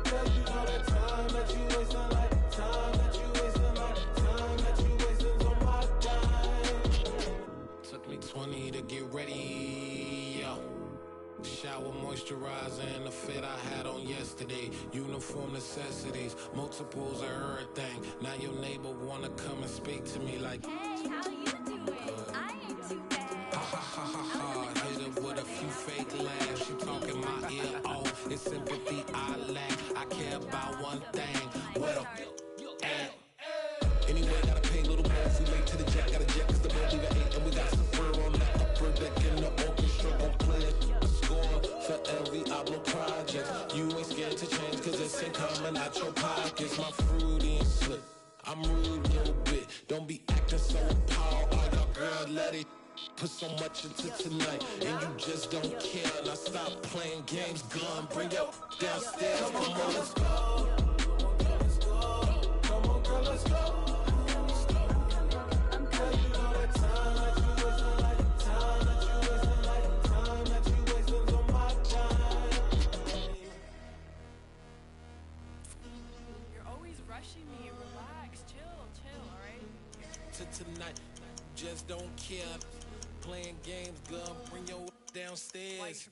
Cause you know that time that you wasting, like time that you wasting, like time that you wasting's on my time. Took me 20 to get ready, yo. Shower, moisturizer, and the fit I had on yesterday. Uniform necessities, multiples of everything. Now your neighbor wanna come and speak to me like, hey, how you doing? I ain't too bad. Ha ha ha ha ha. Hit her with a few fake laughs. She talking my ear off. It's sympathy I lack. I care about one thing. What up? Anyway, gotta pay a little more if we late to the jet. Gotta jet cause the boat leave at 8. And we got some fur on the upper deck in the orchestra. Gon' play a score for every Oblo project. You ain't scared to change cause it's ain't coming out your pockets. My fruity and slip. I'm rude a little bit. Don't be acting so appalled. Oh, y'all girl, let it put so much into tonight. And you just don't care. Now stop playing games, gun. Bring your downstairs. Come on, let's go. Come on, girl, let's go. Tonight, just don't care. Playing games, girl, bring your downstairs.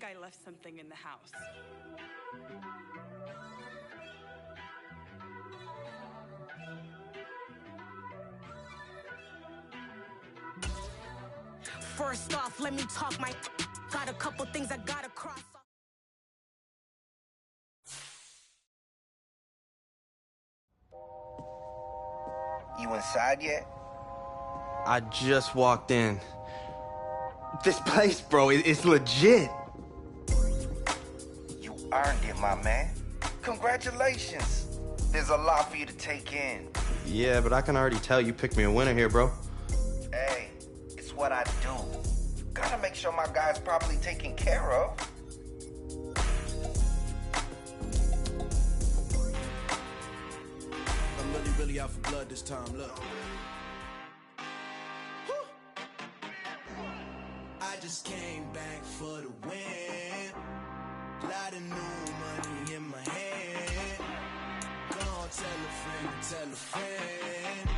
I left something in the house. First off, let me talk my got a couple things I gotta cross off. You inside yet? I just walked in. This place, bro, it's legit. You earned it, my man. Congratulations. There's a lot for you to take in. Yeah, but I can already tell you picked me a winner here, bro. Hey, it's what I do. Gotta make sure my guy's properly taken care of. I'm really out for blood this time, look. I just came back for the win. Lot of new money in my hand. Gonna tell a friend.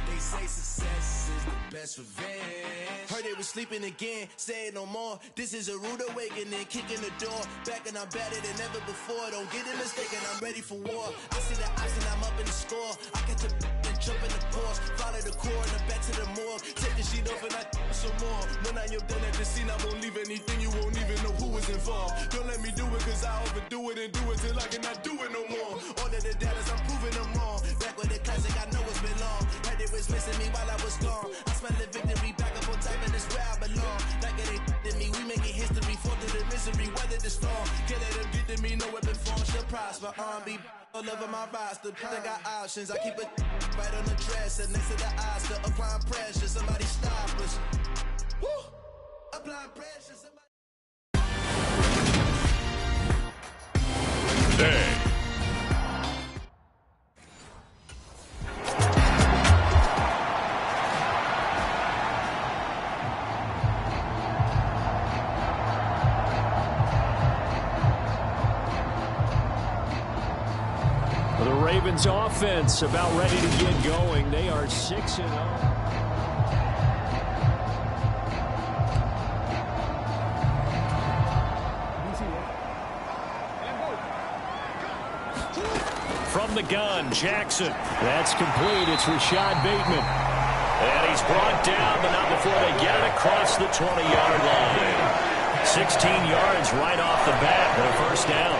They say success is the best revenge. Heard they was sleeping again, say it no more. This is a rude awakening, kicking the door. Back and I'm better than ever before. Don't get it mistaken, I'm ready for war. I see the option, I'm up in the score. I get to and jump in the Porsche. Follow the core and I'm back to the morgue. Take the sheet off and I some more. When I am done at the scene, I won't leave anything. You won't even know who was involved. Don't let me do it cause I overdo it and do it till I cannot do it no more. All of the doubters, I'm proving them wrong. Back with the classic, I know it's been long. Heard they was missing me while I was gone. I smell the victory, back up on time and it's where I belong. Like it ain't to me, we making history. Fall through the misery, weather the storm. Can't let them get to me, no weapon form shall prosper. R&B all over my roster. I got options, I keep it right on the dresser. Next to the Oscar, applying pressure. Somebody stop us. Woo! Applying pressure, somebody. Day. The Ravens offense about ready to get going. They are 6-0. From the gun, Jackson. That's complete. It's Rashad Bateman. And he's brought down, but not before they get it across the 20-yard line. 16 yards right off the bat for a first down.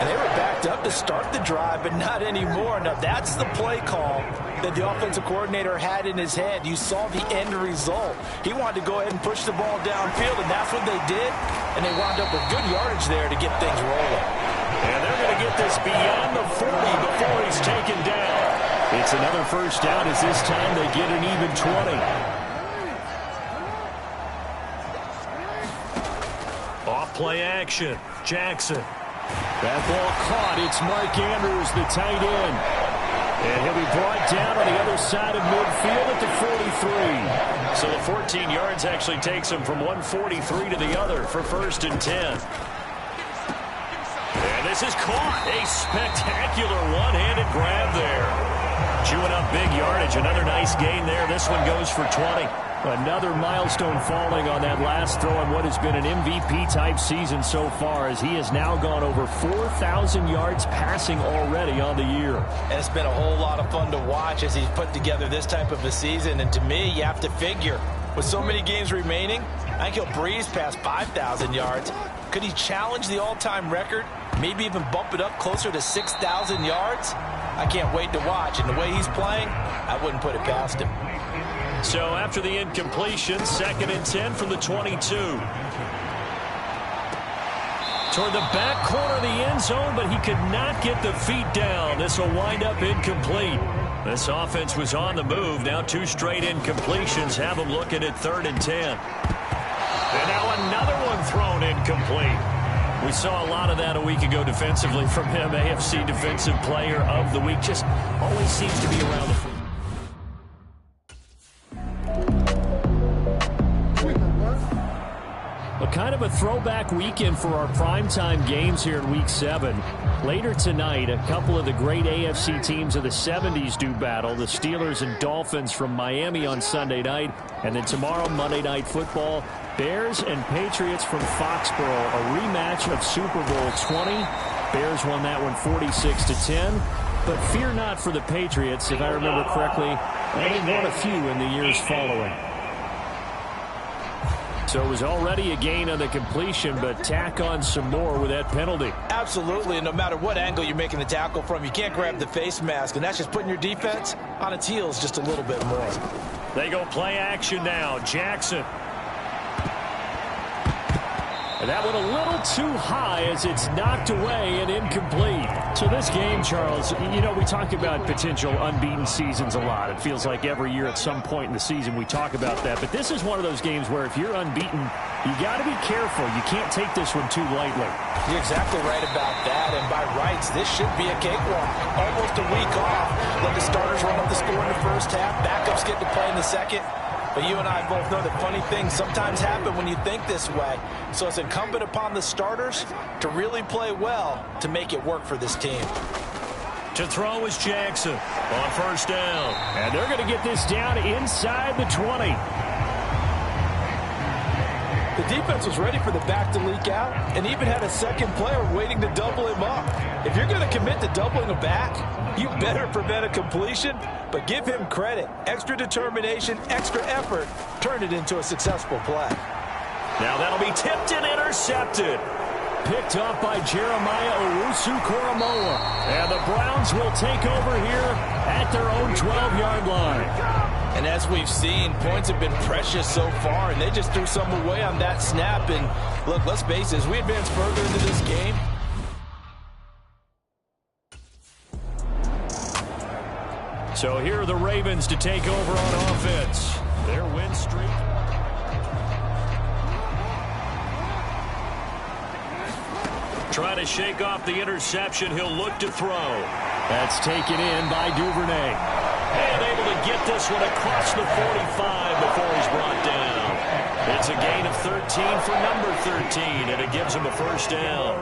And they were backed up to start the drive, but not anymore. Now, that's the play call that the offensive coordinator had in his head. You saw the end result. He wanted to go ahead and push the ball downfield, and that's what they did. And they wound up with good yardage there to get things rolling. And they're going to get this beyond the 40 before he's taken down. It's another first down as this time they get an even 20. Off play action. Jackson. That ball caught. It's Mark Andrews, the tight end. And he'll be brought down on the other side of midfield at the 43. So the 14 yards actually takes him from 143 to the other for 1st and 10. And this is caught. A spectacular one-handed grab there. Chewing up big yardage. Another nice gain there. This one goes for 20. Another milestone falling on that last throw in what has been an MVP-type season so far, as he has now gone over 4,000 yards passing already on the year. And it's been a whole lot of fun to watch as he's put together this type of a season. And to me, you have to figure, with so many games remaining, I think he'll breeze past 5,000 yards. Could he challenge the all-time record? Maybe even bump it up closer to 6,000 yards? I can't wait to watch. And the way he's playing, I wouldn't put it past him. So after the incompletion, 2nd and 10 from the 22. Toward the back corner of the end zone, but he could not get the feet down. This will wind up incomplete. This offense was on the move. Now 2 straight incompletions have them looking at 3rd and 10. And now another one thrown incomplete. We saw a lot of that a week ago defensively from him. AFC Defensive Player of the Week. Just always seems to be around the foot. Kind of a throwback weekend for our primetime games here in Week 7. Later tonight, a couple of the great AFC teams of the 70s do battle. The Steelers and Dolphins from Miami on Sunday night. And then tomorrow, Monday Night Football, Bears and Patriots from Foxborough. A rematch of Super Bowl 20. Bears won that one 46-10. But fear not for the Patriots. If I remember correctly, they won a few in the years following. So it was already a gain on the completion, but tack on some more with that penalty. Absolutely, and no matter what angle you're making the tackle from, you can't grab the face mask, and that's just putting your defense on its heels just a little bit more. They go play action now. Jackson. And that one a little too high as it's knocked away and incomplete. So this game, Charles, you know, we talk about potential unbeaten seasons a lot. It feels like every year at some point in the season we talk about that. But this is one of those games where if you're unbeaten, you got to be careful. You can't take this one too lightly. You're exactly right about that. And by rights, this should be a cakewalk. Almost a week off. Let the starters run up the score in the first half. Backups get to play in the second. But you and I both know that funny things sometimes happen when you think this way. So it's incumbent upon the starters to really play well to make it work for this team. To throw is Jackson on first down. And they're going to get this down inside the 20. The defense was ready for the back to leak out and even had a second player waiting to double him up. If you're going to commit to doubling a back, you better prevent a completion, but give him credit. Extra determination, extra effort, turned it into a successful play. Now that'll be tipped and intercepted. Picked up by Jeremiah Owusu-Koramoah. And the Browns will take over here at their own 12-yard line. And as we've seen, points have been precious so far, and they just threw some away on that snap. And look, let's face it, as we advance further into this game, so here are the Ravens to take over on offense. Their win streak. Trying to shake off the interception. He'll look to throw. That's taken in by Duvernay. And able to get this one across the 45 before he's brought down. It's a gain of 13 for number 13, and it gives him a first down.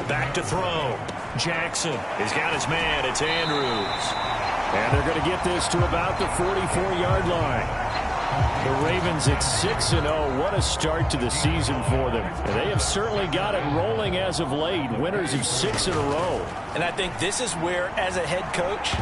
Back to throw. Jackson has got his man. It's Andrews. And they're going to get this to about the 44-yard line. The Ravens at 6-0. What a start to the season for them. And they have certainly got it rolling as of late. Winners of 6 in a row. And I think this is where, as a head coach,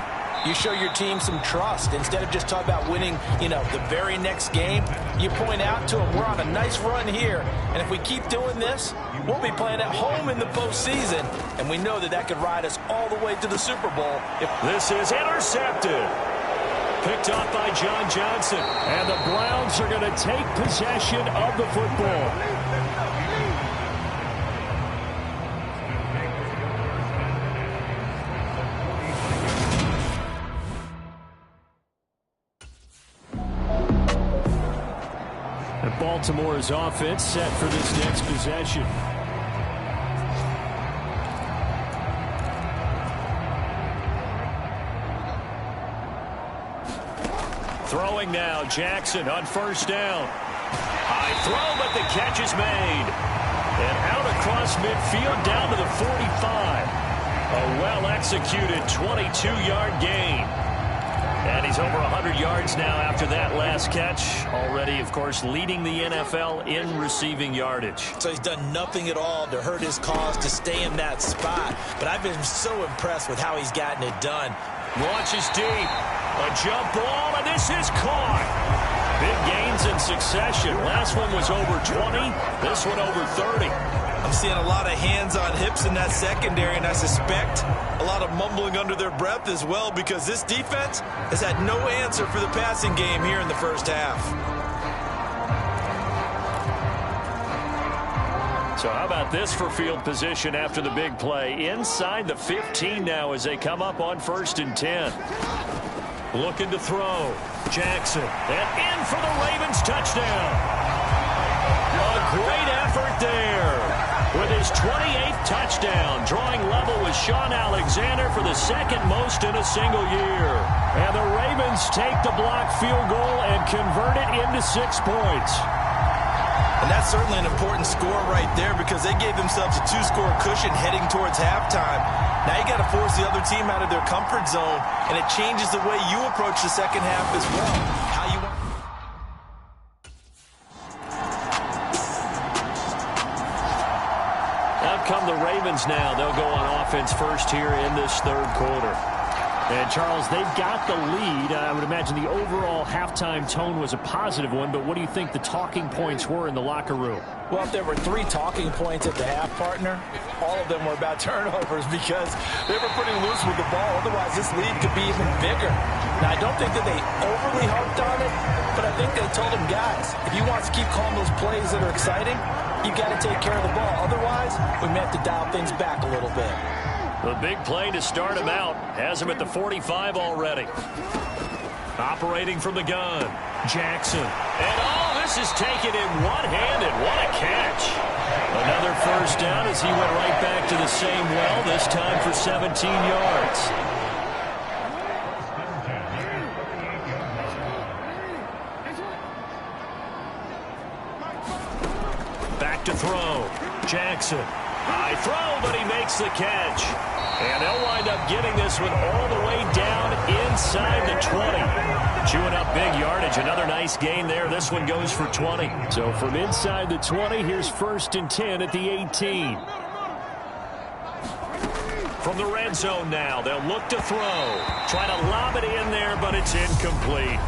you show your team some trust. Instead of just talking about winning, the very next game, you point out to them, we're on a nice run here. And if we keep doing this, we'll be playing at home in the postseason. And we know that could ride us all the way to the Super Bowl. This is intercepted. Picked off by John Johnson. And the Browns are going to take possession of the football. And Baltimore's offense set for this next possession. Throwing now, Jackson on first down. High throw, but the catch is made. And out across midfield down to the 45. A well-executed 22-yard gain. And he's over 100 yards now after that last catch. Already, of course, leading the NFL in receiving yardage. So he's done nothing at all to hurt his cause to stay in that spot. But I've been so impressed with how he's gotten it done. Launches deep. A jump ball, and this is caught. Big gains in succession. Last one was over 20. This one over 30. I'm seeing a lot of hands on hips in that secondary, and I suspect a lot of mumbling under their breath as well, because this defense has had no answer for the passing game here in the first half. So how about this for field position after the big play? Inside the 15 now as they come up on 1st and 10. Looking to throw. Jackson. And in for the Ravens touchdown. A great effort there. With his 28th touchdown, drawing level with Sean Alexander for the second most in a single year. And the Ravens take the blocked field goal and convert it into 6 points. And that's certainly an important score right there, because they gave themselves a 2-score cushion heading towards halftime. Now you got to force the other team out of their comfort zone, and it changes the way you approach the second half as well. How you want. Out come the Ravens now. They'll go on offense first here in this 3rd quarter. And, Charles, they've got the lead. I would imagine the overall halftime tone was a positive one, but what do you think the talking points were in the locker room? Well, if there were 3 talking points at the half, partner, all of them were about turnovers, because they were pretty loose with the ball. Otherwise, this lead could be even bigger. Now, I don't think that they overly harped on it, but I think they told them, guys, if you want to keep calling those plays that are exciting, you've got to take care of the ball. Otherwise, we may have to dial things back a little bit. The big play to start him out. Has him at the 45 already. Operating from the gun. Jackson. And this is taken in one-handed. What a catch. Another first down as he went right back to the same well, this time for 17 yards. Back to throw. Jackson. High throw, but he makes the catch. And they'll wind up getting this one all the way down inside the 20. Chewing up big yardage. Another nice gain there. This one goes for 20. So from inside the 20, here's 1st and 10 at the 18. From the red zone now, they'll look to throw. Try to lob it in there, but it's incomplete.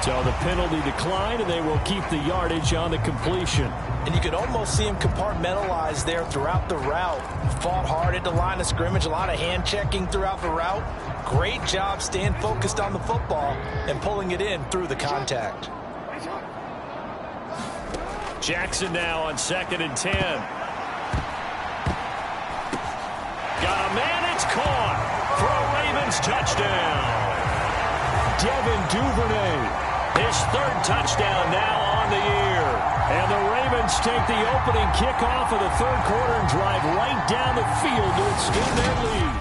So the penalty declined, and they will keep the yardage on the completion. And you could almost see him compartmentalize there throughout the route. Fought hard at the line of scrimmage, a lot of hand checking throughout the route. Great job staying focused on the football and pulling it in through the contact. Jackson now on 2nd and 10. Got a man, it's caught for a Ravens touchdown. Devin Duvernay. His 3rd touchdown now on the year. And the Ravens take the opening kickoff of the 3rd quarter and drive right down the field to extend their lead.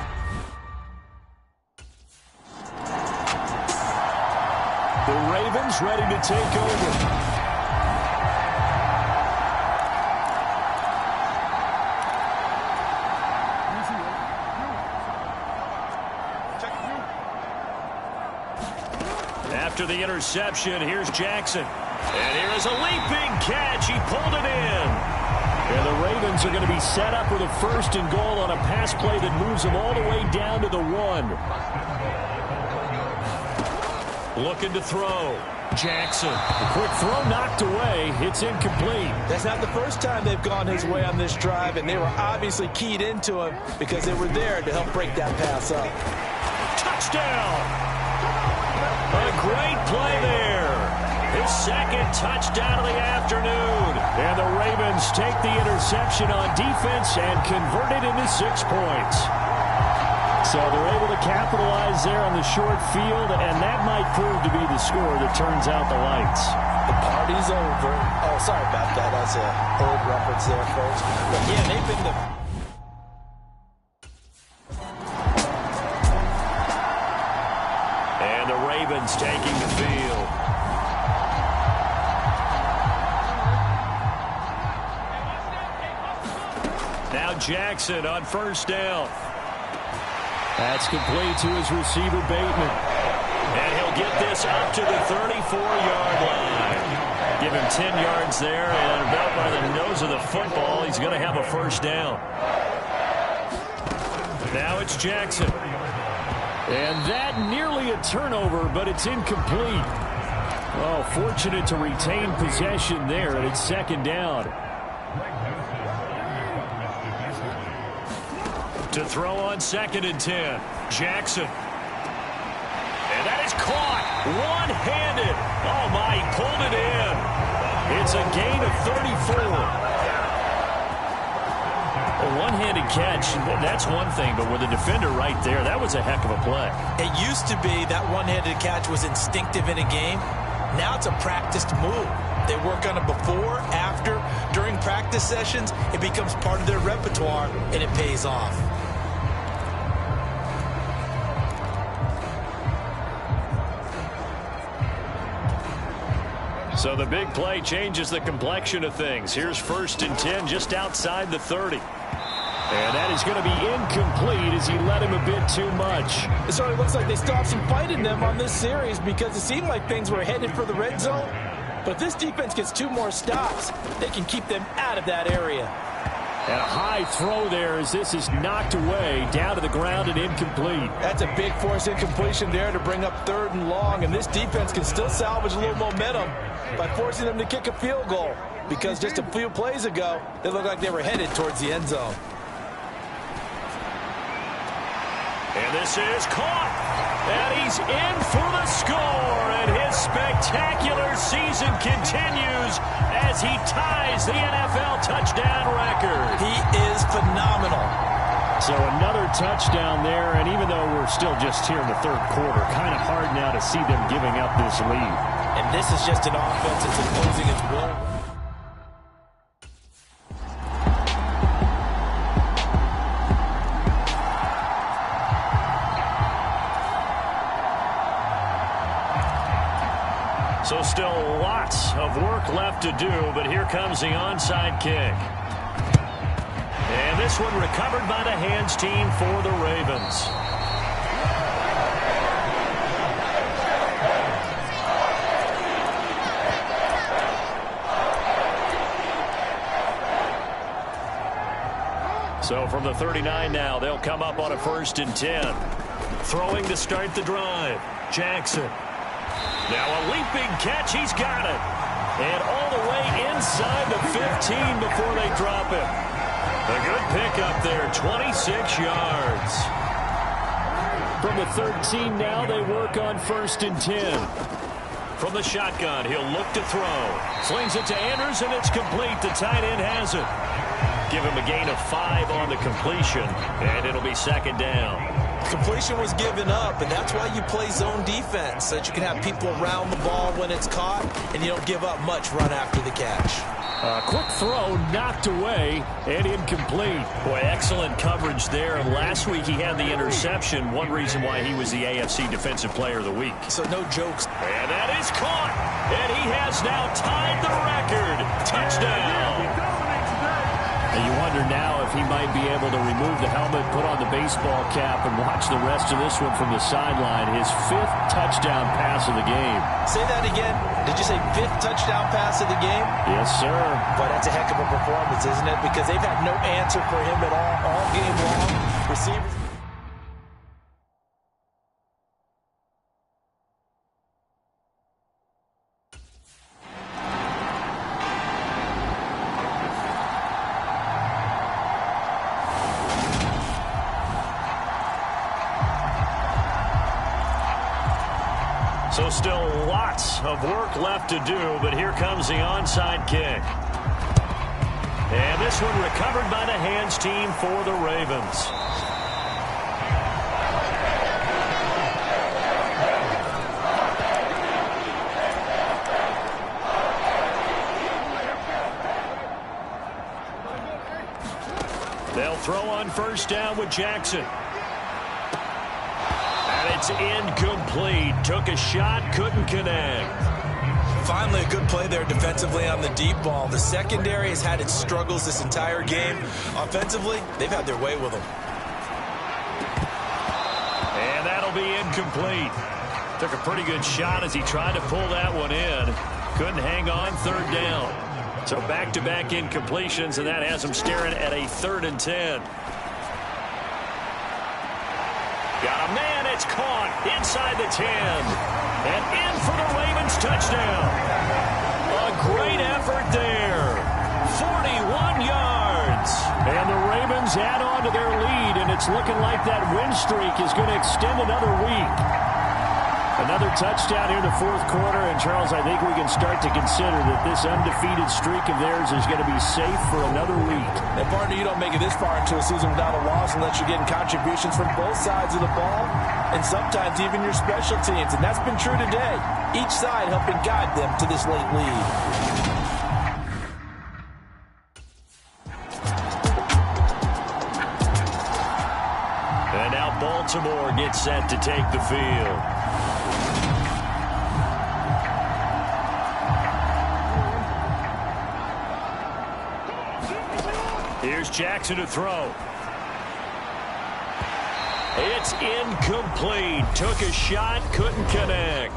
The Ravens ready to take over. After the interception, here's Jackson. And here is a leaping catch. He pulled it in. And the Ravens are going to be set up with a 1st and goal on a pass play that moves them all the way down to the 1. Looking to throw. Jackson. A quick throw knocked away. It's incomplete. That's not the first time they've gone his way on this drive, and they were obviously keyed into him because they were there to help break that pass up. Touchdown! A great play there. His 2nd touchdown of the afternoon. And the Ravens take the interception on defense and convert it into 6 points. So they're able to capitalize there on the short field, and that might prove to be the score that turns out the lights. The party's over. Oh, sorry about that. That's an old reference there, folks. But yeah, they've been the... And the Ravens taking the field. Now Jackson on 1st down. That's complete to his receiver, Bateman. And he'll get this up to the 34-yard line. Give him 10 yards there, and about by the nose of the football, he's going to have a 1st down. Now it's Jackson. And that nearly a turnover, but it's incomplete. Oh, fortunate to retain possession there, and it's 2nd down. To throw on 2nd and 10. Jackson. And that is caught. One-handed. Oh, my, he pulled it in. It's a gain of 34. A one-handed catch, that's one thing, but with the defender right there, that was a heck of a play. It used to be that one-handed catch was instinctive in a game. Now it's a practiced move. They work on it before, after, during practice sessions. It becomes part of their repertoire, and it pays off. So the big play changes the complexion of things. Here's 1st and 10 just outside the 30. And that is going to be incomplete as he led him a bit too much. It certainly looks like they still have some fight in them on this series because it seemed like things were headed for the red zone. But if this defense gets 2 more stops, they can keep them out of that area. And a high throw there as this is knocked away down to the ground and incomplete. That's a big force incompletion there to bring up 3rd and long, and this defense can still salvage a little momentum by forcing them to kick a field goal because just a few plays ago, they looked like they were headed towards the end zone. And this is caught. And he's in for the score. And his spectacular season continues as he ties the NFL touchdown record. He is phenomenal. So another touchdown there. And even though we're still just here in the 3rd quarter, kind of hard now to see them giving up this lead. And this is just an offense that's imposing its will. So still lots of work left to do, but here comes the onside kick. And this one recovered by the hands team for the Ravens. So from the 39 now, they'll come up on a 1st and 10. Throwing to start the drive. Jackson. Now a leaping catch. He's got it. And all the way inside the 15 before they drop him. A good pickup there, 26 yards. From the 13 now, they work on 1st and 10. From the shotgun, he'll look to throw. Slings it to Andrews, and it's complete. The tight end has it. Give him a gain of 5 on the completion, and it'll be 2nd down. Completion was given up, and that's why you play zone defense, so that you can have people around the ball when it's caught, and you don't give up much run after the catch. Quick throw knocked away and incomplete. Boy, excellent coverage there. Last week he had the interception. One reason why he was the AFC Defensive Player of the Week. So no jokes. And that is caught. And he has now tied the record. Touchdown. And you wonder now if he might be able to remove the helmet, put on the baseball cap, and watch the rest of this one from the sideline. His 5th touchdown pass of the game. Say that again. Did you say 5th touchdown pass of the game? Yes, sir. But that's a heck of a performance, isn't it? Because they've had no answer for him at all game long. Receivers. So still lots of work left to do, but here comes the onside kick. And this one recovered by the hands team for the Ravens. They'll throw on first down with Jackson. And it's incomplete. Took a shot, couldn't connect. Finally, a good play there defensively on the deep ball. The secondary has had its struggles this entire game. Offensively, they've had their way with them. And that'll be incomplete. Took a pretty good shot as he tried to pull that one in. Couldn't hang on, third down. So back-to-back incompletions, and that has him staring at a 3rd and 10. Got a man, it's caught inside the 10. And in for the Ravens touchdown. A great effort there. 41 yards. And the Ravens add on to their lead, and it's looking like that win streak is going to extend another week. Another touchdown here in the 4th quarter, and Charles, I think we can start to consider that this undefeated streak of theirs is going to be safe for another week. And partner, you don't make it this far into a season without a loss unless you're getting contributions from both sides of the ball, and sometimes even your special teams, and that's been true today. Each side helping guide them to this late lead. And now Baltimore gets set to take the field. Here's Jackson to throw. It's incomplete. Took a shot, couldn't connect.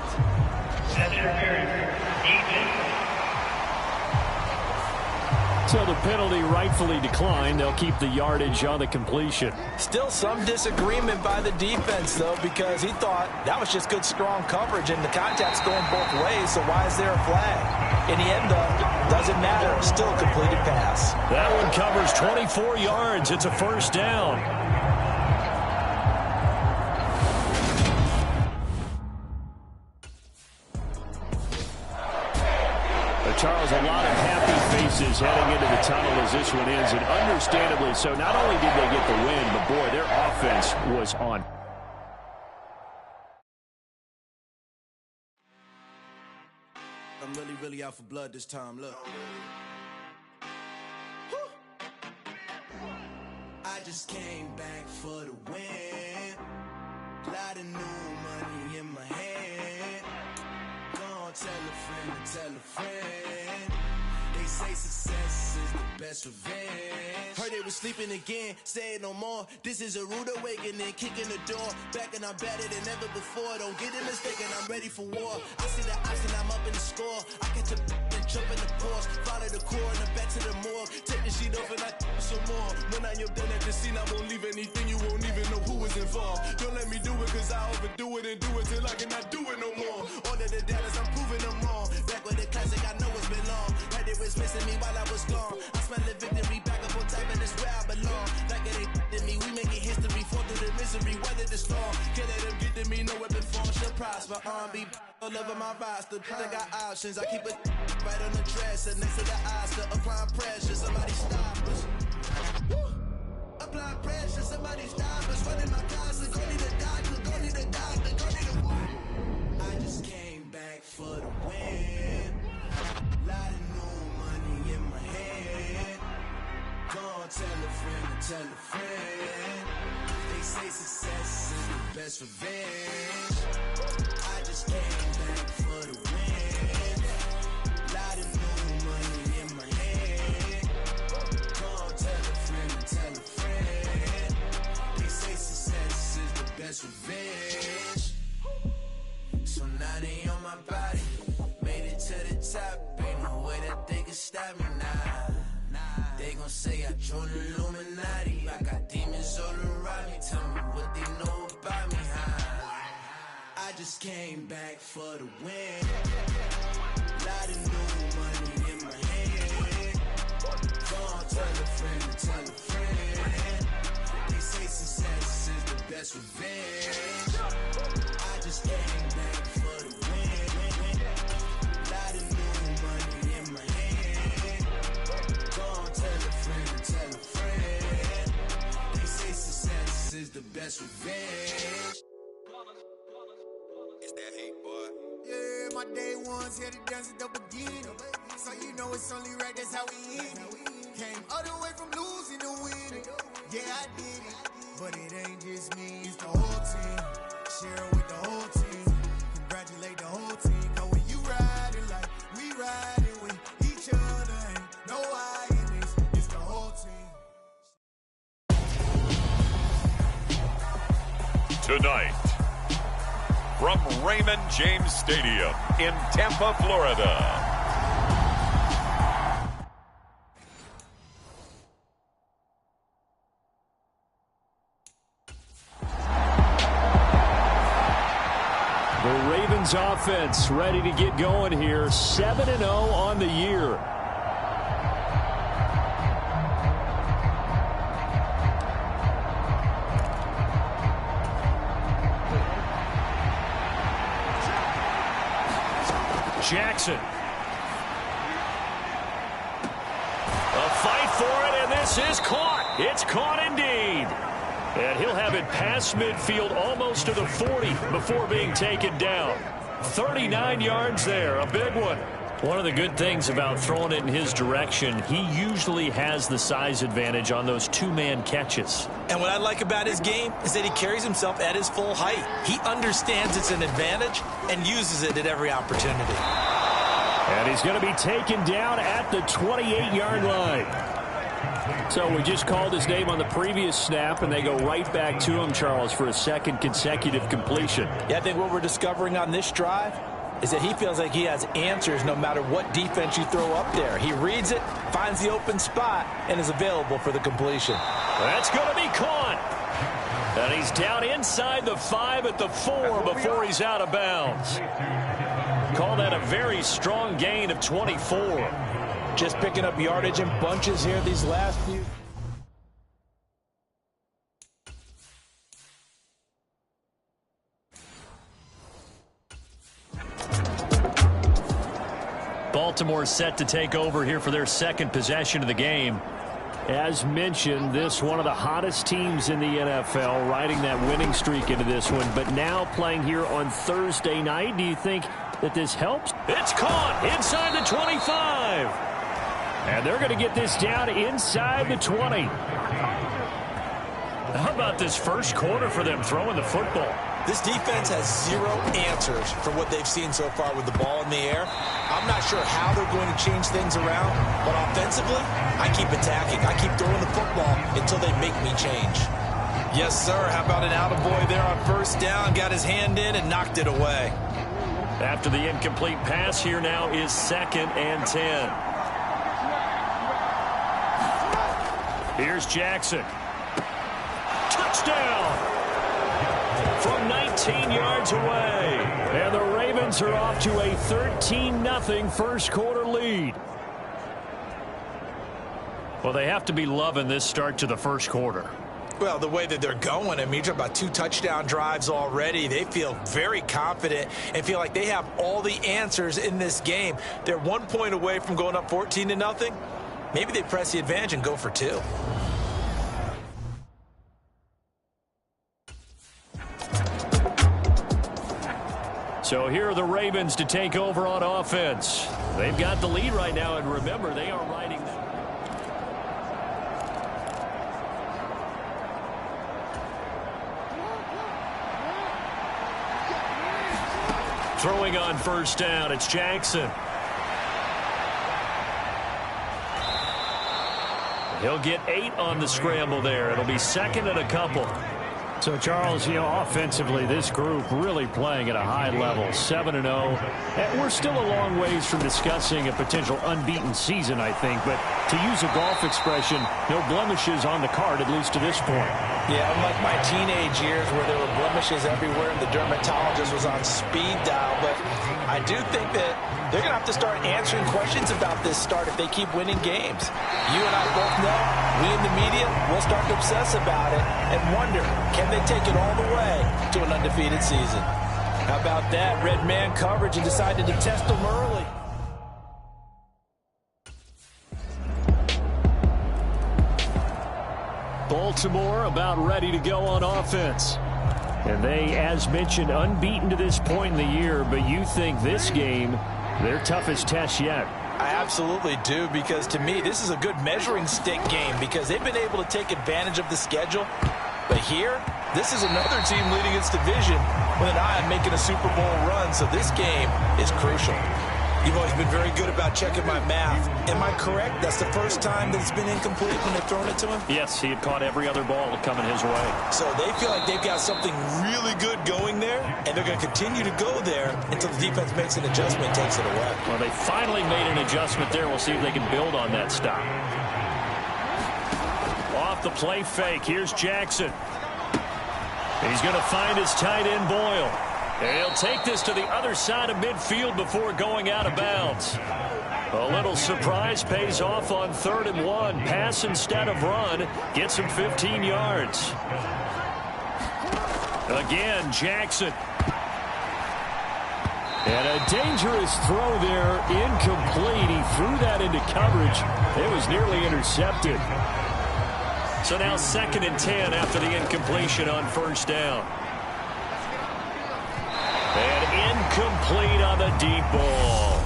So the penalty rightfully declined. They'll keep the yardage on the completion. Still some disagreement by the defense, though, because he thought that was just good, strong coverage, and the contact's going both ways, so why is there a flag? In the end, though, doesn't matter. Still a completed pass. That one covers 24 yards. It's a first down. Charles, a lot of happy faces heading into the tunnel as this one ends, and understandably so. Not only did they get the win, but boy, their offense was on. I'm really out for blood this time, look. I just came back for the win. Lot of new money in my hand. Gonna tell a friend to tell a friend. They say success is the best revenge. Heard they was sleeping again, say it no more. This is a rude awakening, kicking the door. Back and I'm better than ever before. Don't get it mistaken, I'm ready for war. I see the option, I'm up in the score. I catch a and jump in the Porsche. Follow the core and the back to the morgue. Take the sheet off and I some more. When I am done at the scene, I won't leave anything. You won't even know who was involved. Don't let me do it, cause I overdo it and do it till I cannot do it no more. All of the doubters, I'm proving them wrong. Back with the classic, I know it's been long. Heard it was missing me while I was gone. I smell the victory back up on top, and it's where I belong. Like it ain't to me, we making history. Fall through the misery, weather the storm. Can't let them get to me, no weapon form should prosper. Be all over my roster. I got options, I keep it right on the dresser next to the Oscar. Applying pressure, somebody stop us. apply pressure. Somebody stop us, running my closet. Go need a doctor, go need a doctor, go need a what? I just came back for the win. Lot of new money in my head. Go on, tell a friend and tell a friend. They say success is the best revenge. I just came back for the win. Lot of new money in my head. Go on, tell a friend and tell a friend. They say success is the best revenge. So now they on my body. Made it to the top. Ain't no way that they can stop me now. They gon' say I joined the Illuminati. I got demons all around me. Tell me what they know about me, huh? I just came back for the win. Lot of new money in my head. Go on, tell a friend and tell a friend. They say success is the best revenge. I just came back for the win. Lot of new money in my head. Go on, tell a friend and tell a friend. They say success is the best revenge. It's that hate, boy. Yeah, my day ones here to dance at the beginning. So you know it's only right, that's how we end it. Came all the way from losing to winning. Yeah, I did it. But it ain't just me, it's the whole team. Share it with the whole team. Congratulate the whole team. Cause when you riding like we riding with each other, ain't no I in this. It's the whole team. Tonight, from Raymond James Stadium in Tampa, Florida. The Ravens offense ready to get going here. 7-0 on the year. Jackson. A fight for it, and this is caught. It's caught indeed. And he'll have it past midfield almost to the 40 before being taken down. 39 yards there, a big one. One of the good things about throwing it in his direction, he usually has the size advantage on those two-man catches. And what I like about his game is that he carries himself at his full height. He understands it's an advantage and uses it at every opportunity. And he's going to be taken down at the 28-yard line. So we just called his name on the previous snap, and they go right back to him, Charles, for a second consecutive completion. Yeah, I think what we're discovering on this drive is that he feels like he has answers no matter what defense you throw up there. He reads it, finds the open spot, and is available for the completion. That's going to be caught. And he's down inside the 5 at the 4 before he's out of bounds. Call that a very strong gain of 24. Just picking up yardage in bunches here these last few. Baltimore set to take over here for their second possession of the game. As mentioned, this one of the hottest teams in the NFL, riding that winning streak into this one, but now playing here on Thursday night. Do you think that this helps? It's caught inside the 25. And they're going to get this down inside the 20. How about this first quarter for them throwing the football? This defense has zero answers for what they've seen so far with the ball in the air. I'm not sure how they're going to change things around, but offensively, I keep attacking. I keep throwing the football until they make me change. Yes, sir. How about an attaboy there on first down? Got his hand in and knocked it away. After the incomplete pass, here now is 2nd and 10. Here's Jackson. Touchdown! From 19 yards away. And the Ravens are off to a 13-0 first quarter lead. Well, they have to be loving this start to the first quarter. Well, the way that they're going, I mean, you're talking about 2 touchdown drives already. They feel very confident and feel like they have all the answers in this game. They're 1 point away from going up 14-0. Maybe they press the advantage and go for 2. So here are the Ravens to take over on offense. They've got the lead right now, and remember, they are riding. Throwing on first down, it's Jackson. He'll get 8 on the scramble there. It'll be second and a couple. So, Charles, offensively, this group really playing at a high level, 7-0. And we're still a long ways from discussing a potential unbeaten season, I think. But to use a golf expression, no blemishes on the card, at least to this point. Yeah, unlike my teenage years where there were blemishes everywhere and the dermatologist was on speed dial. But I do think that they're going to have to start answering questions about this start if they keep winning games. You and I both know, we in the media, will start to obsess about it and wonder, can they take it all the way to an undefeated season? How about that? Red man coverage and decided to test them early. Baltimore about ready to go on offense. And they, as mentioned, unbeaten to this point in the year, but you think this game, their toughest test yet. I absolutely do, because to me, this is a good measuring stick game because they've been able to take advantage of the schedule. But here, this is another team leading its division with an eye on making a Super Bowl run, so this game is crucial. You've always been very good about checking my math. Am I correct? That's the first time that it's been incomplete when they've thrown it to him? Yes, he had caught every other ball coming his way. So they feel like they've got something really good going there, and they're going to continue to go there until the defense makes an adjustment and takes it away. Well, they finally made an adjustment there. We'll see if they can build on that stop. Off the play fake, here's Jackson. He's going to find his tight end Boyle. And he'll take this to the other side of midfield before going out of bounds. A little surprise pays off on 3rd and 1. Pass instead of run. Gets him 15 yards. Again, Jackson. And a dangerous throw there. Incomplete. He threw that into coverage. It was nearly intercepted. So now 2nd and 10 after the incompletion on first down. And incomplete on the deep ball.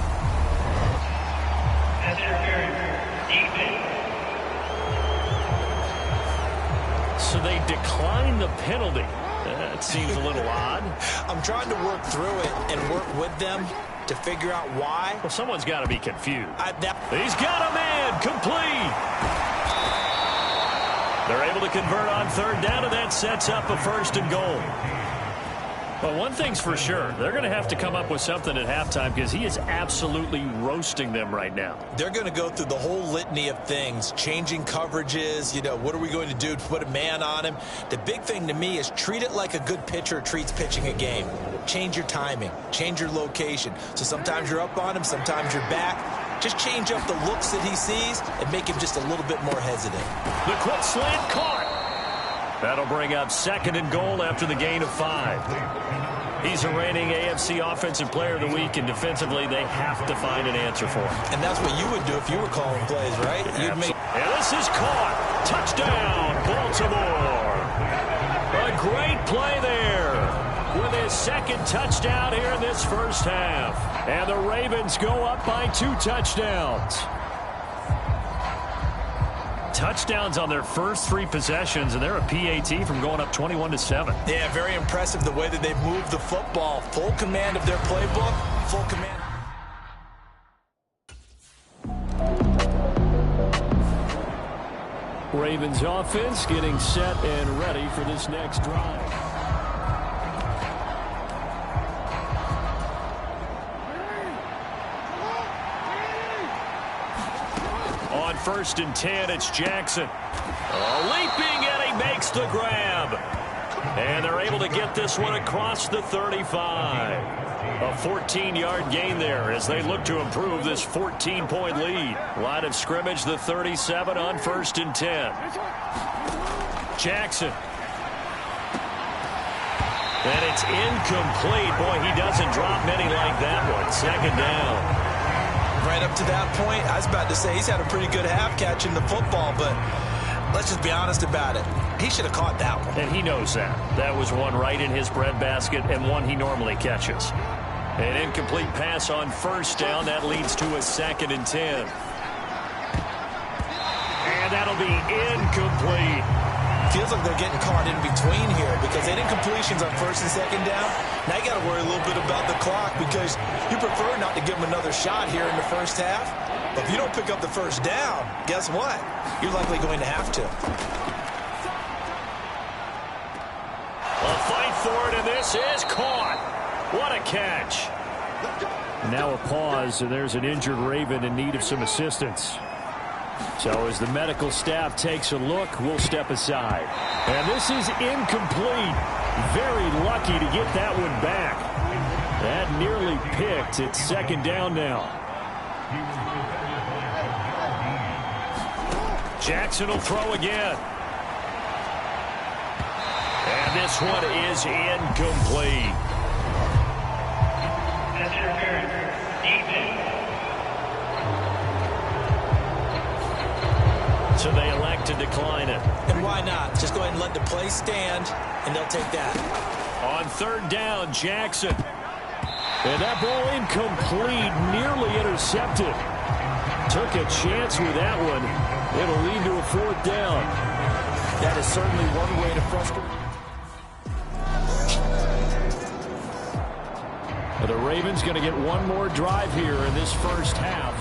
So they decline the penalty. That seems a little odd. I'm trying to work through it and work with them to figure out why. Well, someone's got to be confused. He's got a man. Complete. They're able to convert on 3rd down, and that sets up a 1st and goal. Well, one thing's for sure. They're going to have to come up with something at halftime because he is absolutely roasting them right now. They're going to go through the whole litany of things, changing coverages, what are we going to do to put a man on him? The big thing to me is treat it like a good pitcher treats pitching a game. Change your timing, change your location. So sometimes you're up on him, sometimes you're back. Just change up the looks that he sees and make him just a little bit more hesitant. The quick slant caught. That'll bring up 2nd and goal after the gain of 5. He's a reigning AFC Offensive Player of the Week, and defensively they have to find an answer for him. And that's what you would do if you were calling plays, right? You'd make. And this is caught. Touchdown, Baltimore. A great play there with his 2nd touchdown here in this first half. And the Ravens go up by 2 touchdowns. Touchdowns on their first 3 possessions, and they're a PAT from going up 21-7. Yeah, very impressive the way that they've moved the football. Full command of their playbook, full command. Ravens offense getting set and ready for this next drive. On 1st and 10, it's Jackson. Leaping, and he makes the grab. And they're able to get this one across the 35. A 14-yard gain there as they look to improve this 14-point lead. Line of scrimmage, the 37 on 1st and 10. Jackson. And it's incomplete. Boy, he doesn't drop many like that one. 2nd down. Right up to that point, I was about to say he's had a pretty good half catching the football, but let's just be honest about it. He should have caught that one. And he knows that. That was one right in his breadbasket and one he normally catches. An incomplete pass on first down. That leads to a 2nd and 10. And that'll be incomplete. Feels like they're getting caught in between here because they didn't completions on 1st and 2nd down. Now you got to worry a little bit about the clock because you prefer not to give them another shot here in the first half. But if you don't pick up the first down, guess what? You're likely going to have to. A fight for it, and this is caught. What a catch. Now a pause, and there's an injured Raven in need of some assistance. So as the medical staff takes a look, we'll step aside. And this is incomplete. Very lucky to get that one back. That nearly picked. It's 2nd down now. Jackson will throw again. And this one is incomplete. So they elect to decline it. And why not? Just go ahead and let the play stand, and they'll take that. On 3rd down, Jackson. And that ball incomplete, nearly intercepted. Took a chance with that one. It'll lead to a 4th down. That is certainly one way to frustrate. The Ravens going to get one more drive here in this first half.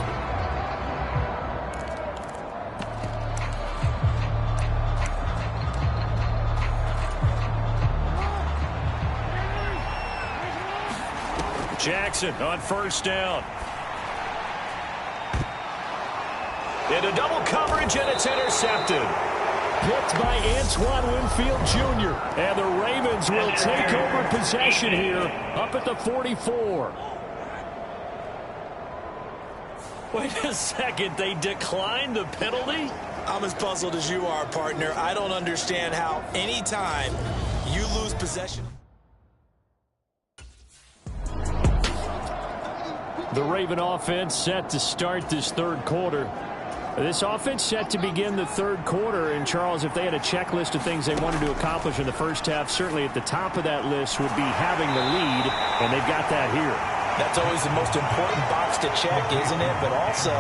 Jackson on 1st down. Into double coverage, and it's intercepted. Picked by Antoine Winfield Jr. And the Ravens will take over possession here up at the 44. Wait a second. They declined the penalty? I'm as puzzled as you are, partner. I don't understand how any time you lose possession. The Raven offense set to start this 3rd quarter. This offense set to begin the 3rd quarter. And, Charles, if they had a checklist of things they wanted to accomplish in the first half, certainly at the top of that list would be having the lead, and they've got that here. That's always the most important box to check, isn't it? But also,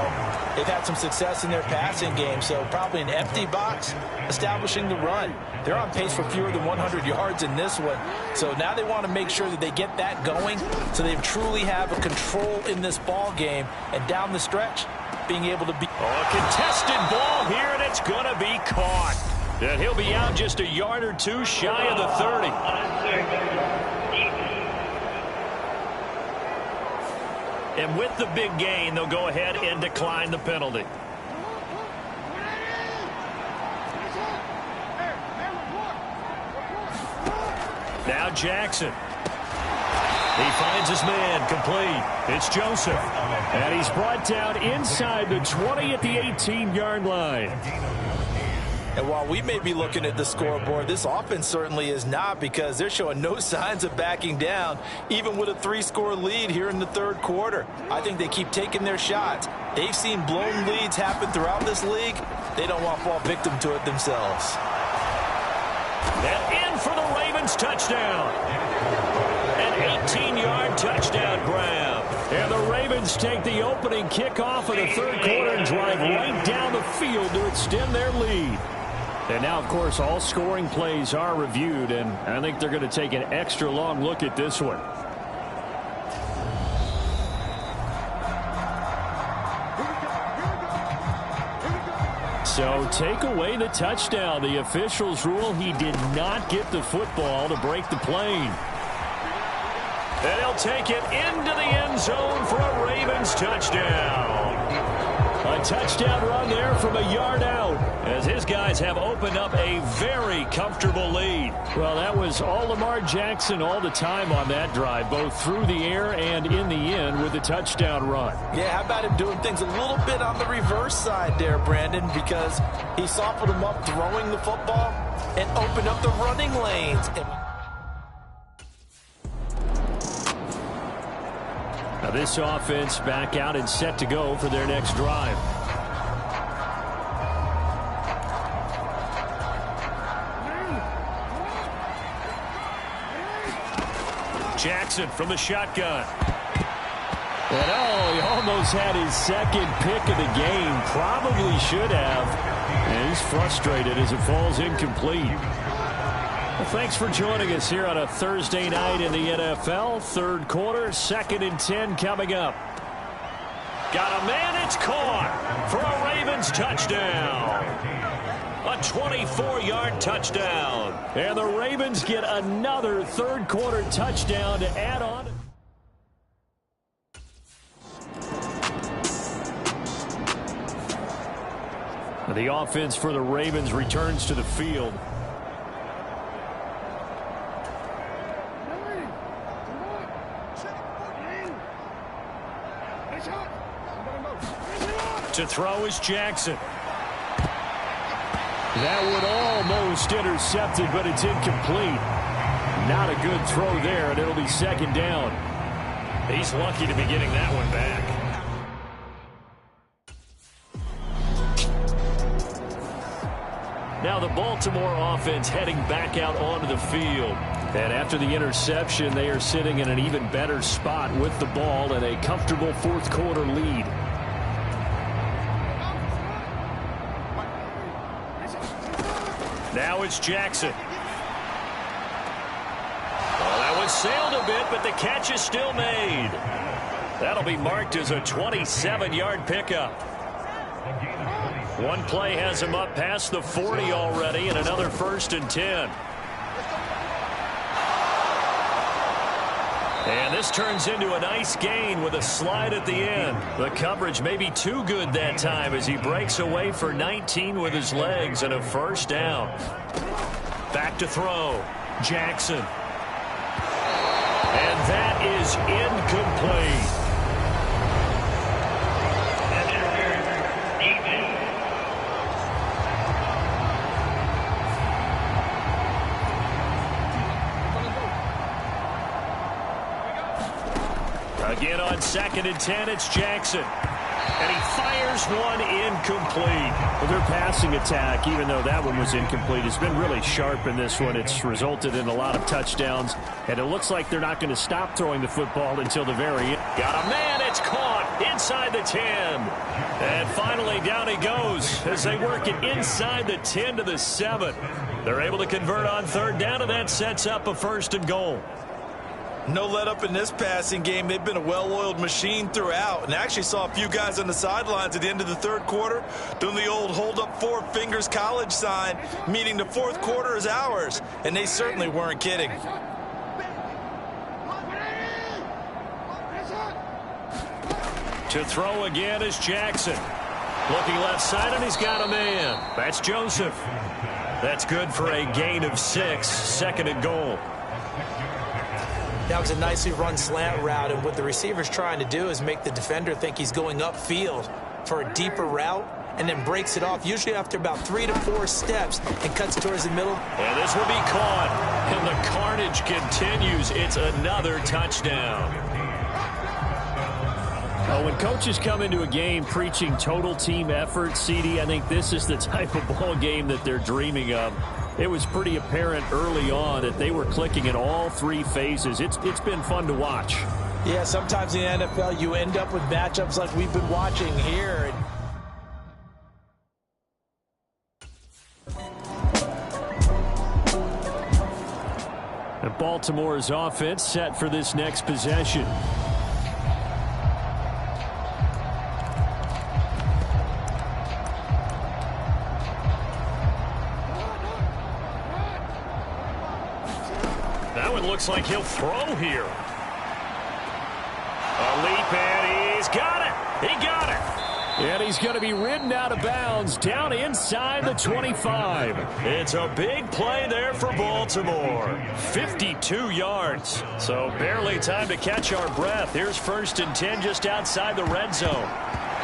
they've had some success in their passing game, so probably an empty box establishing the run. They're on pace for fewer than 100 yards in this one. So now they want to make sure that they get that going so they truly have a control in this ball game. And down the stretch, being able to be... Oh, a contested ball here, and it's going to be caught. And he'll be out just a yard or two shy of the 30. And with the big gain, they'll go ahead and decline the penalty. Now Jackson. He finds his man, complete. It's Joseph. And he's brought down inside the 20 at the 18-yard line. And while we may be looking at the scoreboard, this offense certainly is not, because they're showing no signs of backing down, even with a 3-score lead here in the 3rd quarter. I think they keep taking their shots. They've seen blown leads happen throughout this league. They don't want to fall victim to it themselves. And in for the Ravens touchdown. An 18-yard touchdown grab. And the Ravens take the opening kickoff of the 3rd quarter and drive right down the field to extend their lead. And now, of course, all scoring plays are reviewed, and I think they're going to take an extra long look at this one. So take away the touchdown. The officials rule he did not get the football to break the plane. And he'll take it into the end zone for a Ravens touchdown. A touchdown run there from a yard out, as his guys have opened up a very comfortable lead. Well, that was all Lamar Jackson all the time on that drive, both through the air and in the end with the touchdown run. Yeah, how about him doing things a little bit on the reverse side there, Brandon, because he softened him up throwing the football and opened up the running lanes. Now this offense back out and set to go for their next drive. Jackson from the shotgun. And oh, he almost had his second pick of the game. Probably should have. And he's frustrated as it falls incomplete. Well, thanks for joining us here on a Thursday night in the NFL. Third quarter, 2nd and 10 coming up. Got a man, it's caught for a Ravens touchdown. A 24-yard touchdown. And the Ravens get another third quarter touchdown to add on. The offense for the Ravens returns to the field. To throw is Jackson. That would almost intercepted, but it's incomplete. Not a good throw there, and it'll be 2nd down. He's lucky to be getting that one back. Now the Baltimore offense heading back out onto the field. And after the interception, they are sitting in an even better spot with the ball and a comfortable fourth quarter lead. Now it's Jackson. Well, that one sailed a bit, but the catch is still made. That'll be marked as a 27-yard pickup. One play has him up past the 40 already, and another 1st and 10. And this turns into a nice gain with a slide at the end. The coverage may be too good that time as he breaks away for 19 with his legs and a 1st down. Back to throw. Jackson. And that is incomplete. Again on 2nd and 10, it's Jackson. And he fires one incomplete. Well, their passing attack, even though that one was incomplete, has been really sharp in this one. It's resulted in a lot of touchdowns, and it looks like they're not going to stop throwing the football until the very end. Got a man, it's caught inside the 10. And finally down he goes as they work it inside the 10 to the 7. They're able to convert on 3rd down, and that sets up a 1st and goal. No let up in this passing game. They've been a well-oiled machine throughout, and I actually saw a few guys on the sidelines at the end of the 3rd quarter doing the old hold up 4 fingers college sign, meaning the 4th quarter is ours, and they certainly weren't kidding. To throw again is Jackson. Looking left side, and he's got a man. That's Joseph. That's good for a gain of 6, 2nd and goal. That was a nicely run slant route, and what the receiver's trying to do is make the defender think he's going upfield for a deeper route, and then breaks it off, usually after about 3 to 4 steps, and cuts towards the middle. And this will be caught, and the carnage continues. It's another touchdown. Oh, when coaches come into a game preaching total team effort, CD, I think this is the type of ball game that they're dreaming of. It was pretty apparent early on that they were clicking in all 3 phases. It's been fun to watch. Yeah, sometimes in the NFL you end up with matchups like we've been watching here. And Baltimore's offense set for this next possession. Looks like he'll throw here. A leap, and he's got it. He got it. And he's going to be ridden out of bounds down inside the 25. It's a big play there for Baltimore. 52 yards. So barely time to catch our breath. Here's 1st and 10 just outside the red zone.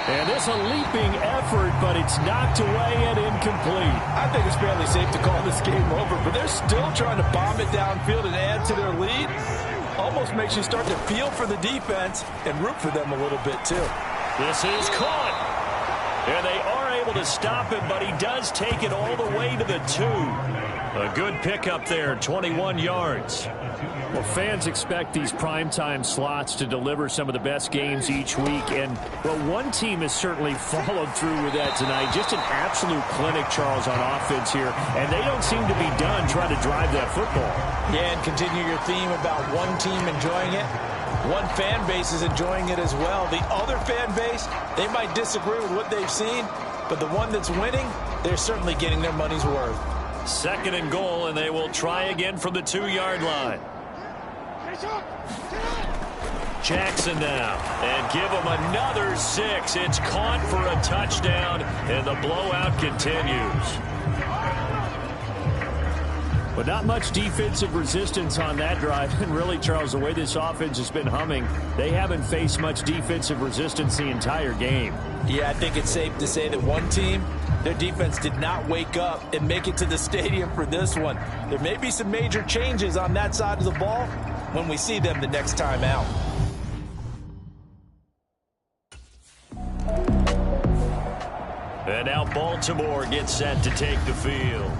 And this a leaping effort, but it's knocked away and incomplete. I think it's fairly safe to call this game over, but they're still trying to bomb it downfield and add to their lead. Almost makes you start to feel for the defense and root for them a little bit, too. This is caught. And they are able to stop him, but he does take it all the way to the 2. A good pickup there, 21 yards. Well, fans expect these primetime slots to deliver some of the best games each week. And, well, one team has certainly followed through with that tonight. Just an absolute clinic, Charles, on offense here. And they don't seem to be done trying to drive that football. Yeah, and continue your theme about one team enjoying it. One fan base is enjoying it as well. The other fan base, they might disagree with what they've seen, but the one that's winning, they're certainly getting their money's worth. 2nd and goal, and they will try again from the 2-yard line. Jackson now, and give him another 6. It's caught for a touchdown, and the blowout continues. But not much defensive resistance on that drive. And really, Charles, the way this offense has been humming, they haven't faced much defensive resistance the entire game. Yeah, I think it's safe to say that one team, their defense did not wake up and make it to the stadium for this one. There may be some major changes on that side of the ball when we see them the next time out. And now Baltimore gets set to take the field.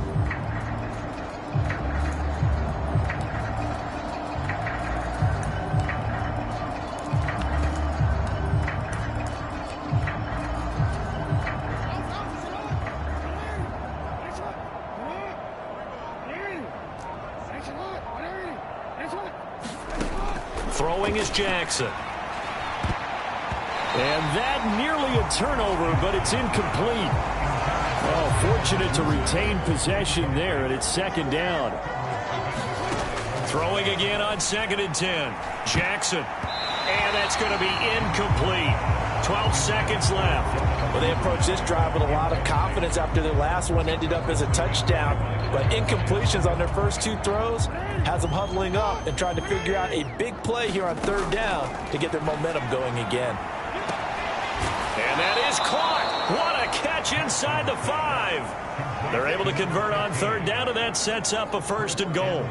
Throwing is Jackson. And that nearly a turnover, but it's incomplete. Oh, fortunate to retain possession there, and it's 2nd down. Throwing again on 2nd and 10. Jackson. And that's going to be incomplete. 12 seconds left. Well, they approached this drive with a lot of confidence after their last one ended up as a touchdown. But incompletions on their first 2 throws has them huddling up and trying to figure out a big play here on 3rd down to get their momentum going again. And that is caught. What a catch inside the 5. They're able to convert on 3rd down, and that sets up a 1st and goal.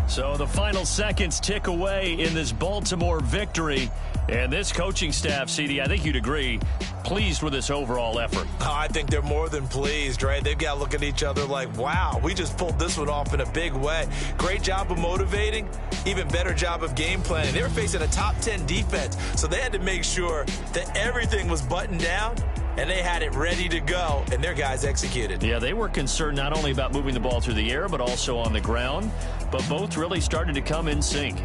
So the final seconds tick away in this Baltimore victory. And this coaching staff, CD, I think you'd agree, pleased with this overall effort. Oh, I think they're more than pleased, right? They've got to look at each other like, wow, we just pulled this one off in a big way. Great job of motivating, even better job of game planning. They were facing a top 10 defense, so they had to make sure that everything was buttoned down, and they had it ready to go, and their guys executed. Yeah, they were concerned not only about moving the ball through the air, but also on the ground, but both really started to come in sync.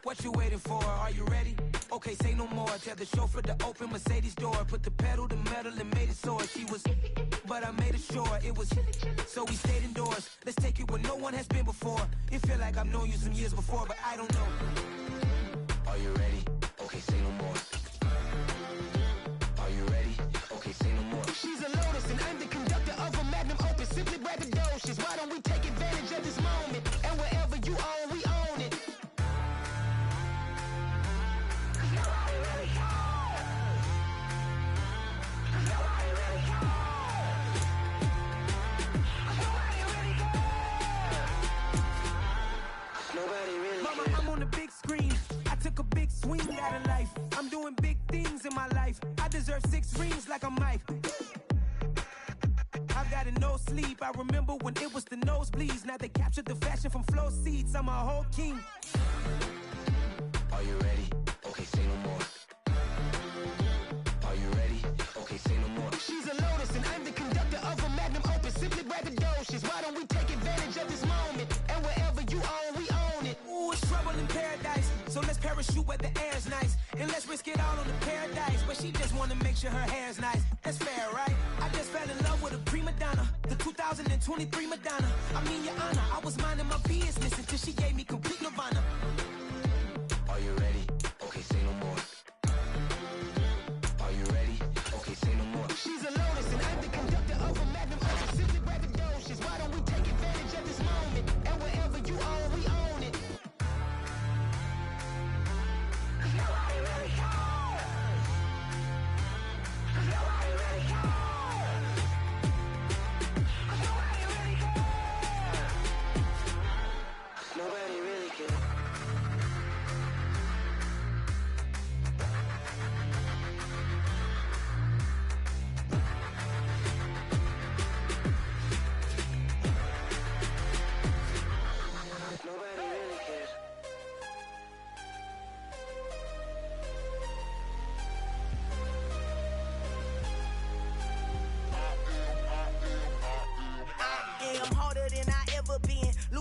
What you waiting for? Are you ready? Okay, say no more. Tell the chauffeur to open Mercedes door. Put the pedal to metal and made it soar. She was, but I made it sure it was. So we stayed indoors. Let's take it where no one has been before. It feel like I've known you some years before, but I don't know. Are you ready? Okay, say no more. Are you ready? Okay, say no more. She's a Lotus and I'm the conductor of a magnum opus. Simply braggadocious. Why don't we take advantage of this moment? And wherever you own, we own it. Mama, I'm on the big screen. I took a big swing out of life. I'm doing big things in my life. I deserve 6 rings like I'm Mike. I've got no sleep. I remember when it was the nosebleeds. Now they captured the fashion from flow seats. I'm a whole king. Are you ready? Okay, say no more. Are you ready? Okay, say no more. She's a Lotus and I'm the conductor of a magnum opus. Simply braggadocious. Why don't we take advantage of this moment? And wherever you own, we own it. Ooh, it's trouble in paradise. So let's parachute where the air's nice. And let's risk it all on the paradise. But she just wanna make sure her hair's nice. That's fair, right? I just fell in love with a prima donna. The 2023 Madonna. I mean, your honor, I was minding my business until she gave me complete nirvana. Are you ready? Okay, say no more. Are you ready? Okay, say no more. She's a Lotus and I'm the conductor of a magnum opus. Simply braggadocious. Why don't we take advantage of this moment?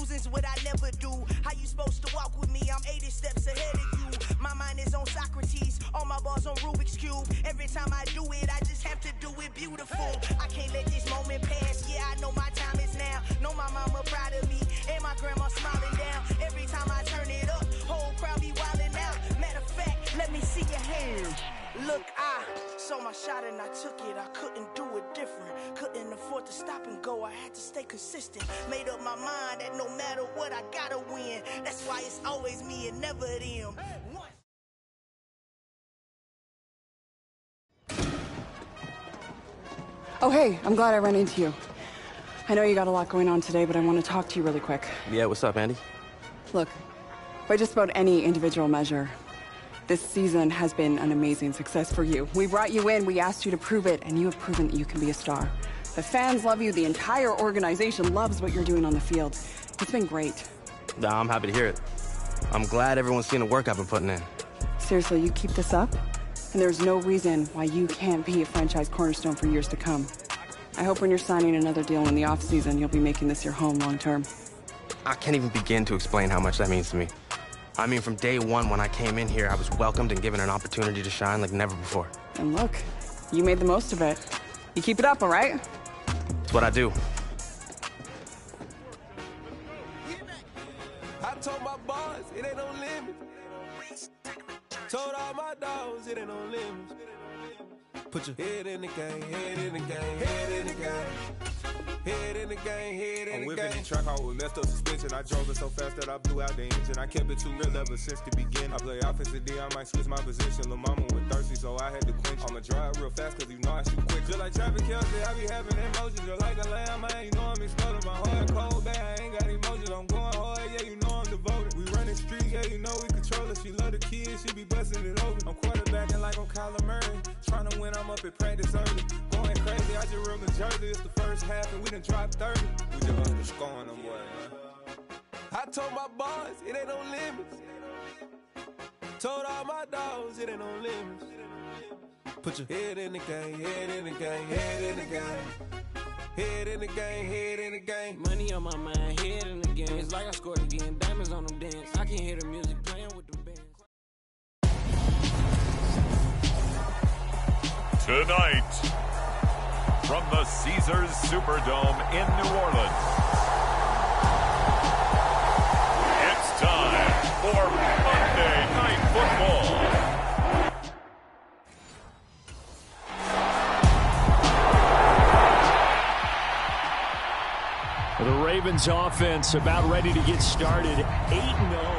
Losing's what I never do. How you supposed to walk with me? I'm 80 steps ahead of you. My mind is on Socrates, all my balls on Rubik's Cube. Every time I do it, I just have to do it beautiful. I can't let this moment pass. Yeah, I know my time is now. Know my mama proud of me, and my grandma smiling down. Every time I turn it up, whole crowd be wildin' out. Matter of fact, let me see your hands. Look, I saw my shot and I took it. I couldn't do it different. Couldn't afford to stop and go. I had to stay consistent. Made up my mind that no matter what, I gotta win. That's why it's always me and never them. Oh, hey, I'm glad I ran into you. I know you got a lot going on today, but I want to talk to you really quick. Yeah, what's up, Andy? Look, by just about any individual measure, this season has been an amazing success for you. We brought you in, we asked you to prove it, and you have proven that you can be a star. The fans love you, the entire organization loves what you're doing on the field. It's been great. Nah, I'm happy to hear it. I'm glad everyone's seen the work I've been putting in. Seriously, you keep this up, and there's no reason why you can't be a franchise cornerstone for years to come. I hope when you're signing another deal in the offseason, you'll be making this your home long term. I can't even begin to explain how much that means to me. I mean, from day one when I came in here, I was welcomed and given an opportunity to shine like never before. And look, you made the most of it. You keep it up, all right? It's what I do. I told my boss, it ain't no limits. Told all my dogs, it ain't no limits. Put your head in the game, head in the game, head in the game. Head in the game, head in the game. I'm whipping the track out with messed up suspension. I drove it so fast that I blew out the engine. I kept it too real ever since the beginning. I play offensive D, I might switch my position. Lil' mama was thirsty, so I had to quench. I'ma drive real fast, cause you know I shoot quick. Just like traffic Kelsey, I be having emotions. Just like a lamb, man, you know I'm exploding. My heart cold, bad, I ain't got emotions. I'm going hard, yeah, you know I'm devoted. We running streets, yeah, you know we control it. She love the kids, she be busting it open. I'm quarterbacking like I'm Kyler Murray. Trying to win, I'm up at practice early. Going crazy, I just real the jersey. It's the first half, and we done dropped 30. We just underscoring them, boy, man. I told my boss, it ain't no limits. Told all my dogs, it ain't no limits. Put your head in the game, head in the game, head in the game. Head in the game, head in the game. Money on my mind, head in the game. It's like I scored again, diamonds on them dance. I can hear the music playing with them bands. Tonight, from the Caesars Superdome in New Orleans, it's time for Monday Night Football. The Ravens offense about ready to get started. 8-0.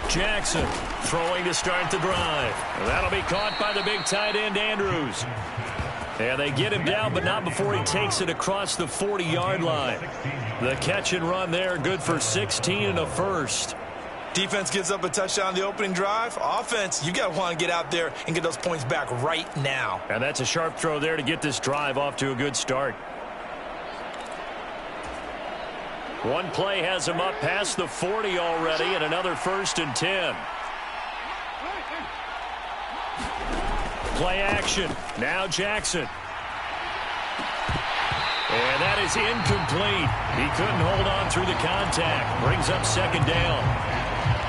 Jackson throwing to start the drive. That'll be caught by the big tight end, Andrews. And they get him down, but not before he takes it across the 40-yard line. The catch and run there, good for 16 and a first. Defense gives up a touchdown the opening drive. Offense, you got to want to get out there and get those points back right now. And that's a sharp throw there to get this drive off to a good start. One play has him up past the 40 already, and another 1st and 10. Play action. Now Jackson. And that is incomplete. He couldn't hold on through the contact. Brings up 2nd down.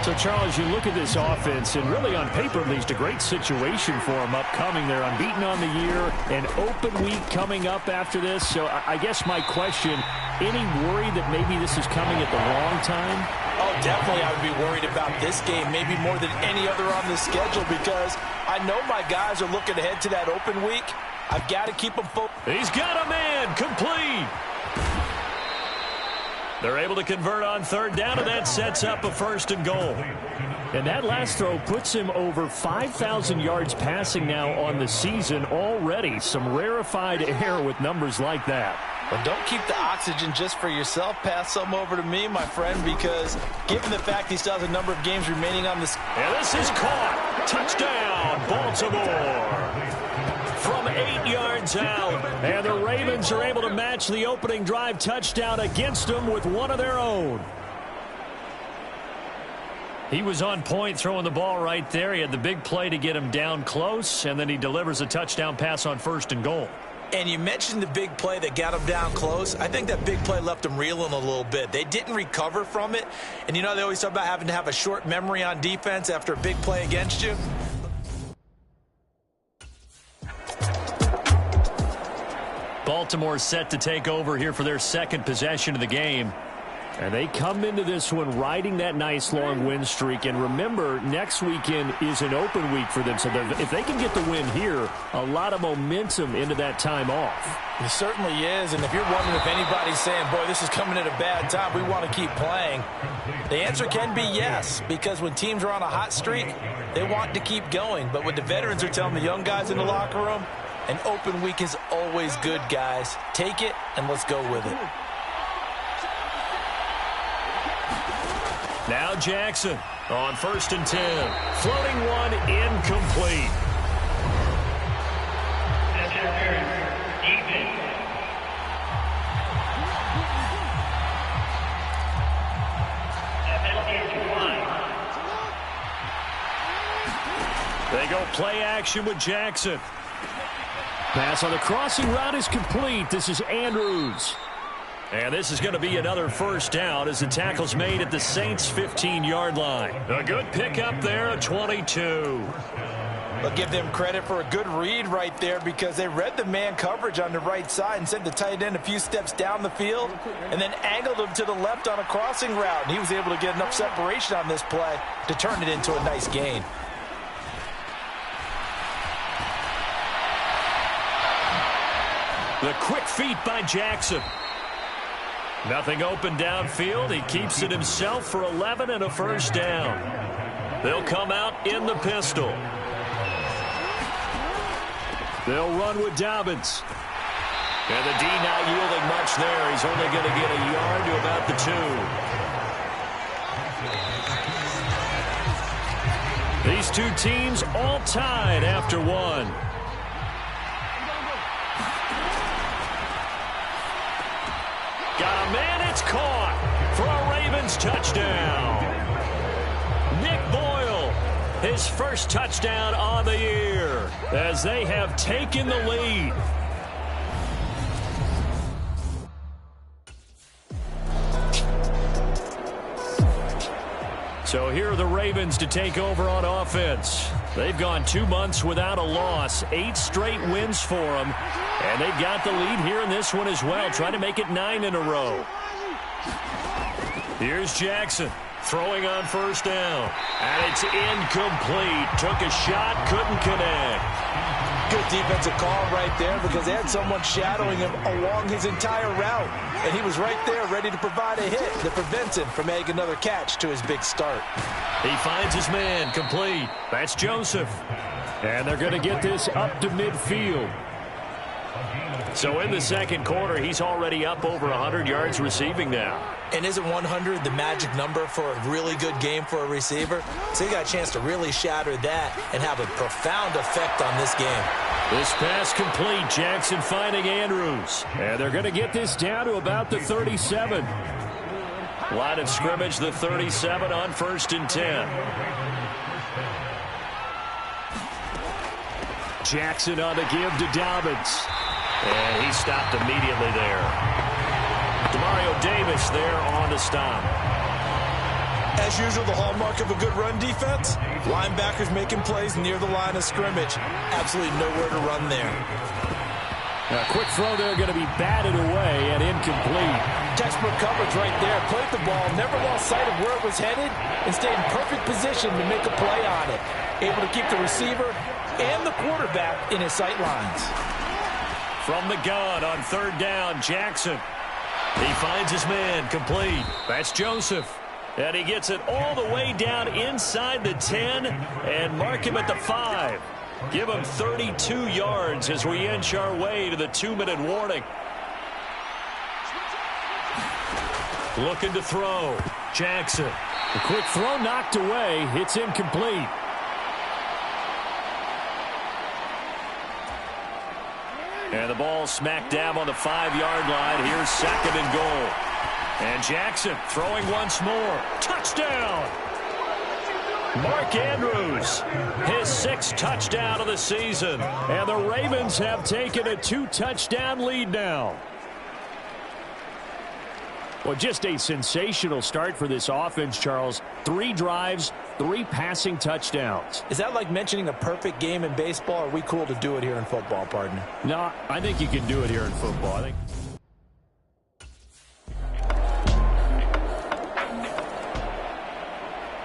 So, Charles, you look at this offense, and really on paper, at least, a great situation for them upcoming. They're unbeaten on the year, an open week coming up after this. So I guess my question, any worry that maybe this is coming at the wrong time? Oh, definitely I would be worried about this game, maybe more than any other on the schedule, because I know my guys are looking ahead to that open week. I've got to keep them focused. He's got a man, complete. They're able to convert on 3rd down, and that sets up a 1st and goal. And that last throw puts him over 5,000 yards passing now on the season already. Some rarefied air with numbers like that. Well, don't keep the oxygen just for yourself. Pass some over to me, my friend, because given the fact he still has a number of games remaining on this. And this is caught. Touchdown, Baltimore. from 8 yards out. And the Ravens are able to match the opening drive touchdown against them with one of their own. He was on point throwing the ball right there. He had the big play to get him down close, and then he delivers a touchdown pass on 1st and goal. And you mentioned the big play that got him down close. I think that big play left him reeling a little bit. They didn't recover from it. And you know they always talk about having to have a short memory on defense after a big play against you. Baltimore set to take over here for their second possession of the game. And they come into this one riding that nice long win streak. And remember, next weekend is an open week for them. So if they can get the win here, a lot of momentum into that time off. It certainly is. And if you're wondering if anybody's saying, boy, this is coming at a bad time, we want to keep playing, the answer can be yes. Because when teams are on a hot streak, they want to keep going. But what the veterans are telling the young guys in the locker room, an open week is always good, guys. Take it and let's go with it. Now Jackson on 1st and 10. Floating one, incomplete. They go play action with Jackson. Pass on the crossing route is complete. This is Andrews. And this is going to be another first down as the tackle's made at the Saints' 15-yard line. A good pickup there at 22. But give them credit for a good read right there because they read the man coverage on the right side and sent the tight end a few steps down the field and then angled him to the left on a crossing route. And he was able to get enough separation on this play to turn it into a nice gain. The quick feet by Jackson. Nothing open downfield. He keeps it himself for 11 and a first down. They'll come out in the pistol. They'll run with Dobbins. And the D not yielding much there. He's only going to get a yard to about the 2. These two teams all tied after one. Got a man, it's caught for a Ravens touchdown. Nick Boyle, his first touchdown on the year as they have taken the lead. So here are the Ravens to take over on offense. They've gone 2 months without a loss, 8 straight wins for them. And they've got the lead here in this one as well, trying to make it 9 in a row. Here's Jackson throwing on first down. And it's incomplete. Took a shot, couldn't connect. Good defensive call right there because they had someone shadowing him along his entire route. And he was right there ready to provide a hit that prevents him from making another catch to his big start. He finds his man complete. That's Joseph. And they're going to get this up to midfield. So in the second quarter, he's already up over 100 yards receiving now. And isn't 100 the magic number for a really good game for a receiver? So he got a chance to really shatter that and have a profound effect on this game. This pass complete. Jackson finding Andrews. And they're going to get this down to about the 37. Line of scrimmage, the 37 on 1st and 10. Jackson on the give to Dobbins. And he stopped immediately there. Demario Davis there on the stop. As usual, the hallmark of a good run defense, linebackers making plays near the line of scrimmage. Absolutely nowhere to run there. A quick throw there going to be batted away and incomplete. Textbook coverage right there. Played the ball, never lost sight of where it was headed, and stayed in perfect position to make a play on it. Able to keep the receiver and the quarterback in his sight lines. From the gun on 3rd down, Jackson. He finds his man complete. That's Joseph. And he gets it all the way down inside the 10 and mark him at the 5. Give him 32 yards as we inch our way to the 2-minute warning. Looking to throw. Jackson. The quick throw knocked away. It's incomplete. And the ball smack dab on the 5-yard line. Here's 2nd and goal. And Jackson throwing once more. Touchdown! Mark Andrews, his 6th touchdown of the season. And the Ravens have taken a 2-touchdown lead now. Well, just a sensational start for this offense, Charles. 3 drives, 3 passing touchdowns. Is that like mentioning a perfect game in baseball? Or are we cool to do it here in football, partner? No, I think you can do it here in football. I think.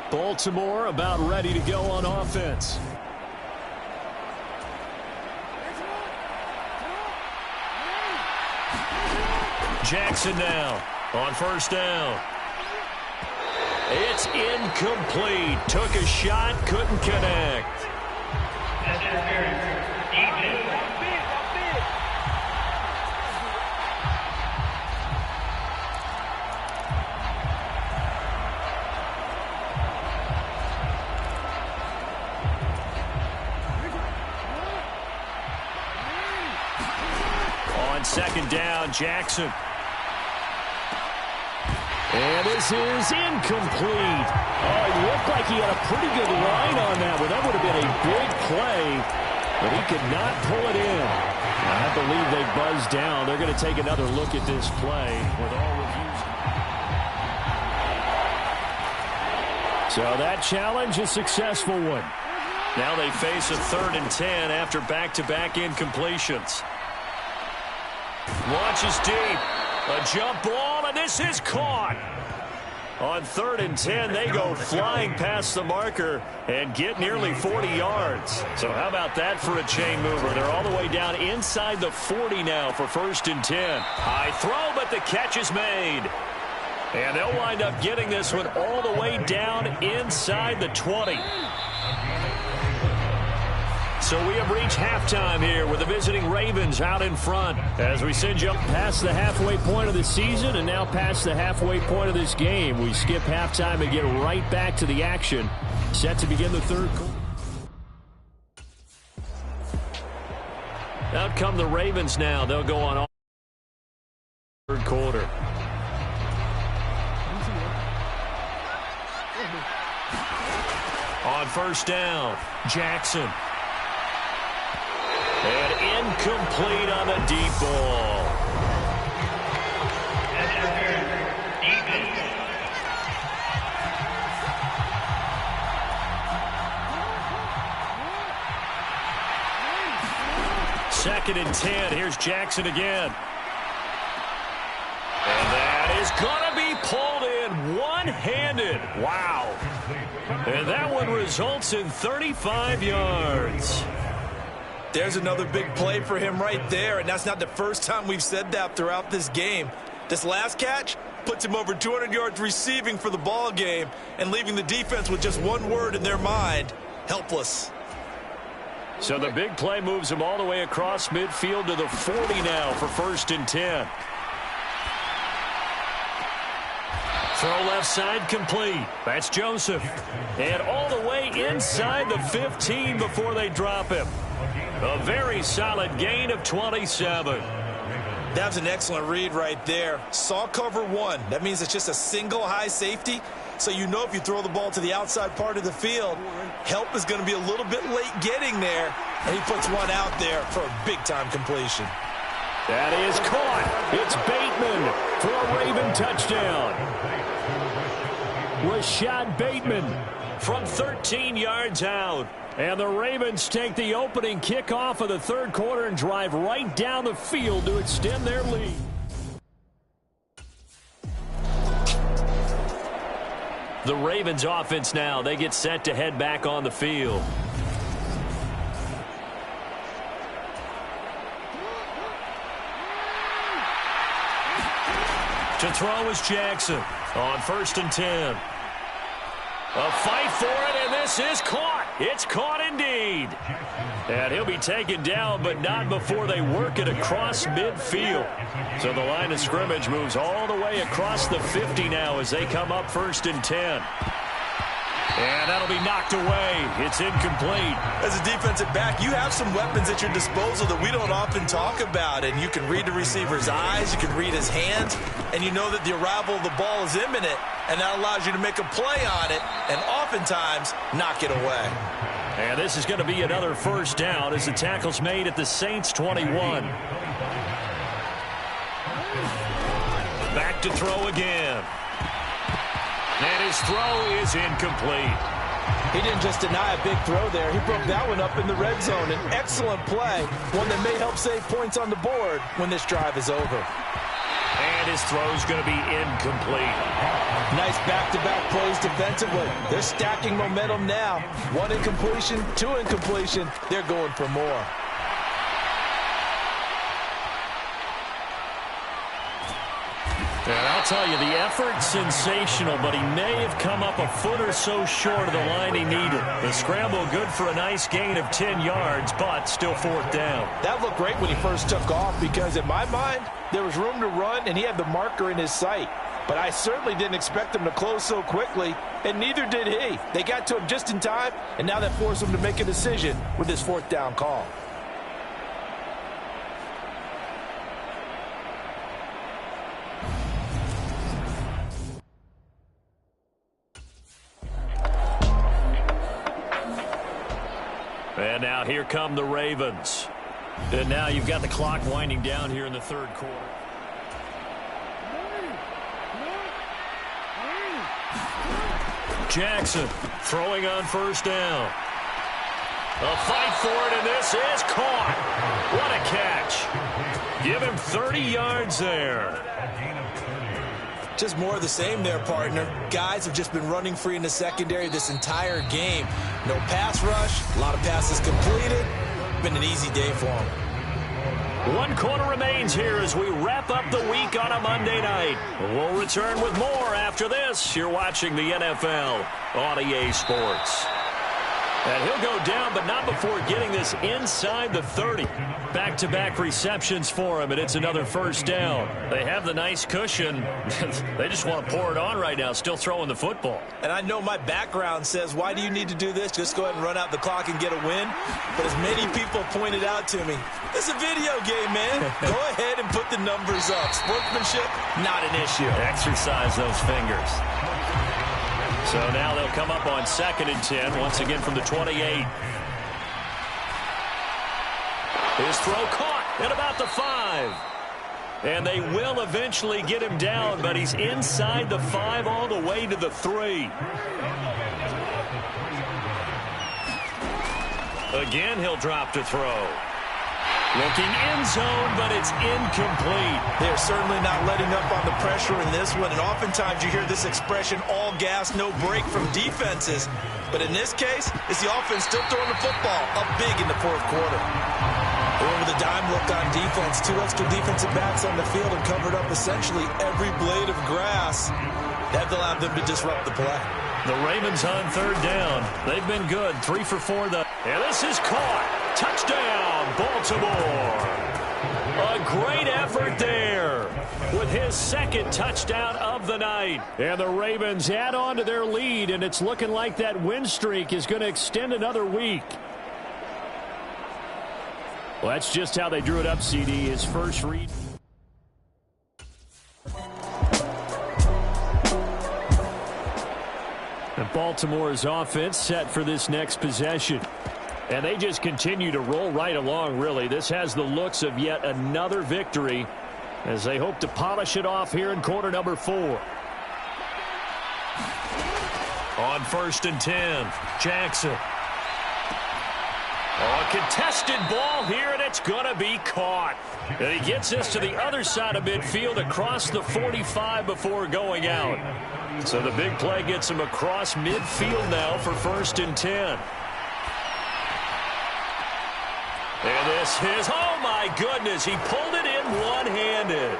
Baltimore about ready to go on offense. Jackson now on 1st down. It's incomplete. Took a shot, couldn't connect. On 2nd down, Jackson. And this is incomplete. Oh, it looked like he had a pretty good line on that one. That would have been a big play, but he could not pull it in. I believe they buzzed down. They're going to take another look at this play with all reviews. So that challenge, a successful one. Now they face a 3rd and 10 after back-to-back incompletions. Launches deep. A jump ball, and this is caught. On 3rd and 10, they go flying past the marker and get nearly 40 yards. So how about that for a chain mover? They're all the way down inside the 40 now for 1st and 10. High throw, but the catch is made. And they'll wind up getting this one all the way down inside the 20. So we have reached halftime here with the visiting Ravens out in front as we send you past the halfway point of the season and now past the halfway point of this game. We skip halftime and get right back to the action. Set to begin the 3rd quarter. Out come the Ravens now. They'll go on all 3rd quarter. On 1st down, Jackson. And incomplete on the deep ball. Second and 10. Here's Jackson again. And that is going to be pulled in one-handed. Wow. And that one results in 35 yards. There's another big play for him right there, and that's not the first time we've said that throughout this game. This last catch puts him over 200 yards receiving for the ball game and leaving the defense with just one word in their mind: helpless. So the big play moves him all the way across midfield to the 40 now for 1st and 10. Throw left side complete. That's Joseph. And all the way inside the 15 before they drop him. A very solid gain of 27. That's an excellent read right there. Saw cover 1. That means it's just a single high safety. So you know if you throw the ball to the outside part of the field, help is going to be a little bit late getting there. And he puts one out there for a big-time completion. That is caught. It's Bateman for a Raven touchdown. Rashad Bateman from 13 yards out. And the Ravens take the opening kickoff of the 3rd quarter and drive right down the field to extend their lead. The Ravens offense now, they get set to head back on the field. To throw is Jackson on 1st and 10. A fight for it, and this is caught. It's caught indeed. And he'll be taken down, but not before they work it across midfield. So the line of scrimmage moves all the way across the 50 now as they come up 1st and 10. And that'll be knocked away. It's incomplete. As a defensive back, you have some weapons at your disposal that we don't often talk about. And you can read the receiver's eyes, you can read his hands, and you know that the arrival of the ball is imminent. And that allows you to make a play on it and oftentimes knock it away. And this is going to be another first down as the tackle's made at the Saints 21. Back to throw again. And his throw is incomplete. He didn't just deny a big throw there. He broke that one up in the red zone. An excellent play, one that may help save points on the board when this drive is over. And his throw's going to be incomplete. Nice back-to-back plays defensively. They're stacking momentum now. 1 incompletion, 2 incompletion. They're going for more. And I'll tell you, the effort's sensational, but he may have come up a foot or so short of the line he needed. The scramble good for a nice gain of 10 yards, but still fourth down. That looked great when he first took off because, in my mind, there was room to run, and he had the marker in his sight. But I certainly didn't expect him to close so quickly, and neither did he. They got to him just in time, and now that forced him to make a decision with his fourth down call. And now here come the Ravens. And now you've got the clock winding down here in the third quarter. Jackson throwing on first down. A fight for it, and this is caught. What a catch. Give him 30 yards there. Just more of the same there, partner. Guys have just been running free in the secondary this entire game. No pass rush, a lot of passes completed. Been an easy day for them. 1 quarter remains here as we wrap up the week on a Monday night. We'll return with more after this. You're watching the NFL on EA Sports. And he'll go down, but not before getting this inside the 30. Back-to-back receptions for him, and it's another first down. They have the nice cushion. They just want to pour it on right now, still throwing the football. And I know my background says, why do you need to do this? Just go ahead and run out the clock and get a win. But as many people pointed out to me, it's a video game, man. Go ahead and put the numbers up. Sportsmanship, not an issue. Exercise those fingers. So now they'll come up on 2nd and 10, once again from the 28. His throw caught at about the 5. And they will eventually get him down, but he's inside the 5 all the way to the 3. Again, he'll drop to throw. Looking end zone, but it's incomplete. They're certainly not letting up on the pressure in this one, and oftentimes you hear this expression, all gas, no break from defenses. But in this case, it's the offense still throwing the football up big in the fourth quarter. Over the dime look on defense, 2 extra defensive backs on the field and covered up essentially every blade of grass. That allowed them to disrupt the play. The Ravens on 3rd down. They've been good, 3 for 4. And this is caught. Touchdown, Baltimore. A great effort there with his 2nd touchdown of the night. And the Ravens add on to their lead, and it's looking like that win streak is going to extend another week. Well, that's just how they drew it up, CD. His first read. And Baltimore's offense set for this next possession. And they just continue to roll right along, really. This has the looks of yet another victory as they hope to polish it off here in quarter number 4. On 1st and 10, Jackson. Oh, a contested ball here, and it's going to be caught. And he gets this to the other side of midfield across the 45 before going out. So the big play gets him across midfield now for 1st and 10. And this is, oh my goodness, he pulled it in one-handed.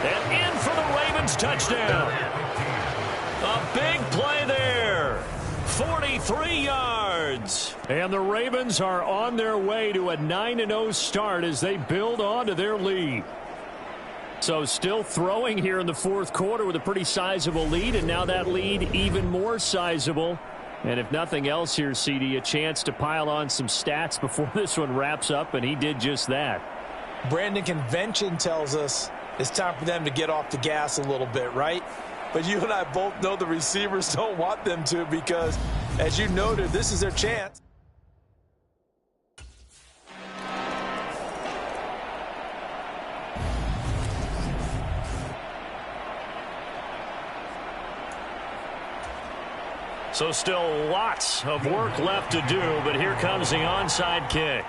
And in for the Ravens touchdown. A big play there. 43 yards. And the Ravens are on their way to a 9-0 start as they build on to their lead. So still throwing here in the fourth quarter with a pretty sizable lead, and now that lead even more sizable And if nothing else here, CD, a chance to pile on some stats before this one wraps up, and he did just that. Brandon, convention tells us it's time for them to get off the gas a little bit, right? But you and I both know the receivers don't want them to because, as you noted, this is their chance. So still lots of work left to do, but here comes the onside kick.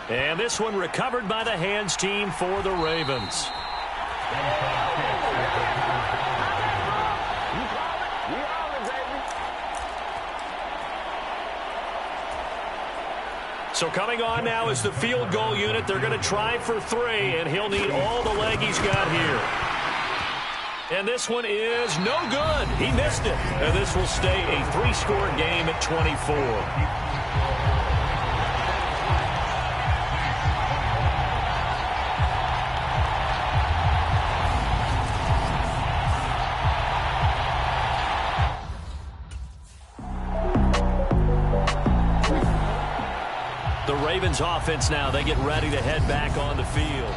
And this one recovered by the hands team for the Ravens. So coming on now is the field goal unit. They're going to try for 3, and he'll need all the leg he's got here. And this one is no good. He missed it. And this will stay a 3-score game at 24. The Ravens offense now, they get ready to head back on the field.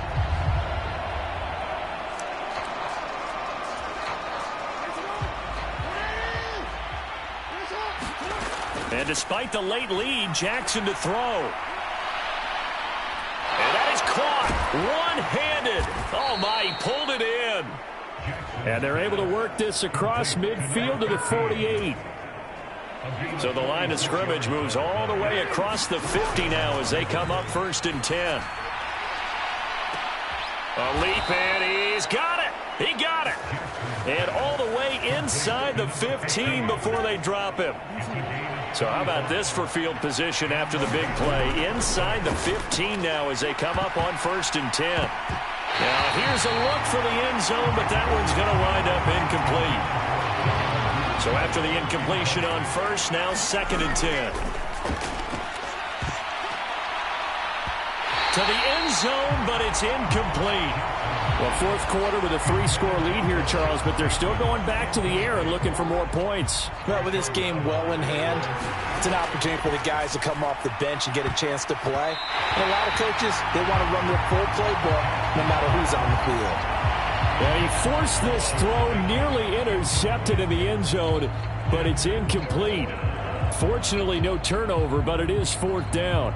And despite the late lead, Jackson to throw. And that is caught one-handed. Oh, my, he pulled it in. And they're able to work this across midfield to the 48. So the line of scrimmage moves all the way across the 50 now as they come up 1st and 10. A leap, and he's got it. He got it. And all the way inside the 15 before they drop him. So how about this for field position after the big play? Inside the 15 now as they come up on 1st and 10. Now here's a look for the end zone, but that one's going to wind up incomplete. So after the incompletion on 1st, now 2nd and 10. To the end zone, but it's incomplete. Well, 4th quarter with a 3-score lead here, Charles, but they're still going back to the air and looking for more points. Well, with this game well in hand, it's an opportunity for the guys to come off the bench and get a chance to play. And a lot of coaches, they want to run their full playbook no matter who's on the field. Well, he forced this throw, nearly intercepted in the end zone, but it's incomplete. Fortunately, no turnover, but it is 4th down.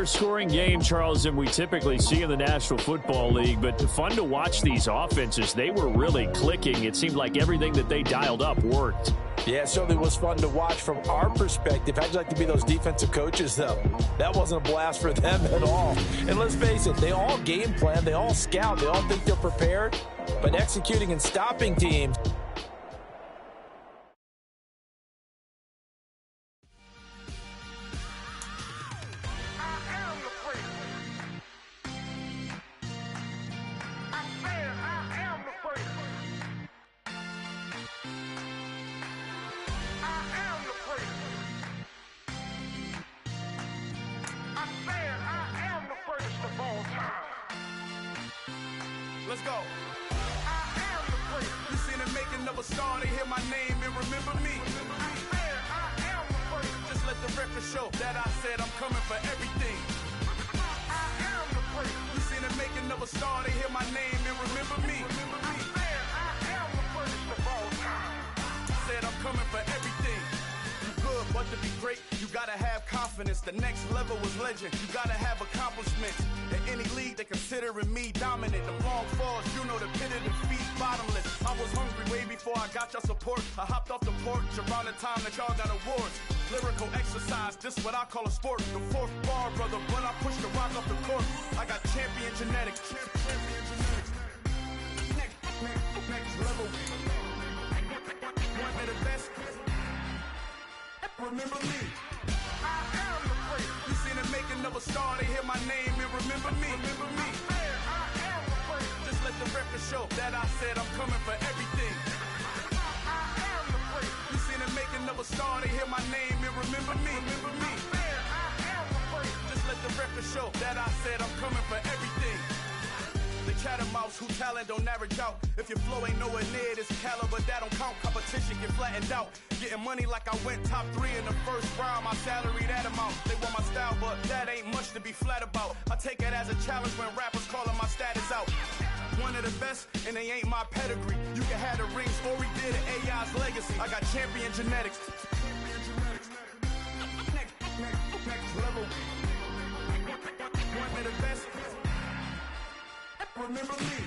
Scoring game, Charles, than we typically see in the National Football League, but fun to watch these offenses. They were really clicking. It seemed like everything that they dialed up worked. Yeah, it certainly was fun to watch from our perspective. How'd you like to be those defensive coaches, though? That wasn't a blast for them at all. And let's face it, they all game plan, they all scout, they all think they're prepared, but executing and stopping teams. Let's go. I am the prince. You seen the making of a star, they hear my name and remember me. I am the prince. Just let the record show that I said I'm coming for everything. I am the prince. You seen the making of a star, they hear my name and remember me. I am the prince of all time. Said I'm coming for everything. You good, but to be great, you gotta have confidence. The next level was legend. You gotta have accomplishments. In any league, they considering me dominant. The long falls, you know the pit of defeat, bottomless. I was hungry way before I got your support. I hopped off the porch around the time that y'all got awards. Lyrical exercise, this what I call a sport. The 4th bar, brother, when I push the rock off the court. I got champion genetics. Next level. One of the best. Remember me. I am the prince. You seen the making of a star, they hear my name and remember me. I am the prince. Just let the the record show that I said I'm coming for everything. You seen the making of a star, they hear my name and remember me. Just let the record show that I said I'm coming for everything. The cat and mouse who talent don't average out. If your flow ain't nowhere near this caliber, that don't count. Competition get flattened out. Getting money like I went top 3 in the first round. My salary that amount. They want my style, but that ain't much to be flat about. I take it as a challenge when rappers calling my status out. One of the best, and they ain't my pedigree. You can have the rings, or we did it, AI's legacy. I got champion genetics. Next level. One of the best. Remember me.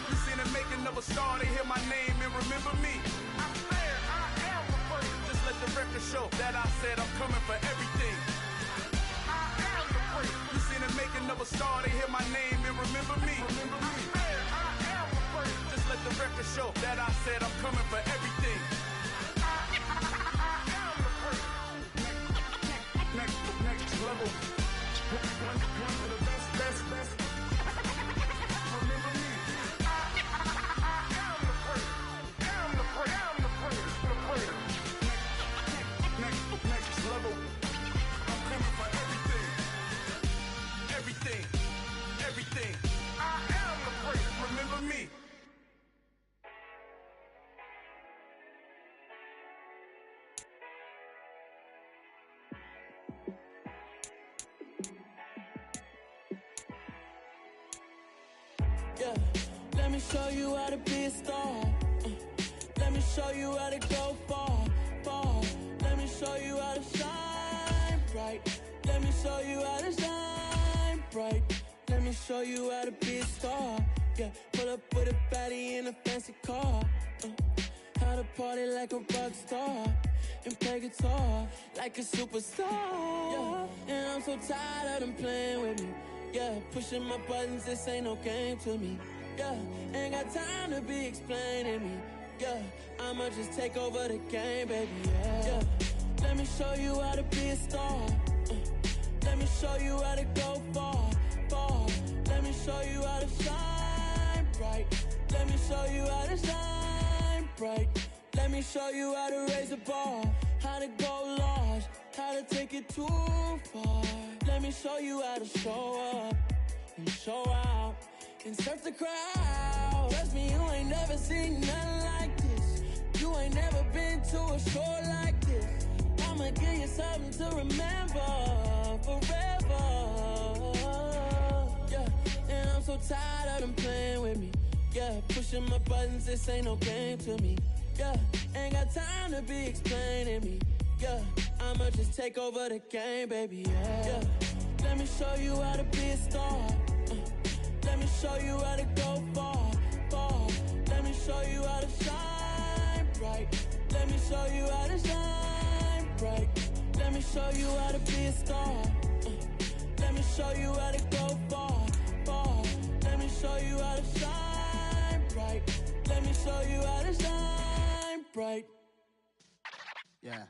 You seen the making of a star, they hear my name and remember me. Just let the record show that I said I'm coming for everything. You seen the making of a star, they hear my name and remember me. Just let the record show that I said I'm coming for everything. Next level. One of the best. Remember me. I'm the first. Next level. I'm coming for everything. I am the first. Remember me. Yeah, let me show you how to be a star. Let me show you how to go far. Let me show you how to shine bright. Let me show you how to shine bright. Let me show you how to be a star. Yeah, pull up with a baddie in a fancy car. How to party like a rock star and play guitar like a superstar. Yeah, and I'm so tired of them playing with me. Yeah, pushing my buttons, this ain't no game to me. Yeah, ain't got time to be explaining me. Yeah, I'ma just take over the game, baby. Yeah, let me show you how to be a star. Let me show you how to go far. Let me show you how to shine bright. Let me show you how to shine bright. Let me show you how to raise the bar, how to go large, how to take it too far. Let me show you how to show up and show out and surf the crowd. Trust me, you ain't never seen nothing like this. You ain't never been to a show like this. I'ma give you something to remember forever. Yeah, and I'm so tired of them playing with me. Yeah, pushing my buttons, this ain't no game to me. Yeah, ain't got time to be explaining me. Yeah, I'ma just take over the game, baby. Yeah, let me show you how to be a star. Let me show you how to go far. Let me show you how to shine bright. Let me show you how to shine bright. Let me show you how to be a star. Let me show you how to go far. Let me show you how to shine bright. Let me show you how to shine bright. Yeah.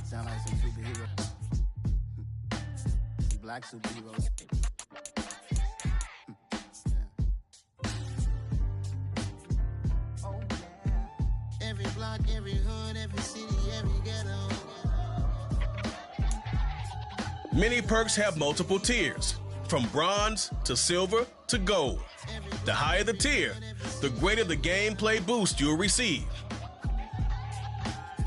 Sound like some superheroes. Black superheroes. Oh, yeah. Every block, every hood, every city, every ghetto. Many perks have multiple tiers, from bronze to silver to gold. The higher the tier, the greater the gameplay boost you'll receive.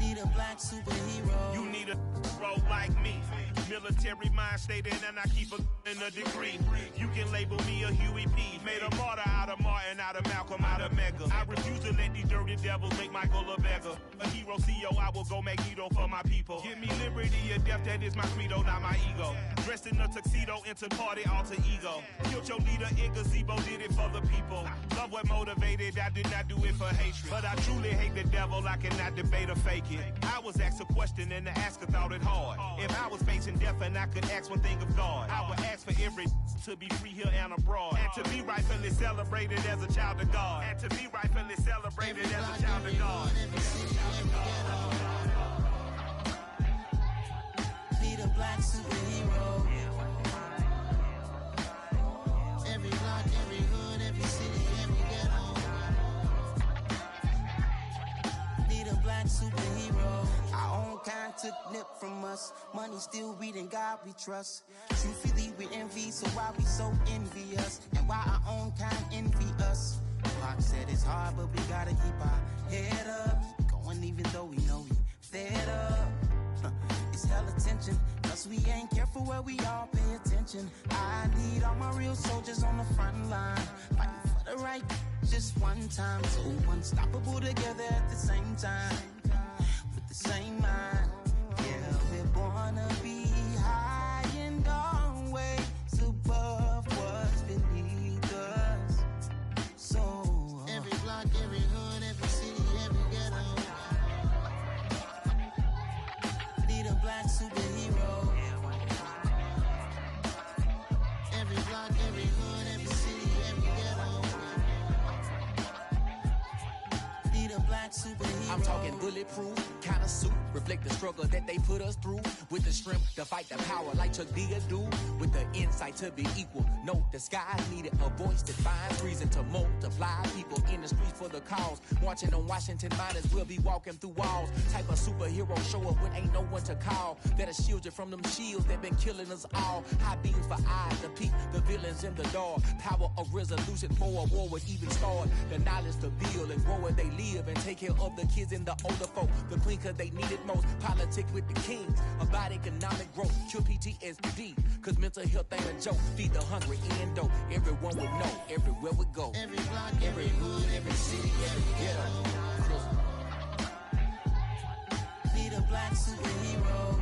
Need a black superhero. You need a role like me. Military mind stated, and I keep a in a degree. You can label me a Huey P. Made a martyr out of Martin, out of Malcolm, out of Mega. I refuse to let these dirty devils make Michael a beggar. A hero CEO, I will go Magneto for my people. Give me liberty or death, that is my credo, not my ego. Dressed in a tuxedo, into party, alter ego. Killed your leader in gazebo, did it for the people. Love what motivated, I did not do it for hatred. But I truly hate the devil, I cannot debate or fake it. I was asked a question and the asker thought it hard. If I was facing deaf and I could ask one thing of God. I would ask for every to be free here and abroad, and to be rightfully celebrated as a child of God, and to be rightfully celebrated as a child of God. Be the black superhero. Every block, every hood, every city, every ghetto. Be the black superhero. Our own kind took nip from us. Money still reading God we trust. Truthfully we envy, so why we so envious? And why our own kind envy us? Pac said it's hard, but we gotta keep our head up. Going even though we know we fed up. It's hella tension, plus we ain't careful where we all pay attention. I need all my real soldiers on the front line, fighting for the right just one time. So unstoppable together at the same time, with the same mind. Yeah, we're born to be high and always above what's beneath us. So every block, every hood, every city, every ghetto. Be the black superhero. Every block, every hood, every city, every ghetto. Be the black superhero. I'm talking bulletproof kind of suit, reflect the struggle that they put us through, with the strength to fight the power like Chuck D do, with the insight to be equal. No, the sky needed a voice that finds reason to multiply. People in the streets for the cause, marching on Washington, might as well be walking through walls. Type of superhero show up when ain't no one to call, that'll shield you from them shields that been killing us all. High beams for eyes to peek the villains in the dark. Power of resolution for a war would even start. The knowledge to build and grow where they live, and take care of the kids and the older folk. The clean cause they need it most. Politics with the kings, about economic growth, cure PTSD, cause mental health ain't a joke. Feed the hungry and dope, everyone would know, everywhere we go. Every block, every hood, every city, every ghetto. Be the black superhero.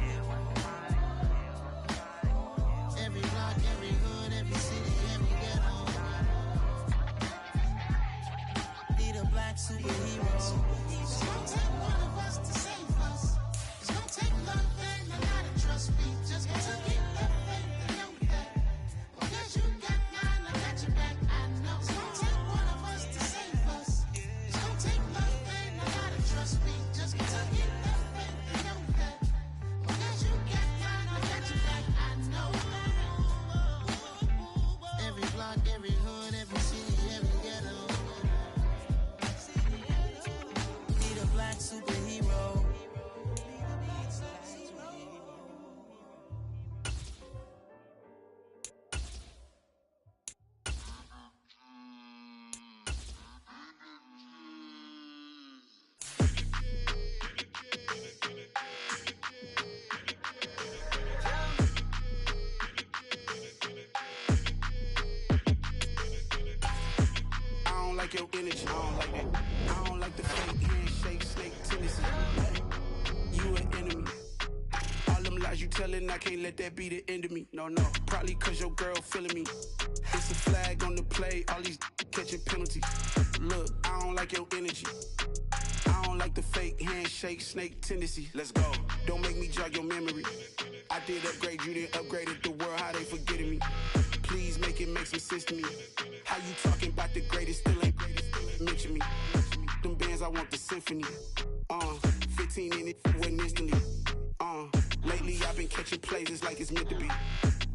Every block, every hood, every city, every ghetto. Be the black superhero. It's gonna take one of us to save us. It's gonna take love and a lot of trust. We just got to keep that faith and know that. Because you got mine, I got your back, I know. It's gonna take one of us to save us. It's gonna take love and a lot of trust. We just got to keep that faith and know that. Because you got mine, I got your back, I know. Every block, every hood, every city, every ghetto. Be the black superhero. I don't like your energy. I don't like that. I don't like the fake handshake, snake tendency. You an enemy. All them lies you telling, I can't let that be the end of me. No, no. Probably cause your girl feeling me. It's a flag on the play, all these catching penalties. Look, I don't like your energy. I don't like the fake handshake, snake tendency. Let's go. Don't make me jog your memory. I did upgrade, you didn't upgrade it. The world, how they forgetting me. Please make it make some sense to me. How you talking about the greatest, still ain't greatest, still ain't mention me. Them bands, I want the symphony. 15 in it, wasn't instantly. Lately I've been catching plays, it's like it's meant to be.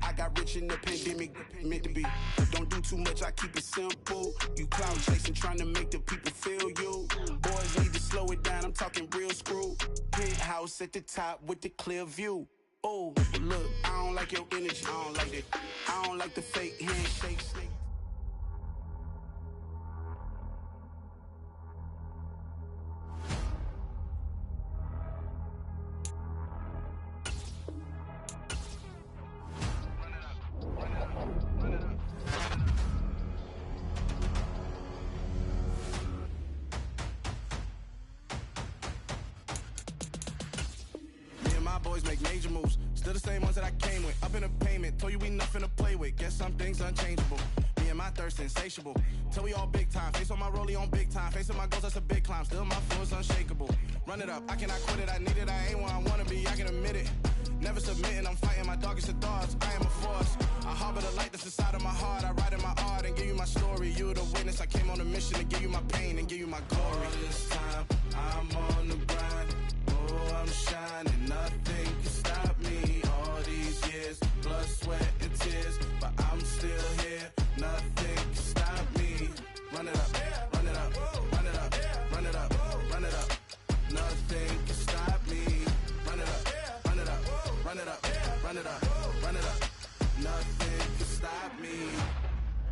I got rich in the pandemic, meant to be. Don't do too much, I keep it simple. You cloud chasing, trying to make the people feel you. Boys need to slow it down, I'm talking real screw. Penthouse at the top with the clear view. Oh, look, I don't like your energy, I don't like it. I don't like the fake handshake, snake. Boys make major moves, still the same ones that I came with. Up in a payment, told you we nothing to play with. Guess some things unchangeable. Me and my thirst insatiable. Till we all big time. Face on my rollie on big time. Facing my goals, that's a big climb. Still my flow is unshakable. Run it up, I cannot quit it. I need it, I ain't where I wanna be. I can admit it. Never submitting, I'm fighting my targets and thoughts. I am a force. I harbor the light that's inside of my heart. I write in my art and give you my story. You the witness. I came on a mission to give you my pain and give you my glory. All this time, I'm on the grind. Oh, I'm shining. Nothing can stop me. All these years, blood, sweat, and tears. But I'm still here. Nothing can stop me. Run it up, run it up, run it up, run it up, run it up. Nothing can stop me. Run it up, run it up, run it up, run it up, run it up. Nothing can stop me.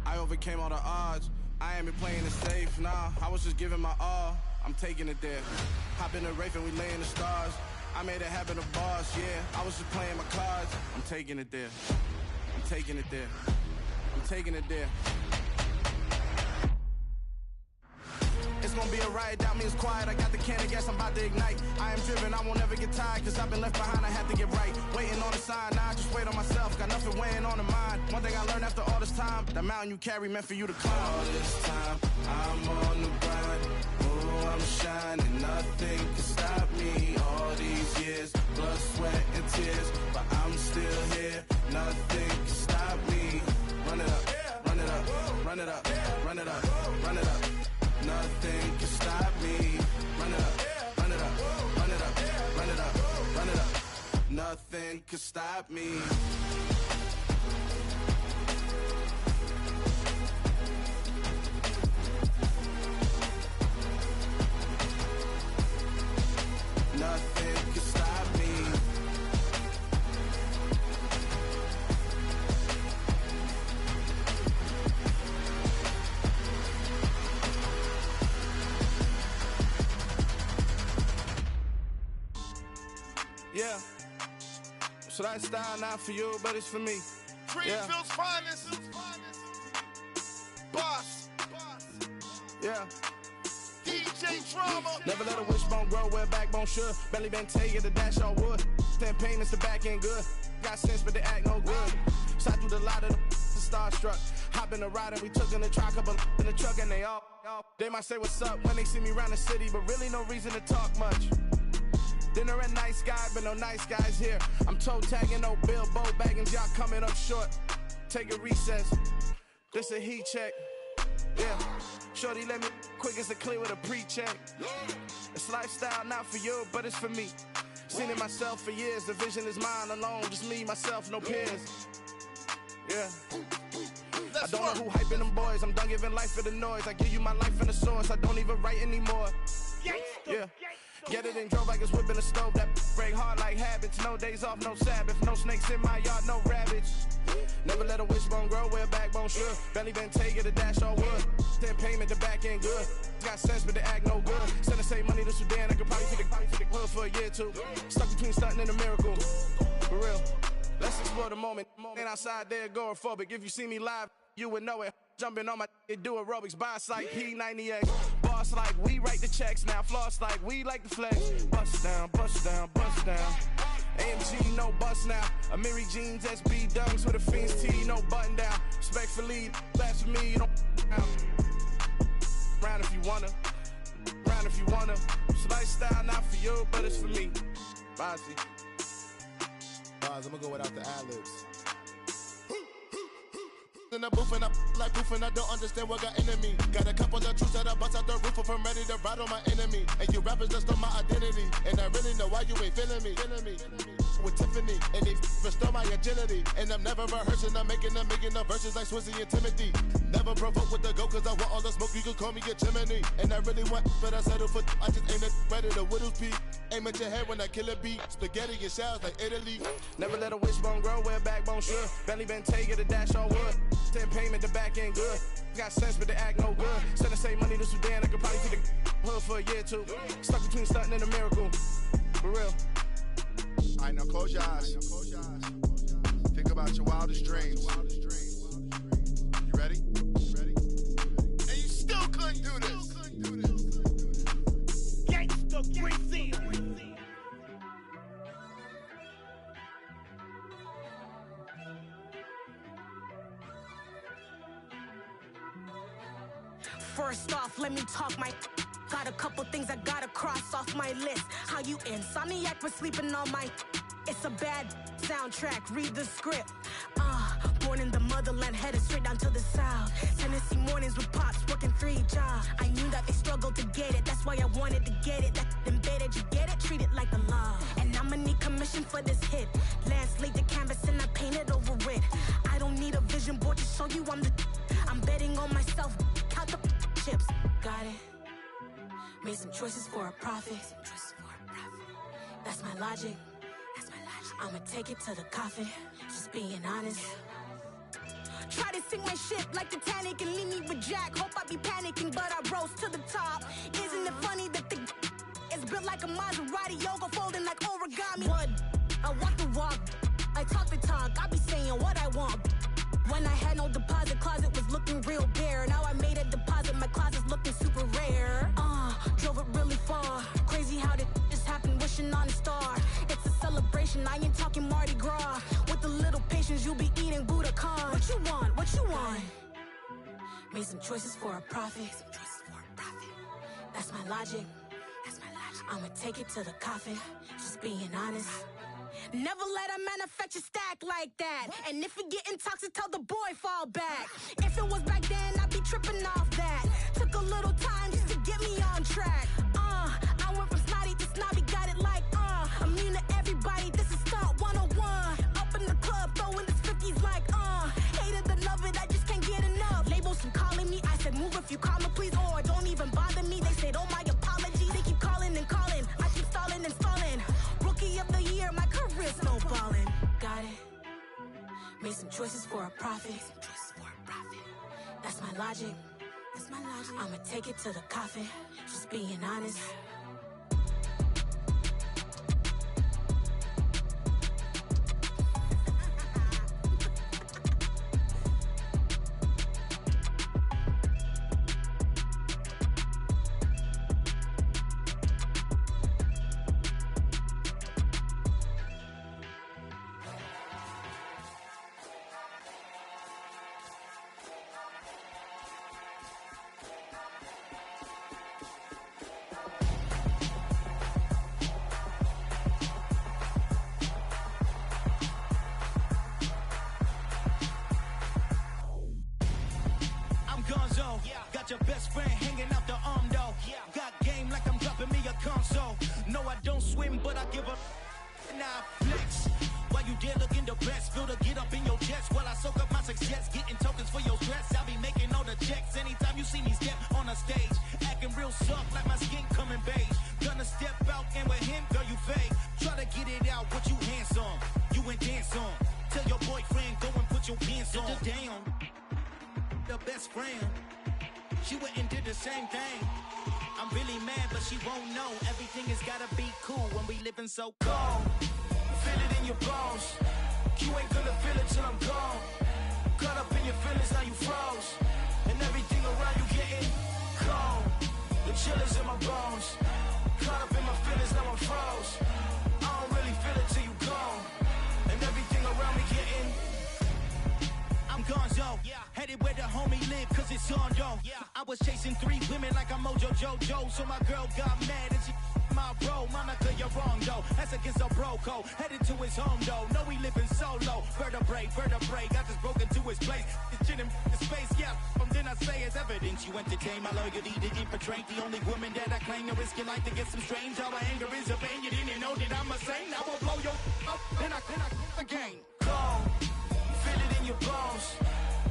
I overcame all the odds. I ain't been playing it safe, nah. I was just giving my all. I'm taking it there. Hop in the Wraith and we lay in the stars. I made it happen to boss, yeah. I was just playing my cards. I'm taking it there. I'm taking it there. I'm taking it there. It's gonna be a riot, doubt me it's quiet. I got the can of gas, I'm about to ignite. I am driven, I won't ever get tired, cause I've been left behind, I have to get right. Waiting on the sign, now I just wait on myself. Got nothing weighing on the mind. One thing I learned after all this time, the mountain you carry meant for you to climb. All this time, I'm on the grind. Oh, I'm shining, nothing can stop me. All these years, blood, sweat, and tears. But I'm still here, nothing can stop me. Run it up, run it up, run it up, run it up, run it up. Nothing can stop me. Run it up, run it up, run it up, run it up, run it up. Nothing can stop me. Nothing can stop me. Yeah. So that style not for you, but it's for me. Greenfield's finest. Boss. Yeah. DJ Drama. Never let a wishbone grow where backbone should. Belly been taking the dash all wood. Then payments the back end good. Got sense, but they act no good. Shot through the lot of the starstruck. Hop in the ride and we took in the truck, couple in the truck and they all. They might say what's up when they see me around the city, but really no reason to talk much. Dinner at nice guy, but no nice guys here. I'm toe tagging, no Bilbo baggins, y'all coming up short. Take a recess. This a heat check. Yeah. Shorty let me quick as a clear with a pre-check. It's lifestyle not for you, but it's for me. Seen it myself for years. The vision is mine alone. Just me, myself, no peers. Yeah. I don't know who hyping them boys. I'm done giving life for the noise. I give you my life in the source. I don't even write anymore. Yeah. Get it and drove like it's whipping a stove. That break hard like habits. No days off, no Sabbath. No snakes in my yard, no rabbits. Never let a wishbone grow where backbone should. Belly been taking the dash all wood. Then payment the back end good. Got sense but they act no good. Send the same money to Sudan. I could probably take the hood for a year or two. Stuck between stunting and a miracle. For real. Let's explore the moment. Ain't outside there agoraphobic. If you see me live, you would know it. Jumping on my do aerobics, boss like P90X. Boss like we write the checks now. Floss like we like the flex. Bust down, bust down, bust down. AMG, no bust now. Amiri jeans, SB dunks with a Fiends T, no button down. Respectfully, that's for me, you don't round if you wanna. Round if you wanna. It's lifestyle not for you, but it's for me. Bossy. I'm gonna go without the ad-libs. In the booth and I like proof and I don't understand what got into me. Got a couple of truths that I bust out the roof if I'm ready to ride on my enemy. And you rappers just stole my identity. And I really know why you ain't feeling me. With Tiffany, and they restore my agility. And I'm never rehearsing, I'm making a million of verses like Swizzy and Timothy. Never provoke with the go, cause I want all the smoke, you can call me a chimney. And I really want, but I settle for, I just ain't ready to whittles peak. Aim at your head when I kill a beat. Spaghetti and shells like Italy. Never let a wishbone grow where backbone should. Belly been taking the dash all wood. Then payment the back end good. Got sense but they act no good. Send the same money to Sudan, I could probably take the hood for a year or two. Stuck between stunting and a miracle. For real. Alright, now close your eyes. Think about your wildest dreams. You ready? And you still couldn't do this. Gangsta Brazil. First off, let me talk my. Got a couple things I gotta cross off my list. How you insomniac for sleeping on my. It's a bad soundtrack, read the script. Born in the motherland, headed straight down to the south. Tennessee mornings with pops, working 3 jobs. I knew that they struggled to get it, that's why I wanted to get it. That embedded, you get it, treat it like the law. And I'ma need commission for this hit. Lance laid the canvas and I painted over it. I don't need a vision board to show you I'm betting on myself, count the chips. Got it. Made some choices for a profit. That's my logic. I'ma take it to the coffin, just being honest. Try to sink my ship like Titanic and leave me with Jack. Hope I be panicking, but I rose to the top. Isn't it funny that the is built like a Maserati, yoga folding like origami? What? I walk the walk, I talk the talk, I be saying what I want. When I had no deposit, closet was looking real bare. Now I made a deposit, my closet's looking super rare. Drove it really far. Crazy how did this happen, wishing on a star. It's a celebration, I ain't talking Mardi Gras. With a little patience, you'll be eating Budokan. What you want? What you want? Made some choices for a profit. That's my logic. I'ma take it to the coffin, just being honest. Never let a manufacture stack like that. And if it getting toxic, tell the boy fall back. If it was back then, I'd be tripping off that. Took a little time just to get me on track. I went from snotty to snobby, got it like immune to everybody, this is stunt 101. Up in the club, throwing this 50s like hate it or love it, I just can't get enough. Labels from calling me, I said move if you call me please, or don't even bother me. They said oh my apologies, they keep calling and calling, I keep stalling and stalling. Rookie of the year, my career snowballing. Got it. Made some choices for a profit. That's my logic. I'ma take it to the coffin, just being honest. Got your best friend hanging out the arm though. Got game like I'm dropping me a console. No, I don't swim, but I give a now I flex. While you there looking the best, feel to get up in your chest while I soak up my success, getting tokens for your stress. I'll be making all the checks anytime you see me step on a stage, acting real soft like my skin coming beige. Gonna step out and with him, girl, you fake. Try to get it out, what you handsome, you ain't dance on. Tell your boyfriend go and put your pants on. Down, the best friend. She went and did the same thing. I'm really mad, but she won't know. Everything has gotta be cool when we living so cold. Feel it in your bones. You ain't gonna feel it till I'm gone. Caught up in your feelings, now you froze. And everything around you getting cold. The chill is in my bones. Caught up in my feelings, now I'm froze. I don't really feel it till you gone. And everything around me getting I'm gonzo, headed where the homie live, cause it's on though. I was chasing 3 women like I'm Mojo Jojo, so my girl got mad and she my bro. Monica, you're wrong though, that's against a bro code. Headed to his home though, know he living solo. Vertebrae, got just broken to his place. It's chin in the space, from then I say it's evidence. You entertain my loyalty to infiltrate the only woman that I claim to risk your life to get some strange. How my anger is a pain, you didn't know that I'm a saint. I will blow your up, then I again. Gone. Feel it in your bones.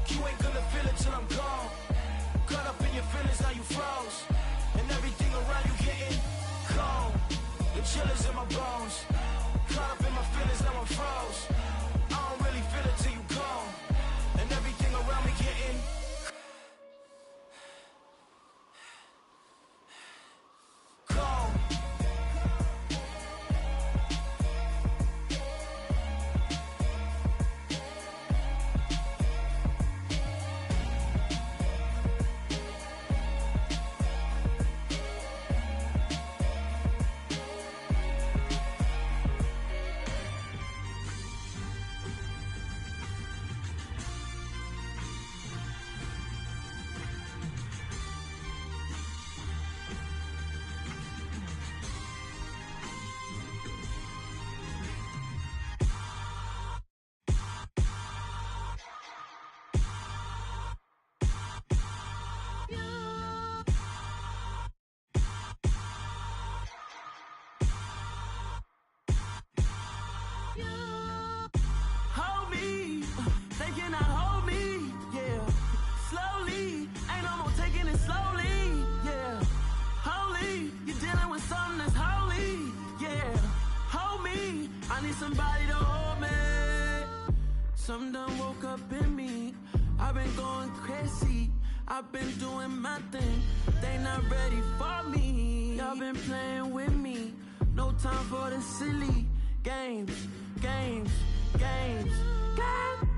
You ain't gonna feel it till I'm gone. Caught up in your feelings, now you froze. And everything around you getting cold. The chill is in my bones. Caught up in my feelings, now I'm froze. I don't really feel it till you gone. And everything around me getting cold. I need somebody to hold me. Something done woke up in me. I've been going crazy. I've been doing my thing. They not ready for me. Y'all been playing with me. No time for the silly games, games, games, games.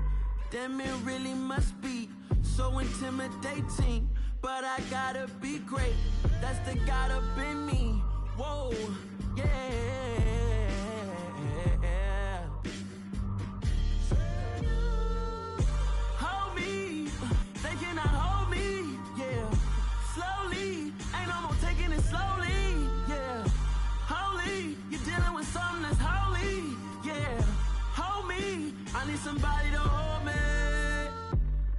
Damn, it really must be so intimidating. But I gotta be great. That's the God up in me. Whoa, yeah. Hold me, they cannot hold me, yeah. Slowly, ain't no more taking it slowly, yeah. Holy, you're dealing with something that's holy, yeah. Hold me, I need somebody to hold me.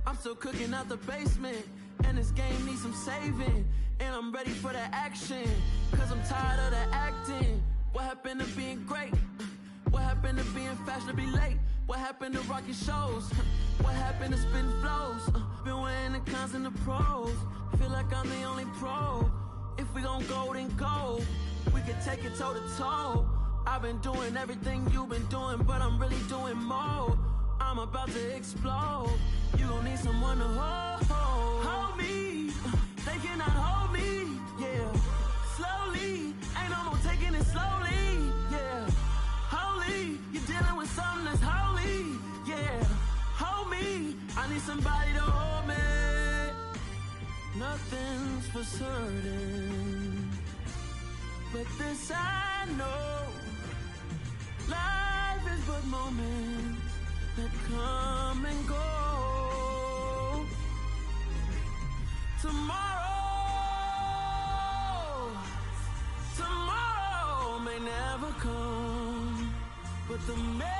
I'm still cooking out the basement, and this game needs some saving. And I'm ready for the action, cause I'm tired of the acting. What happened to being great? What happened to being fashionably late? What happened to rocking shows? What happened to spitting flows? Been wearing the cons and the pros. Feel like I'm the only pro. If we gon' go, then go. We can take it toe to toe. I've been doing everything you've been doing, but I'm really doing more. I'm about to explode. You gon' need someone to hold. Hold me. They cannot hold me. Yeah. Slowly. Ain't no more taking it slowly. Yeah. Holy. You're dealing with something that's holy. Yeah. Hold me. I need somebody to hold me. Nothing's for certain, but this I know. Life is but moments that come and go. Tomorrow may never come, but the memories